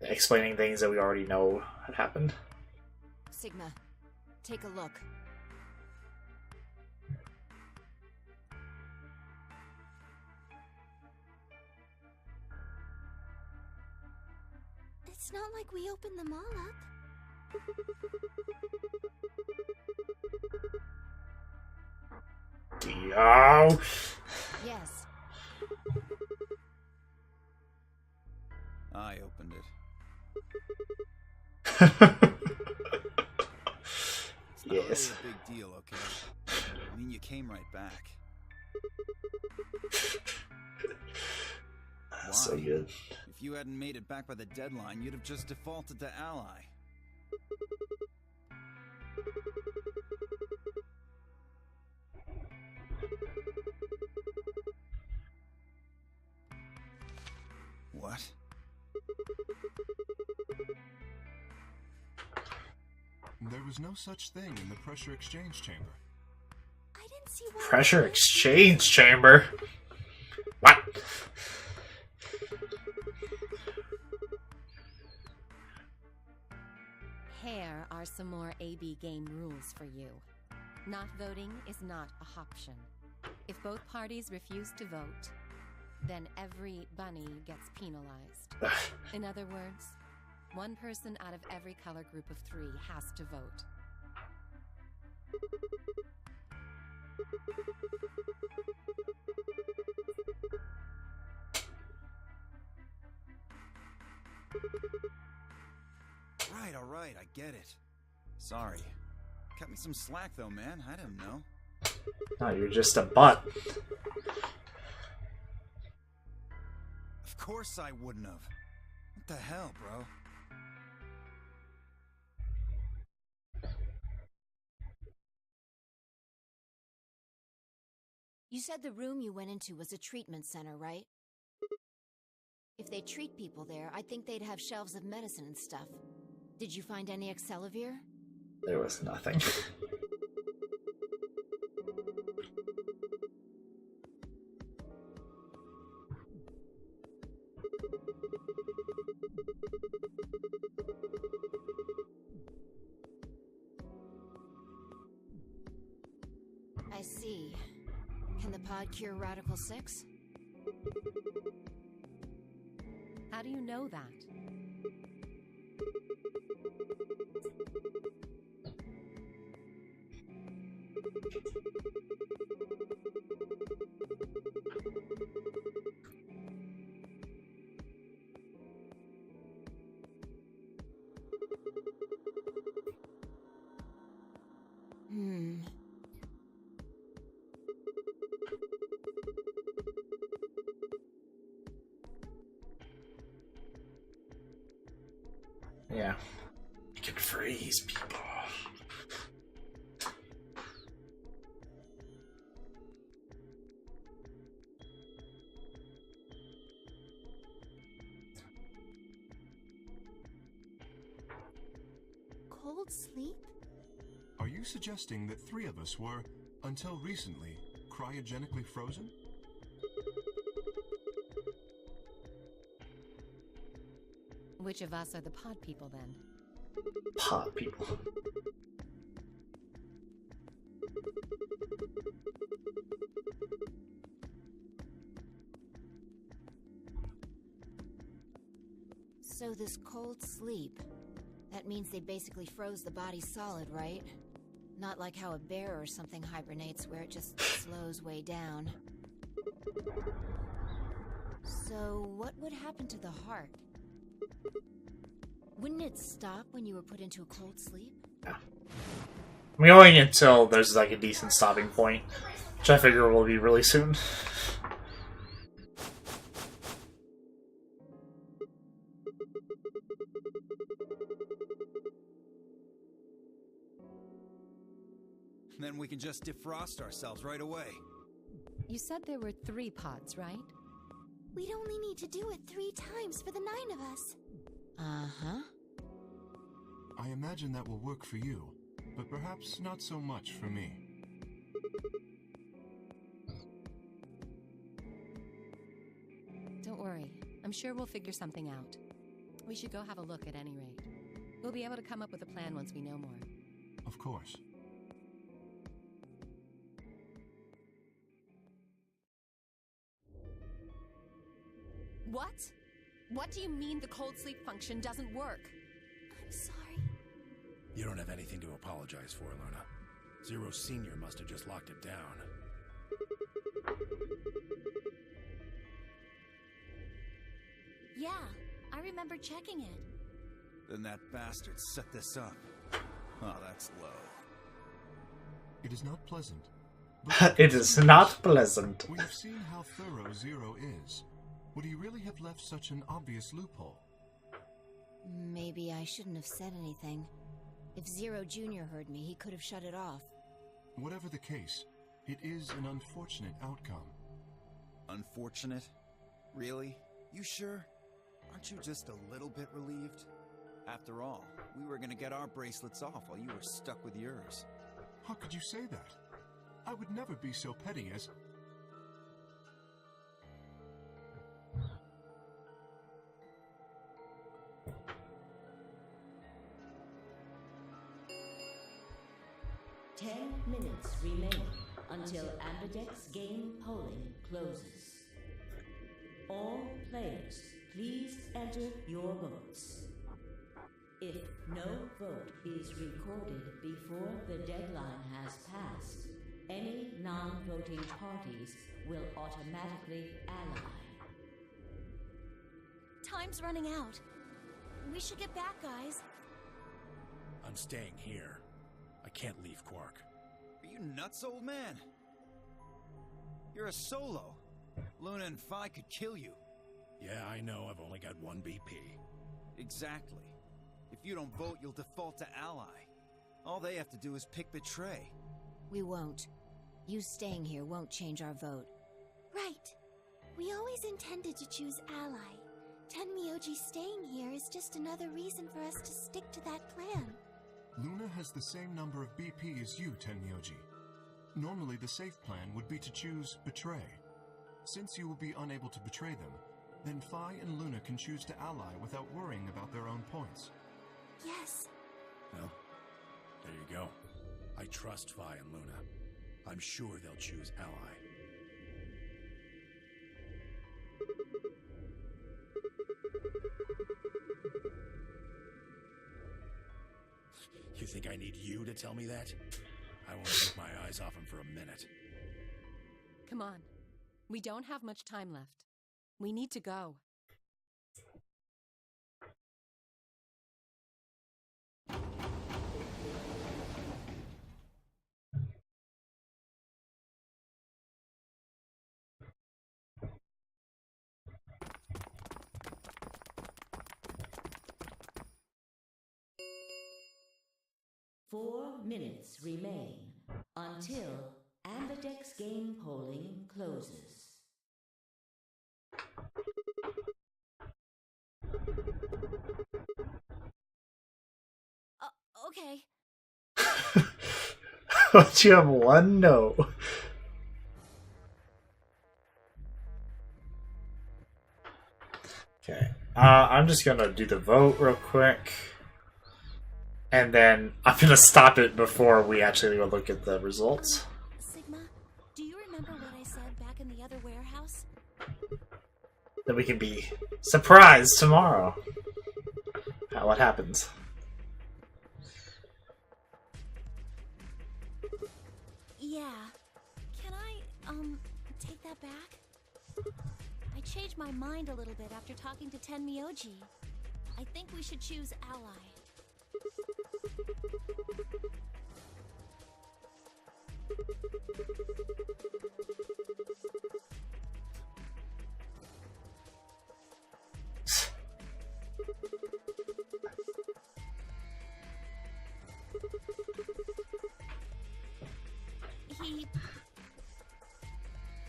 explaining things that we already know had happened. Sigma, take a look. It's not like we opened them all up. Dio! Yes. I opened it. It's not Yes. really a big deal, okay? I mean, you came right back. That's so good. If you hadn't made it back by the deadline, you'd have just defaulted to Ally. What? There was no such thing in the pressure exchange chamber. I didn't see why. Pressure exchange chamber? What? Here are some more AB game rules for you. Not voting is not a option. If both parties refuse to vote, then every bunny gets penalized. In other words, one person out of every color group of 3 has to vote. Right, alright, I get it. Sorry. Cut me some slack though, man. I didn't know. No, you're just a butt. Of course I wouldn't have. What the hell, bro? You said the room you went into was a treatment center, right? If they treat people there, I'd think they'd have shelves of medicine and stuff. Did you find any Accelavir? There was nothing. I see. Can the pod cure Radical 6? How do you know that? Yeah. You can freeze people. Cold sleep? Are you suggesting that 3 of us were, until recently, cryogenically frozen? Which of us are the pod people then? Pod people. So this cold sleep, that means they basically froze the body solid, right? Not like how a bear or something hibernates where it just slows way down. So what would happen to the heart? Wouldn't it stop when you were put into a cold sleep? I'm going until there's like a decent stopping point, which I figure will be really soon. Then we can just defrost ourselves right away. You said there were 3 pods, right? We'd only need to do it 3 times for the 9 of us. Uh-huh. I imagine that will work for you, but perhaps not so much for me. Don't worry. I'm sure we'll figure something out. We should go have a look at any rate. We'll be able to come up with a plan once we know more. Of course. What? What do you mean the cold sleep function doesn't work? I'm sorry. You don't have anything to apologize for, Luna. Zero Senior must have just locked it down. Yeah, I remember checking it. Then that bastard set this up. Oh, that's low. It is not pleasant. It is not pleasant. We have seen how thorough Zero is. Would he really have left such an obvious loophole? Maybe I shouldn't have said anything. If Zero Jr. heard me, he could have shut it off. Whatever the case, it is an unfortunate outcome. Unfortunate? Really? You sure? Aren't you just a little bit relieved? After all, we were gonna get our bracelets off while you were stuck with yours. How could you say that? I would never be so petty as... Ten minutes remain until Ambidex game polling closes. All players, please enter your votes. If no vote is recorded before the deadline has passed, any non-voting parties will automatically ally. Time's running out. We should get back, guys. I'm staying here. I can't leave Quark. Are you nuts, old man? You're a solo. Luna and Phi could kill you. Yeah, I know. I've only got 1 BP. Exactly. If you don't vote, you'll default to ally. All they have to do is pick Betray. We won't. You staying here won't change our vote. Right. We always intended to choose ally. Tenmyoji staying here is just another reason for us to stick to that plan. Luna has the same number of BP as you, Tenmyoji. Normally, the safe plan would be to choose Betray. Since you will be unable to betray them, then Phi and Luna can choose to ally without worrying about their own points. Yes. Well, there you go. I trust Phi and Luna. I'm sure they'll choose ally. You think I need you to tell me that? I won't take my eyes off him for a minute. Come on. We don't have much time left. We need to go. 4 minutes remain until Ambidex game polling closes. Okay. But you have one no. Okay. I'm just gonna do the vote real quick. And then I'm gonna stop it before we actually go look at the results. Sigma, do you remember what I said back in the other warehouse? Then we can be surprised tomorrow. What happens? Yeah. Can I, take that back? I changed my mind a little bit after talking to Tenmyoji. I think we should choose ally.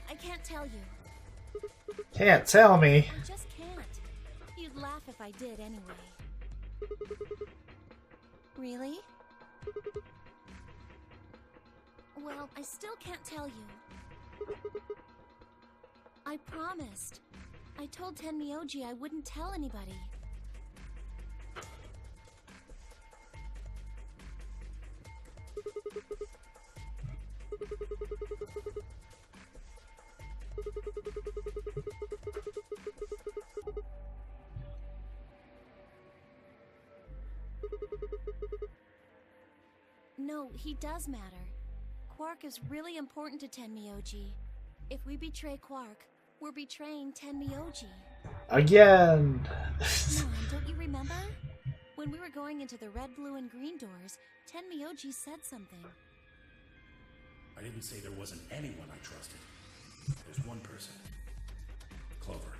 I can't tell you. Can't tell me. I just can't. You'd laugh if I did anyway. Really? Well, I still can't tell you. I promised. I told Tenmyoji I wouldn't tell anybody. No, he does matter. Quark is really important to Tenmyoji. If we betray Quark, we're betraying Tenmyoji. Again! Come on, don't you remember? When we were going into the red, blue, and green doors, Tenmyoji said something. I didn't say there wasn't anyone I trusted. There's one person. Clover.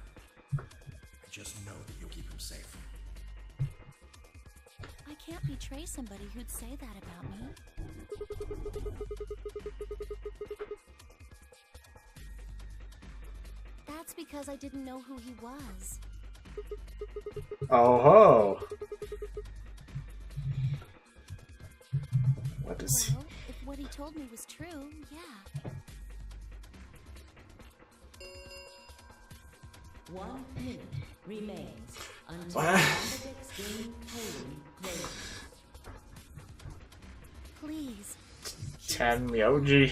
I just know that you'll keep him safe. I can't betray somebody who'd say that about me. That's because I didn't know who he was. Oh ho! What is he? Well, if what he told me was true, yeah. 1 minute remains until What? Ambidex game polling closes. Please. Tenmyoji.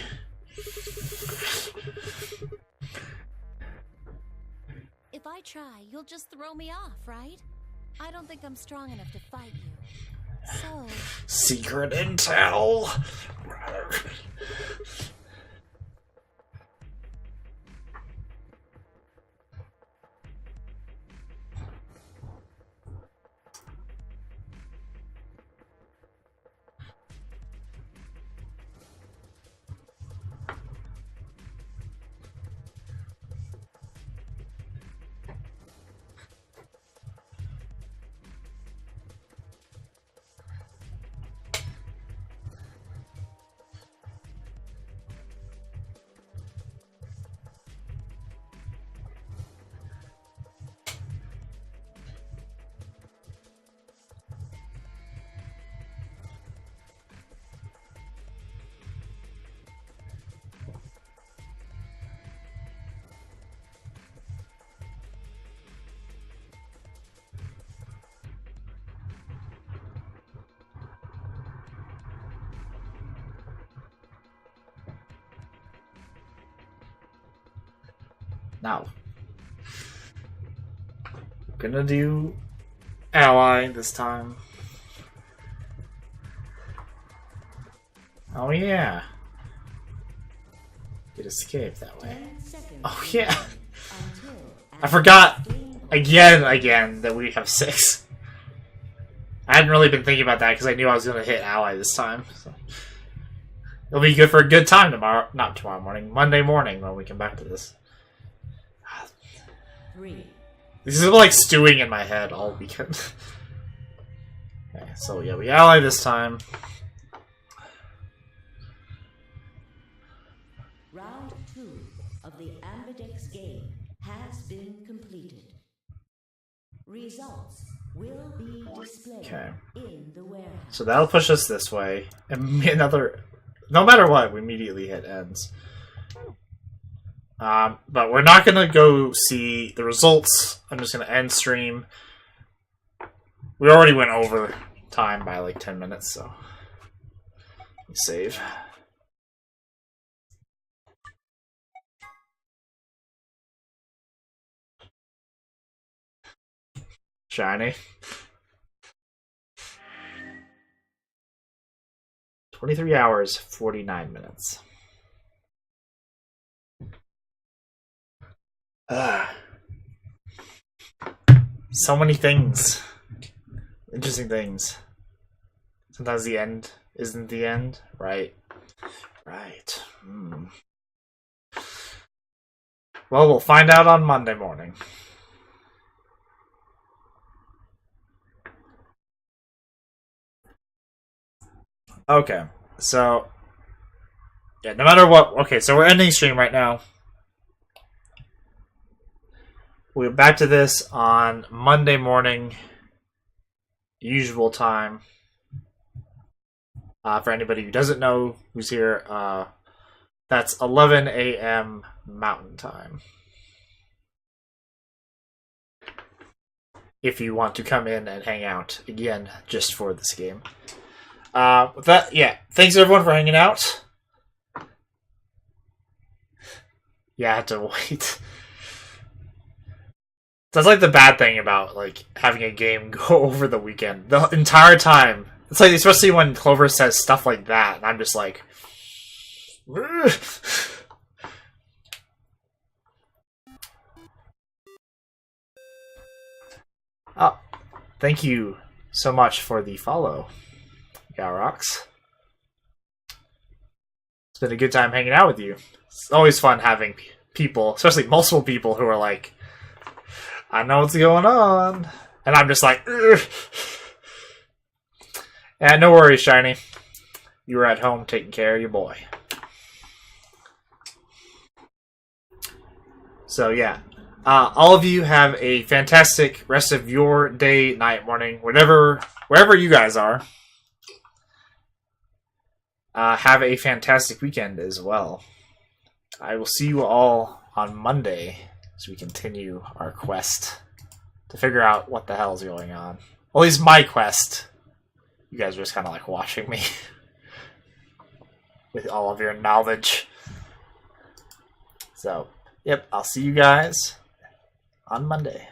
If I try, you'll just throw me off, right? I don't think I'm strong enough to fight you. So... Secret intel! Now, gonna do ally this time. Oh yeah, could escape that way. 10 seconds Oh yeah, until I forgot Ambidex game again that we have 6. I hadn't really been thinking about that because I knew I was gonna hit ally this time. So. It'll be good for a good time tomorrow. Not tomorrow morning, Monday morning when we come back to this. 3. This is like stewing in my head all weekend. Okay, so yeah, we ally this time. has been completed. Results will be displayed in the warehouse. So that'll push us this way. And another... No matter what, we immediately hit ends. But we're not going to go see the results. I'm just going to end stream. We already went over time by like 10 minutes, so... Let me save. Shiny. 23 hours, 49 minutes. So many things. Interesting things. Sometimes the end isn't the end, right? Right. Well, we'll find out on Monday morning. Okay, so yeah, no matter what. Okay, so we're ending stream right now. We'll get back to this on Monday morning, usual time. For anybody who doesn't know who's here, that's 11 a.m. Mountain Time. If you want to come in and hang out, again, just for this game. With that, yeah, thanks everyone for hanging out. Yeah, I had to wait. That's like the bad thing about like having a game go over the weekend. The entire time. It's like, especially when Clover says stuff like that, and I'm just like... Oh, thank you so much for the follow, Garox. It's been a good time hanging out with you. It's always fun having people, especially multiple people, who are like, I know what's going on. And I'm just like, ugh. Yeah, no worries, Shiny. You were at home taking care of your boy. So, yeah. All of you have a fantastic rest of your day, night, morning, wherever you guys are. Have a fantastic weekend as well. I will see you all on Monday as we continue our quest to figure out what the hell is going on. Well, at least my quest. You guys are just kind of like watching me with all of your knowledge. So, yep, I'll see you guys on Monday.